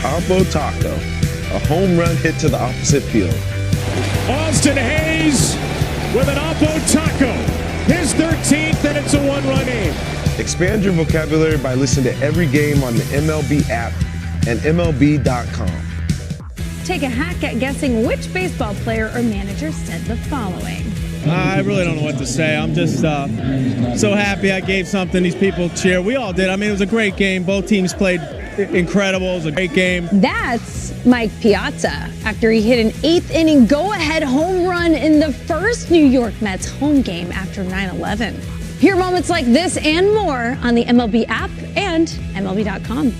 Oppo Taco, a home run hit to the opposite field. Austin Hayes with an Oppo Taco. His 13th, and it's a 1-run aim. Expand your vocabulary by listening to every game on the MLB app and MLB.com. Take a hack at guessing which baseball player or manager said the following. I really don't know what to say. I'm just so happy I gave something these people cheer. We all did. I mean, it was a great game. Both teams played incredible. It was a great game. That's Mike Piazza after he hit an 8th inning go-ahead home run in the first New York Mets home game after 9/11. Hear moments like this and more on the MLB app and MLB.com.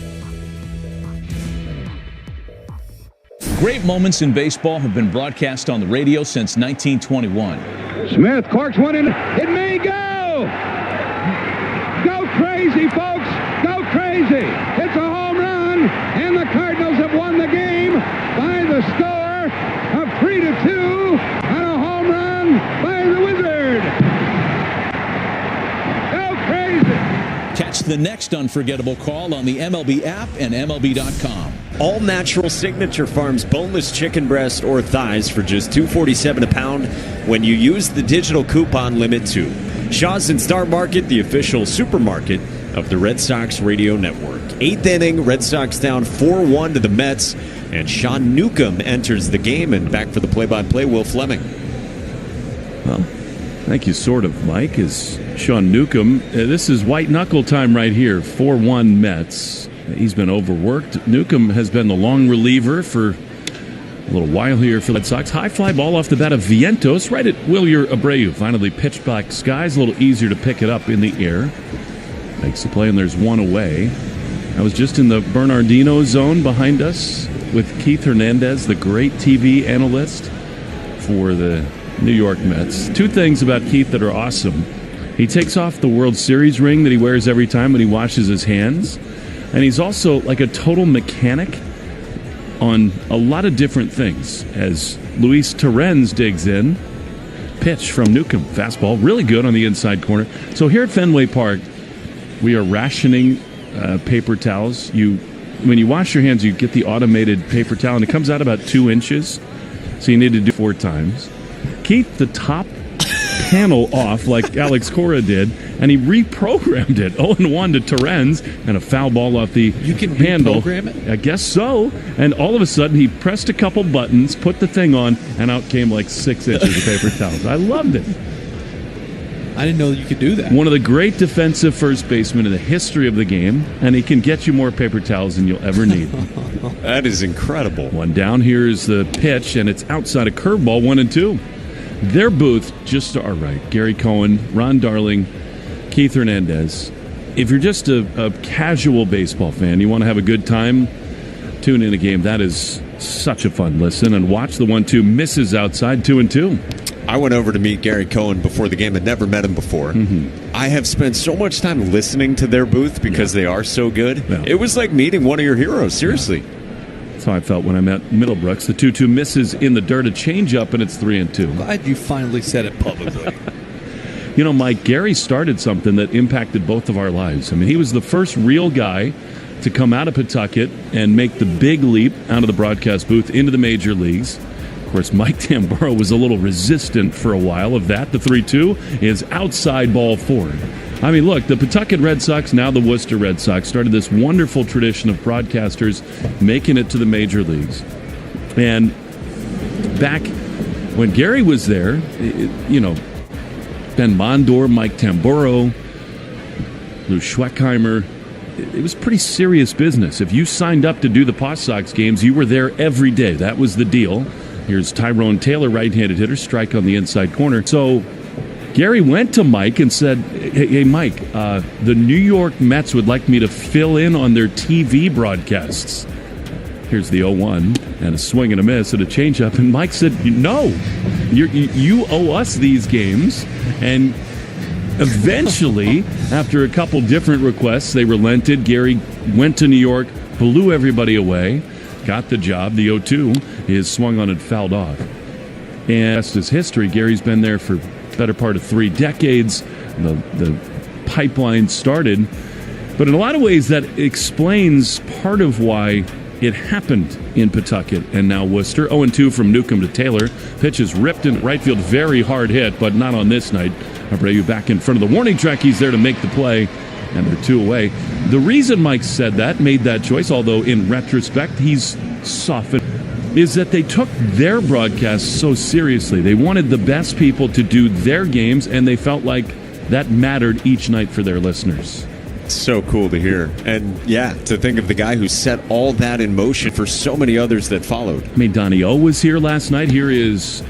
Great moments in baseball have been broadcast on the radio since 1921. Smith corks one in. It may go. Go crazy, folks. Go crazy. It's a home run, and the Cardinals have won the game by the score of 3-2 on a home run by the Wizard. Go crazy. Catch the next unforgettable call on the MLB app and MLB.com. All Natural Signature Farms boneless chicken breast or thighs for just $2.47 a pound when you use the digital coupon Limit 2. Shaw's and Star Market, the official supermarket of the Red Sox radio network. 8th inning, Red Sox down 4-1 to the Mets, and Sean Newcomb enters the game. And back for the play-by-play, Will Fleming. Well, thank you, sort of, Mike, is Sean Newcomb. This is white knuckle time right here, 4-1 Mets. He's been overworked. Newcomb has been the long reliever for a little while here for the Red Sox. High fly ball off the bat of Vientos, right at Wilyer Abreu. Finally pitched back skies, a little easier to pick it up in the air. Makes the play, and there's one away. I was just in the Bernardino zone behind us with Keith Hernandez, the great TV analyst for the New York Mets. Two things about Keith that are awesome. He takes off the World Series ring that he wears every time when he washes his hands. And he's also like a total mechanic on a lot of different things. As Luis Torrens digs in, pitch from Newcomb. Fastball, really good on the inside corner. So here at Fenway Park, we are rationing paper towels. When you wash your hands, you get the automated paper towel, and it comes out about 2 inches. So you need to do 4 times. Keep the top panel off like Alex Cora did, and he reprogrammed it. 0-1 to Torrens, and a foul ball off the handle. You can reprogram it? I guess so. And all of a sudden, he pressed a couple buttons, put the thing on, and out came like 6 inches of paper towels. I loved it. I didn't know you could do that. One of the great defensive first basemen in the history of the game, and he can get you more paper towels than you'll ever need. That is incredible. One down. Here's the pitch, and it's outside a curveball, 1-2. Their booth just to our right. Gary Cohen, Ron Darling, Keith Hernandez. If you're just a casual baseball fan, you want to have a good time, tune in a game. That is such a fun listen. And watch the 1-2 misses outside, 2-2. I went over to meet Gary Cohen before the game. I'd never met him before. Mm-hmm. I have spent so much time listening to their booth because they are so good. Yeah. It was like meeting one of your heroes, seriously. That's how I felt when I met Middlebrooks. The 2-2 misses in the dirt, a changeup, and it's 3-2. Glad you finally said it publicly. You know, Mike, Gary started something that impacted both of our lives. I mean, he was the first real guy to come out of Pawtucket and make the big leap out of the broadcast booth into the major leagues. Of course, Mike Tamburro was a little resistant for a while of that. The 3-2 is outside ball forward. I mean, look, the Pawtucket Red Sox, now the Worcester Red Sox, started this wonderful tradition of broadcasters making it to the major leagues. And back when Gary was there, Ben Mondor, Mike Tamburro, Lou Schweckheimer, it was pretty serious business. If you signed up to do the Paw Sox games, you were there every day. That was the deal. Here's Tyrone Taylor, right-handed hitter, strike on the inside corner. So Gary went to Mike and said, hey Mike, the New York Mets would like me to fill in on their TV broadcasts. Here's the 0-1 and a swing and a miss and a changeup. And Mike said, no, you owe us these games. And eventually, after a couple different requests, they relented. Gary went to New York, blew everybody away, got the job. The 0-2 is swung on and fouled off. And that's his history. Gary's been there for the better part of 3 decades. The pipeline started. But in a lot of ways, that explains part of why it happened in Pawtucket and now Worcester. 0-2 from Newcomb to Taylor. Pitch is ripped in right field. Very hard hit, but not on this night. Abreu back in front of the warning track. He's there to make the play, and they're 2 away. The reason Mike said that, made that choice, although in retrospect he's softened, is that they took their broadcasts so seriously. They wanted the best people to do their games, and they felt like that mattered each night for their listeners. So cool to hear. And yeah, to think of the guy who set all that in motion for so many others that followed. I mean, Donnie O was here last night. Here is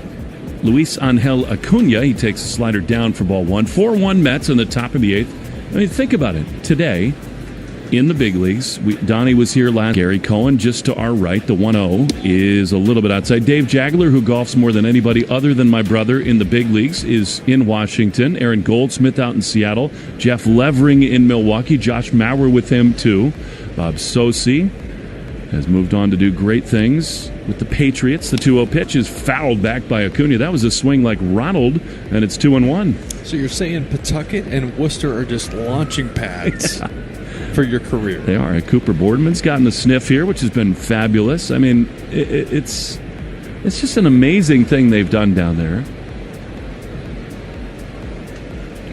Luis Angel Acuna. He takes a slider down for ball 1. 4-1 Mets in the top of the 8th. I mean, think about it. Today, in the big leagues, Donnie was here last. Gary Cohen just to our right. The 1-0 is a little bit outside. Dave Jagler, who golfs more than anybody other than my brother in the big leagues, is in Washington. Aaron Goldsmith out in Seattle. Jeff Levering in Milwaukee. Josh Maurer with him, too. Bob Sosi has moved on to do great things with the Patriots. The 2-0 pitch is fouled back by Acuna. That was a swing like Ronald, and it's 2-1. So you're saying Pawtucket and Worcester are just launching pads for your career. They are. Cooper Boardman's gotten a sniff here, which has been fabulous. I mean, it's just an amazing thing they've done down there.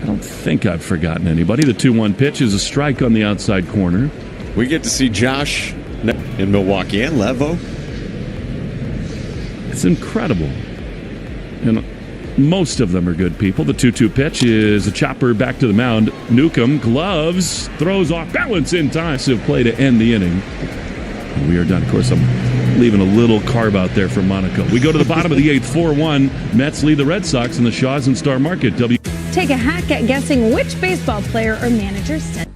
I don't think I've forgotten anybody. The 2-1 pitch is a strike on the outside corner. We get to see Josh in Milwaukee and Levo. It's incredible. And most of them are good people. The 2-2 pitch is a chopper back to the mound. Newcomb, gloves, throws off balance in time. So play to end the inning. And we are done. Of course, I'm leaving a little carb out there for Monaco. We go to the bottom of the 8th, 4-1. Mets lead the Red Sox in the Shaws and Star Market. Take a hack at guessing which baseball player or manager said.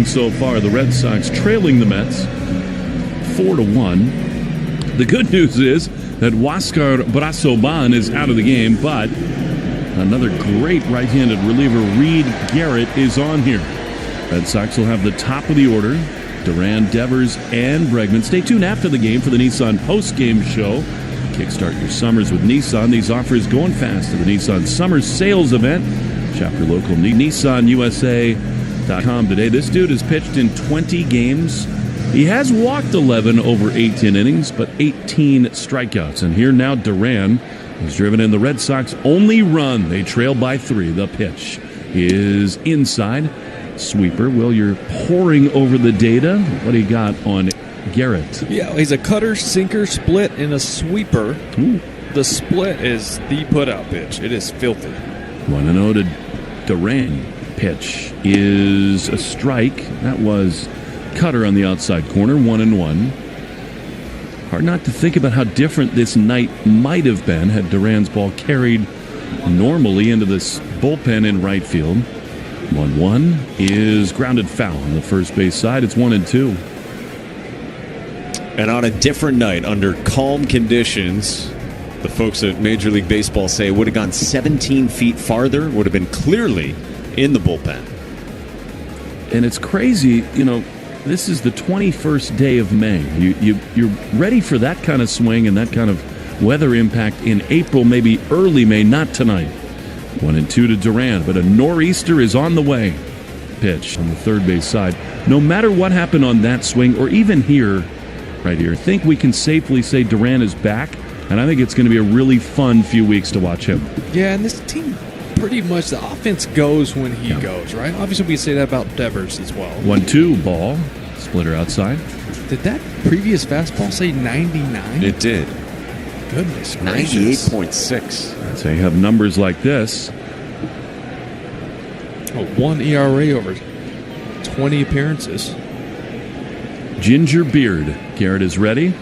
So far, the Red Sox trailing the Mets 4-1. The good news is that Huáscar Brazoban is out of the game, but another great right-handed reliever, Reed Garrett, is on here. Red Sox will have the top of the order, Duran, Devers, and Bregman. Stay tuned after the game for the Nissan post-game show. Kickstart your summers with Nissan. These offers going fast to the Nissan Summer Sales Event. Shop your local NissanUSA.com today. This dude has pitched in 20 games. He has walked 11 over 18 innings, but 18 strikeouts. And here now Duran has driven in the Red Sox only run. They trail by 3. The pitch is inside. Sweeper. Will, you're pouring over the data. What do you got on Garrett? Yeah, he's a cutter, sinker, split, and a sweeper. Ooh. The split is the put-out pitch. It is filthy. 1-0 to Duran. Pitch is a strike. That was cutter on the outside corner. 1-1. Hard not to think about how different this night might have been had Duran's ball carried normally into this bullpen in right field. 1-1 is grounded foul on the first base side. It's 1-2. And on a different night, under calm conditions, the folks at Major League Baseball say it would have gone 17 feet farther, would have been clearly in the bullpen. And it's crazy, this is the 21st day of May. You're ready for that kind of swing and that kind of weather impact in April, maybe early May, not tonight. 1-2 to Duran, but a nor'easter is on the way. Pitch on the third base side. No matter what happened on that swing, or even here, right here, I think we can safely say Duran is back, and I think it's going to be a really fun few weeks to watch him. Yeah, and this team, pretty much the offense goes when he goes, right? Obviously, we say that about Devers as well. 1-2 ball, splitter outside. Did that previous fastball say 99? It did. Goodness gracious. 98.6. So you have numbers like this. A 1 ERA over 20 appearances. Ginger beard. Garrett is ready.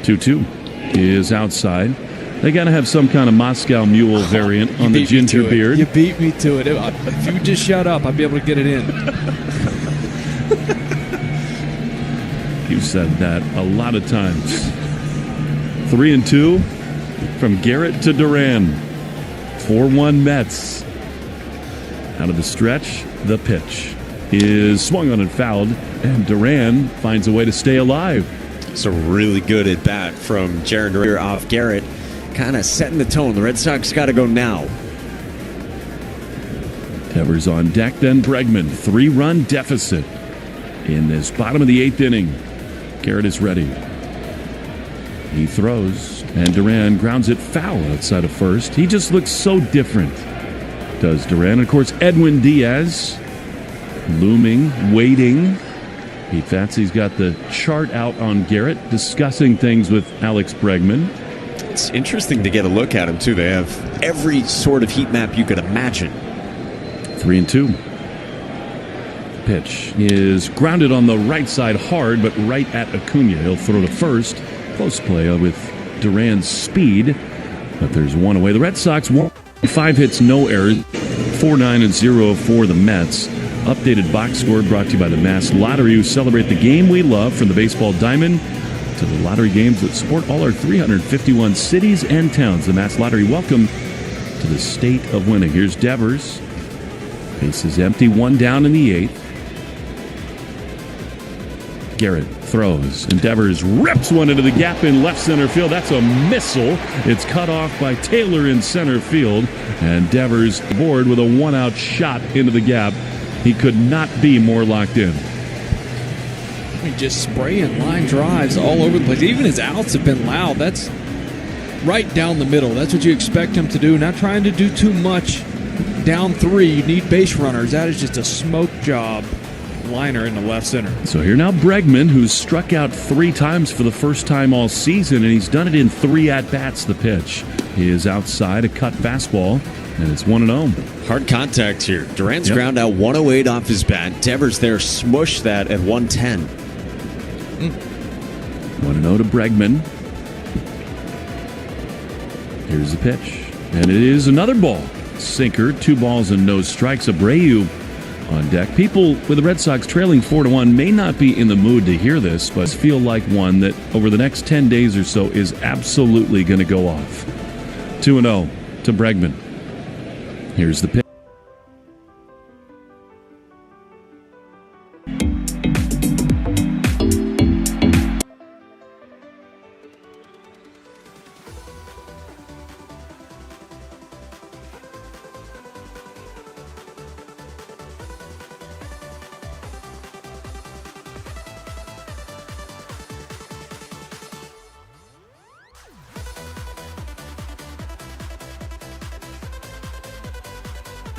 2-2 is outside. They got to have some kind of Moscow Mule variant on the ginger beard. You beat me to it. If you would just shut up, I'd be able to get it in. You've said that a lot of times. 3-2 from Garrett to Duran. 4-1 Mets. Out of the stretch, the pitch is swung on and fouled, and Duran finds a way to stay alive. So really good at bat from Jaron Duran off Garrett, kind of setting the tone. The Red Sox got to go now. Devers on deck, then Bregman. 3-run deficit in this bottom of the 8th inning. Garrett is ready. He throws, and Duran grounds it foul outside of first. He just looks so different, does Duran. Of course, Edwin Diaz looming, waiting. Pete Fatsy's got the chart out on Garrett, discussing things with Alex Bregman. It's interesting to get a look at him, too. They have every sort of heat map you could imagine. 3-2. Pitch is grounded on the right side hard, but right at Acuna. He'll throw to first. Close play with Duran's speed, but there's one away. The Red Sox won 5 hits, no errors, 4-9-0 for the Mets. Updated box score brought to you by the Mass Lottery, who celebrate the game we love, from the baseball diamond to the lottery games that support all our 351 cities and towns. The Mass Lottery, welcome to the state of winning. Here's Devers. Base is empty, 1 down in the 8th. Garrett throws, and Devers rips one into the gap in left center field. That's a missile. It's cut off by Taylor in center field, and Devers aboard with a 1-out shot into the gap. He could not be more locked in. I mean, just spraying line drives all over the place. Even his outs have been loud. That's right down the middle. That's what you expect him to do. Not trying to do too much. Down 3, you need base runners. That is just a smoke job. Liner in the left center. So here now Bregman, who's struck out 3 times for the first time all season, and he's done it in 3 at-bats. The pitch is outside, a cut fastball, and it's 1-0. Hard contact here. Duran's ground out 108 off his bat. Devers there smushed that at 110. 1-0 to Bregman. Here's the pitch, and it is another ball. Sinker, 2 balls and no strikes. Abreu on deck. People with the Red Sox trailing 4-1 may not be in the mood to hear this, but feel like one that over the next 10 days or so is absolutely going to go off. 2-0 to Bregman. Here's the pitch.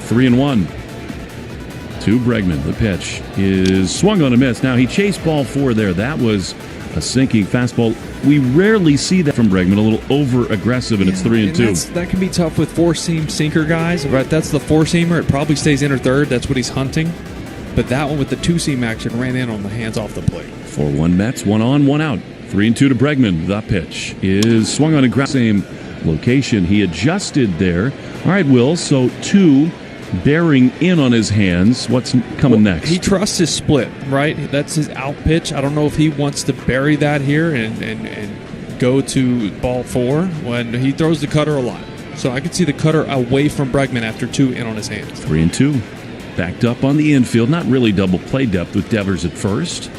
Three and 1 to Bregman. The pitch is swung on a miss. Now, he chased ball 4 there. That was a sinking fastball. We rarely see that from Bregman. A little over-aggressive, and it's 3-2. That can be tough with 4-seam sinker guys. Right, that's the 4-seamer. It probably stays in or third. That's what he's hunting. But that one with the 2-seam action ran in on the hands off the plate. 4-1 Mets, 1 on, 1 out. 3-2 to Bregman. The pitch is swung on a ground. Same location. He adjusted there. All right, Will, so 2 bearing in on his hands. What's coming next? He trusts his split, right? That's his out pitch. I don't know if he wants to bury that here and go to ball 4 when he throws the cutter a lot. So I can see the cutter away from Bregman after 2 in on his hands. 3-2. Backed up on the infield. Not really double play depth with Devers at first.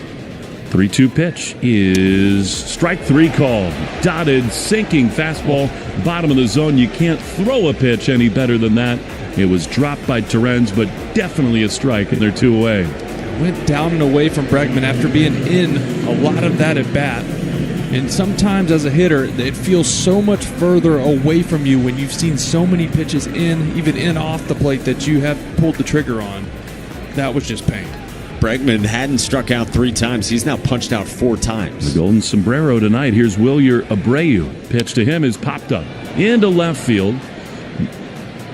3-2 pitch is strike 3 called. Dotted, sinking fastball, bottom of the zone. You can't throw a pitch any better than that. It was dropped by Terens, but definitely a strike, and they're 2 away. Went down and away from Bregman after being in a lot of that at bat. And sometimes as a hitter, it feels so much further away from you when you've seen so many pitches in, even in off the plate, that you have pulled the trigger on. That was just pain. Bregman hadn't struck out 3 times. He's now punched out 4 times. The golden sombrero tonight. Here's Wilyer Abreu. Pitch to him is popped up into left field.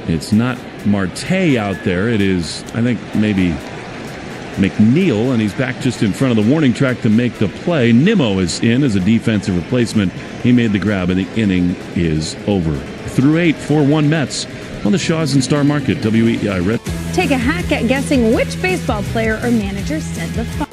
It's not Marte out there. It is, I think, maybe McNeil, and he's back just in front of the warning track to make the play. Nimmo is in as a defensive replacement. He made the grab, and the inning is over. Through 8, 4-1 Mets on the Shaws and Star Market. WEEI Red. Take a hack at guessing which baseball player or manager said the following.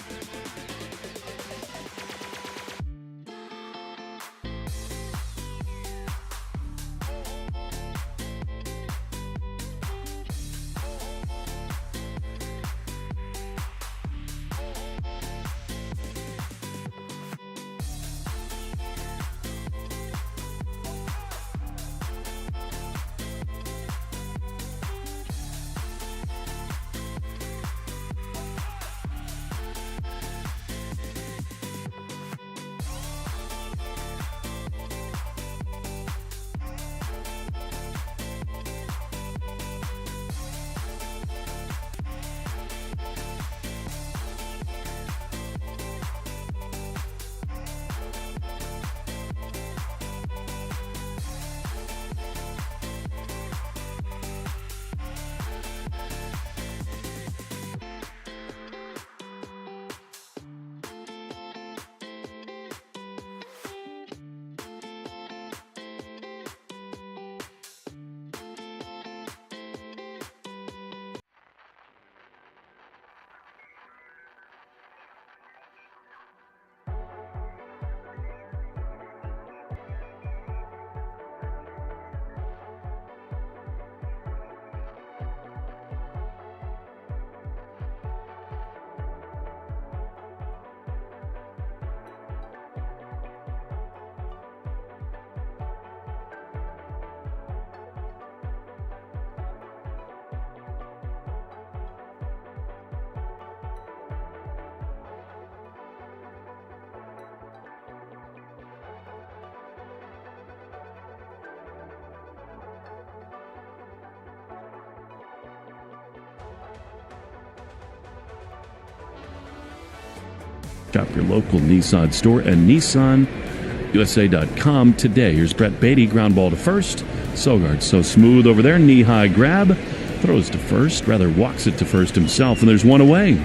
Shop your local Nissan store and NissanUSA.com today. Here's Brett Beatty, ground ball to first. Sogard so smooth over there, knee-high grab. Throws to first, rather walks it to first himself, and there's one away.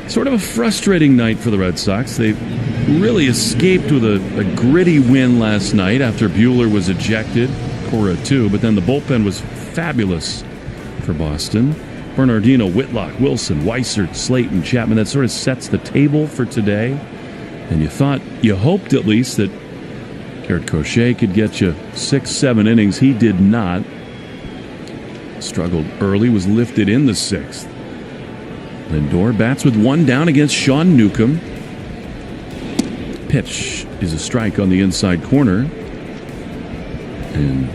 Sort of a frustrating night for the Red Sox. They really escaped with a gritty win last night after Buehler was ejected, Cora too, but then the bullpen was fabulous for Boston. Bernardino, Whitlock, Wilson, Weissert, Slayton, Chapman. That sort of sets the table for today. And you hoped at least that Garrett Crochet could get you 6-7 innings. He did not. Struggled early, was lifted in the 6th. Lindor bats with one down against Sean Newcomb. Pitch is a strike on the inside corner. And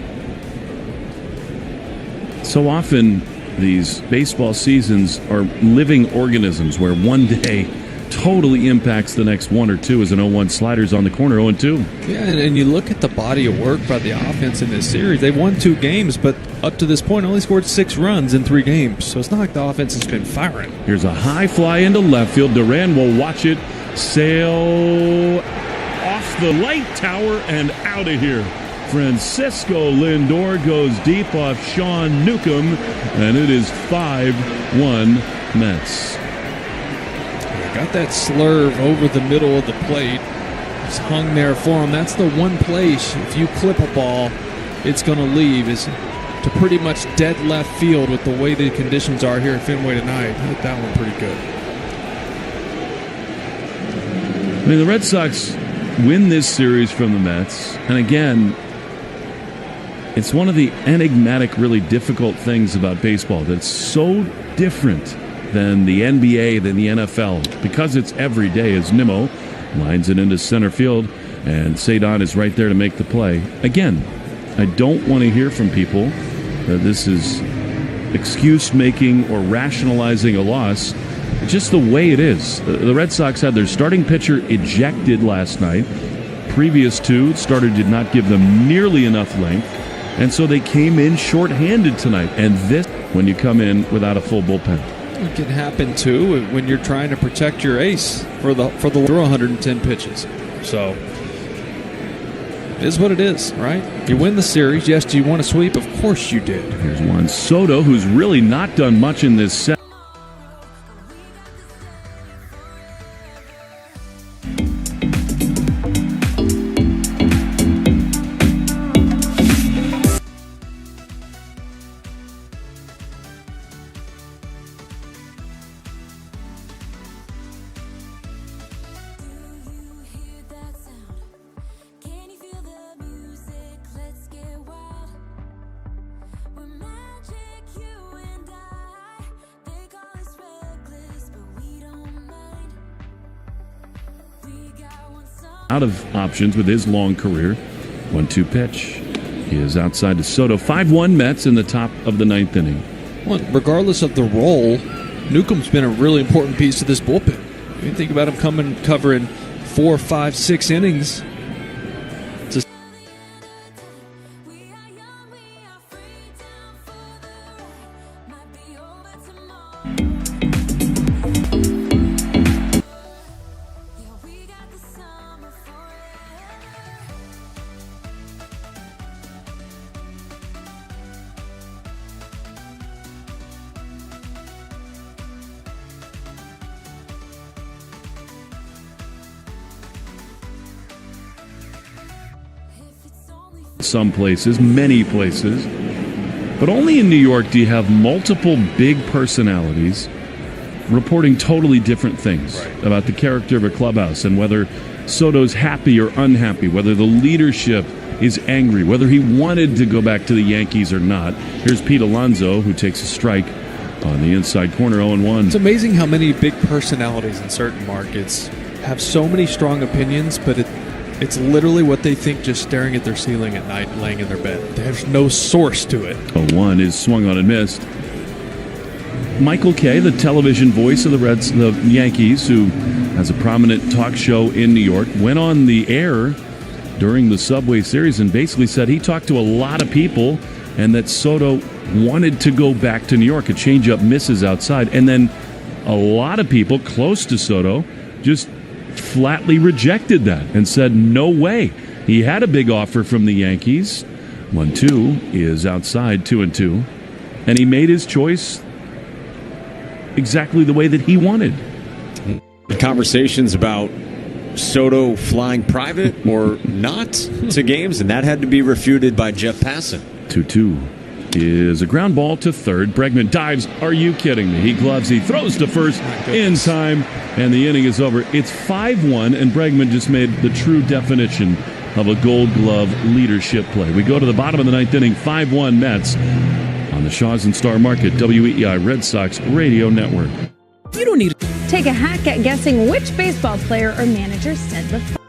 so often these baseball seasons are living organisms where one day totally impacts the next one or two as an 0-1 sliders on the corner, 0-2. Yeah, and you look at the body of work by the offense in this series. They've won 2 games, but up to this point only scored 6 runs in 3 games. So it's not like the offense has been firing. Here's a high fly into left field. Duran will watch it sail off the light tower and out of here. Francisco Lindor goes deep off Sean Newcomb, and it is 5-1 Mets. Got that slurve over the middle of the plate. It's hung there for him. That's the one place, if you clip a ball, it's going to leave, is to pretty much dead left field with the way the conditions are here at Fenway tonight. Hit that one pretty good. I mean, the Red Sox win this series from the Mets, and again, it's one of the enigmatic, really difficult things about baseball that's so different than the NBA, than the NFL, because it's every day. As Nimmo lines it into center field, and Cedon is right there to make the play. Again, I don't want to hear from people that this is excuse-making or rationalizing a loss. It's just the way it is. The Red Sox had their starting pitcher ejected last night. Previous 2, starter did not give them nearly enough length, and so they came in shorthanded tonight. And this, when you come in without a full bullpen. It can happen too when you're trying to protect your ace for the throw 110 pitches. So it is what it is, right? You win the series. Yes, do you want to sweep? Of course you did. Here's Juan Soto, who's really not done much in this set. out of options with his long career. 1-2 pitch. He is outside to Soto. 5-1 Mets in the top of the ninth inning. Well, regardless of the role, Newcomb's been a really important piece of this bullpen. You think about him covering 4, 5, 6 innings. Some places, many places, but only in New York do you have multiple big personalities reporting totally different things about the character of a clubhouse and whether Soto's happy or unhappy, whether the leadership is angry, whether he wanted to go back to the Yankees or not. Here's Pete Alonso, who takes a strike on the inside corner, 0-1. It's amazing how many big personalities in certain markets have so many strong opinions, but it's literally what they think just staring at their ceiling at night, laying in their bed. There's no source to it. 0-1 is swung on and missed. Michael Kay, the television voice of the Yankees, who has a prominent talk show in New York, went on the air during the Subway Series and basically said he talked to a lot of people and that Soto wanted to go back to New York. A changeup misses outside. And then a lot of people close to Soto just flatly rejected that and said, no way. He had a big offer from the Yankees. 1-2 is outside, 2-2. And he made his choice exactly the way that he wanted. Conversations about Soto flying private or not to games, and that had to be refuted by Jeff Passan. 2-2 is a ground ball to third. Bregman dives. Are you kidding me? He gloves. He throws to first in time, and the inning is over. It's 5-1, and Bregman just made the true definition of a Gold Glove leadership play. We go to the bottom of the ninth inning, 5-1 Mets on the Shaws and Star Market, WEEI Red Sox Radio Network. You don't need to take a hack at guessing which baseball player or manager said the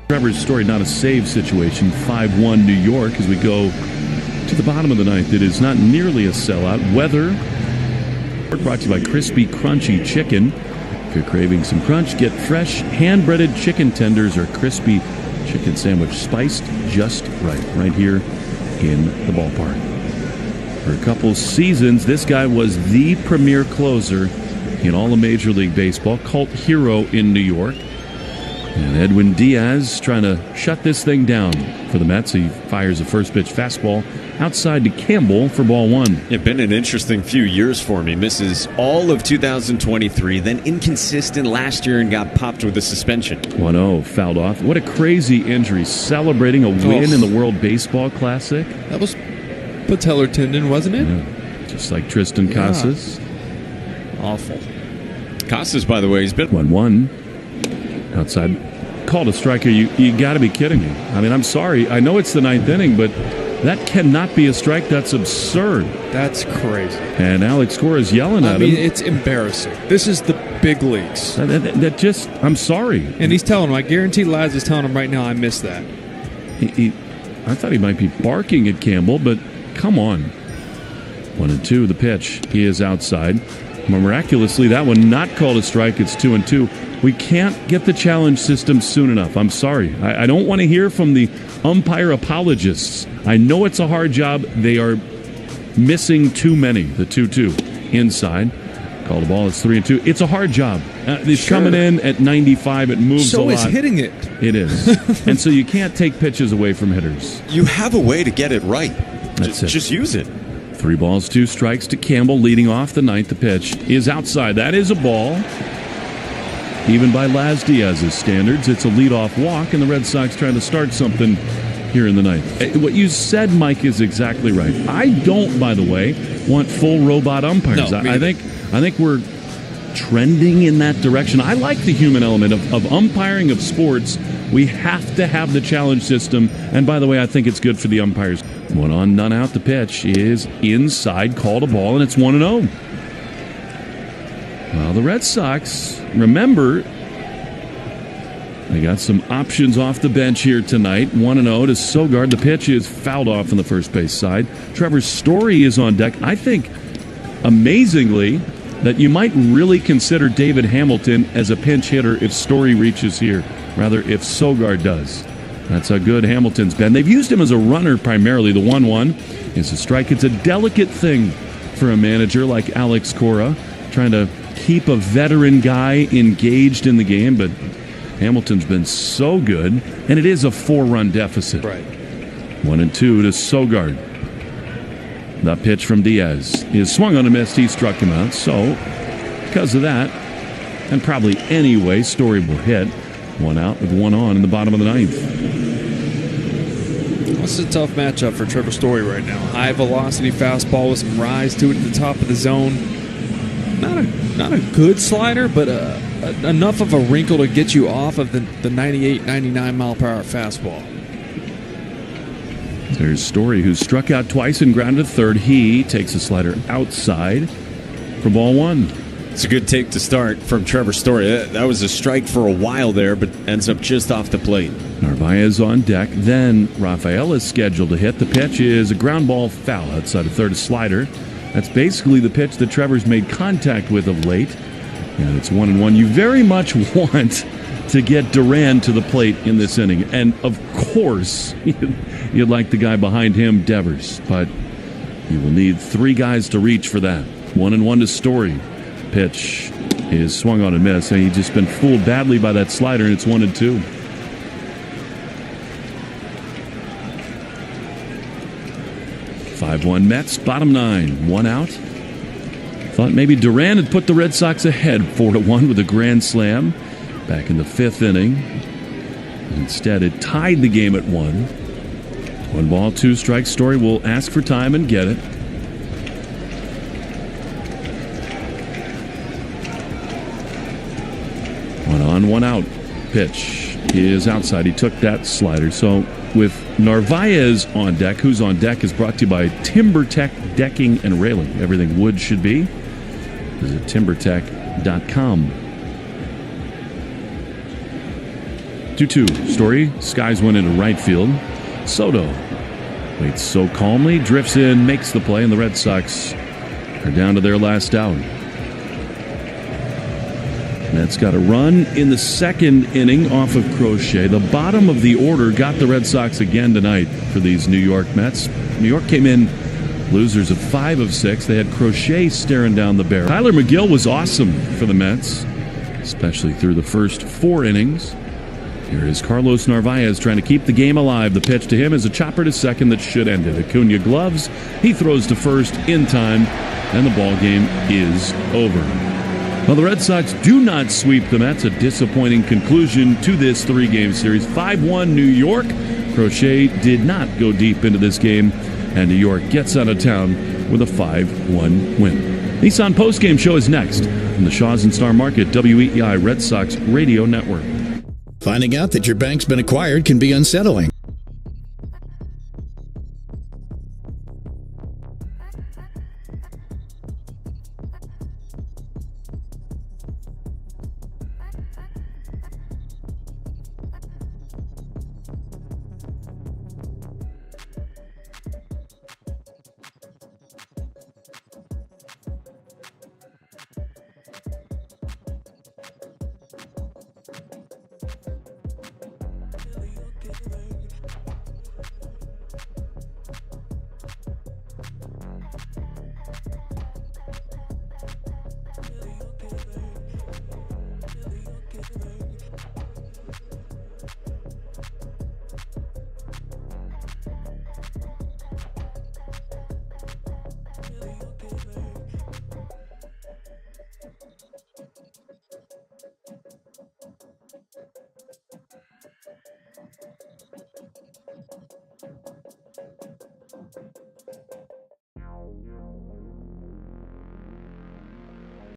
Trevor's story, not a save situation. 5-1 New York as we go to the bottom of the ninth. It is not nearly a sellout. Weather brought to you by Crispy Crunchy Chicken. If you're craving some crunch, get fresh hand-breaded chicken tenders or crispy chicken sandwich spiced just right here in the ballpark. For a couple seasons, this guy was the premier closer in all of Major League Baseball, cult hero in New York. And Edwin Diaz trying to shut this thing down for the Mets. He fires a first pitch fastball outside to Campbell for ball one. It's been an interesting few years for him. He misses all of 2023, then inconsistent last year and got popped with a suspension. 1-0, fouled off. What a crazy injury. Celebrating a win in the World Baseball Classic. That was patellar tendon, wasn't it? Yeah. Just like Tristan Casas. Awful. Casas, by the way, he's been 1-1. Outside. Called a striker. You got to be kidding me. I mean, I'm sorry. I know it's the ninth inning, but that cannot be a strike. That's absurd. That's crazy. And Alex Cora is yelling at him. I mean, it's embarrassing. This is the big leagues. That just, I'm sorry. And he's telling him, I guarantee Laz is telling him right now, I missed that. I thought he might be barking at Campbell, but come on. 1-2, the pitch. He is outside. Miraculously, that one not called a strike. It's 2-2. We can't get the challenge system soon enough. I'm sorry. I don't want to hear from the umpire apologists. I know it's a hard job. They are missing too many. The 2-2 inside. Called a ball. It's 3-2. It's a hard job. It's coming in at 95. It moves a lot. So is hitting it. It is. And so you can't take pitches away from hitters. You have a way to get it right. That's it. Just use it. 3 balls, 2 strikes to Campbell, leading off the ninth. The pitch is outside. That is a ball. Even by Laz Diaz's standards, it's a leadoff walk, and the Red Sox trying to start something here in the ninth. What you said, Mike, is exactly right. I don't, by the way, want full robot umpires. No, I think we're trending in that direction. I like the human element of umpiring of sports. We have to have the challenge system, and by the way, I think it's good for the umpires. 1 on, none out. The pitch is inside, called a ball, and it's 1-0. Well, the Red Sox, remember, they got some options off the bench here tonight. 1-0 to Sogard. The pitch is fouled off on the first base side. Trevor Story is on deck. I think, amazingly, that you might really consider David Hamilton as a pinch hitter if Story reaches here. Rather, if Sogard does. That's how good Hamilton's been. They've used him as a runner primarily. The 1-1 is a strike. It's a delicate thing for a manager like Alex Cora, trying to keep a veteran guy engaged in the game, but Hamilton's been so good, and it is a 4-run deficit. Right. 1-2 to Sogard. The pitch from Diaz is swung on a miss. He struck him out. So, because of that, and probably anyway, Story will hit. 1 out with 1 on in the bottom of the ninth. This is a tough matchup for Trevor Story right now. High velocity fastball with some rise to it at the top of the zone. Not a good slider, but enough of a wrinkle to get you off of the 98, 99 mile per hour fastball. There's Story, who struck out twice and grounded to third. He takes a slider outside for ball 1. It's a good take to start from Trevor Story. That was a strike for a while there, but ends up just off the plate. Narvaez on deck. Then Rafael is scheduled to hit. The pitch is a ground ball foul outside of third, a slider. That's basically the pitch that Trevor's made contact with of late. And it's 1-1. You very much want to get Duran to the plate in this inning. And, of course, you'd like the guy behind him, Devers. But you will need 3 guys to reach for that. 1-1 to Story. Pitch is swung on and missed. And he's just been fooled badly by that slider, and it's 1-2. Five-1 Mets, bottom 9, 1 out. Thought maybe Duran had put the Red Sox ahead 4-1 with a grand slam back in the 5th inning. Instead, it tied the game at 1. 1 ball, 2 strikes. Story will ask for time and get it. One on, 1 out. Pitch is outside. He took that slider. So with Narvaez on deck, who's on deck is brought to you by TimberTech Decking and Railing. Everything wood should be. Visit timbertech.com. 2-2. Story skies one into right field. Soto waits so calmly, drifts in, makes the play, and the Red Sox are down to their last out. Mets got a run in the 2nd inning off of Crochet. The bottom of the order got the Red Sox again tonight for these New York Mets. New York came in losers of 5 of 6. They had Crochet staring down the barrel. Tyler McGill was awesome for the Mets, especially through the first 4 innings. Here is Carlos Narvaez trying to keep the game alive. The pitch to him is a chopper to second that should end it. Acuna gloves. He throws to first in time, and the ball game is over. Well, the Red Sox do not sweep the Mets. A disappointing conclusion to this three-game series. 5-1 New York. Crochet did not go deep into this game, and New York gets out of town with a 5-1 win. Nissan postgame show is next on the Shaws and Star Market WEEI Red Sox Radio Network. Finding out that your bank's been acquired can be unsettling.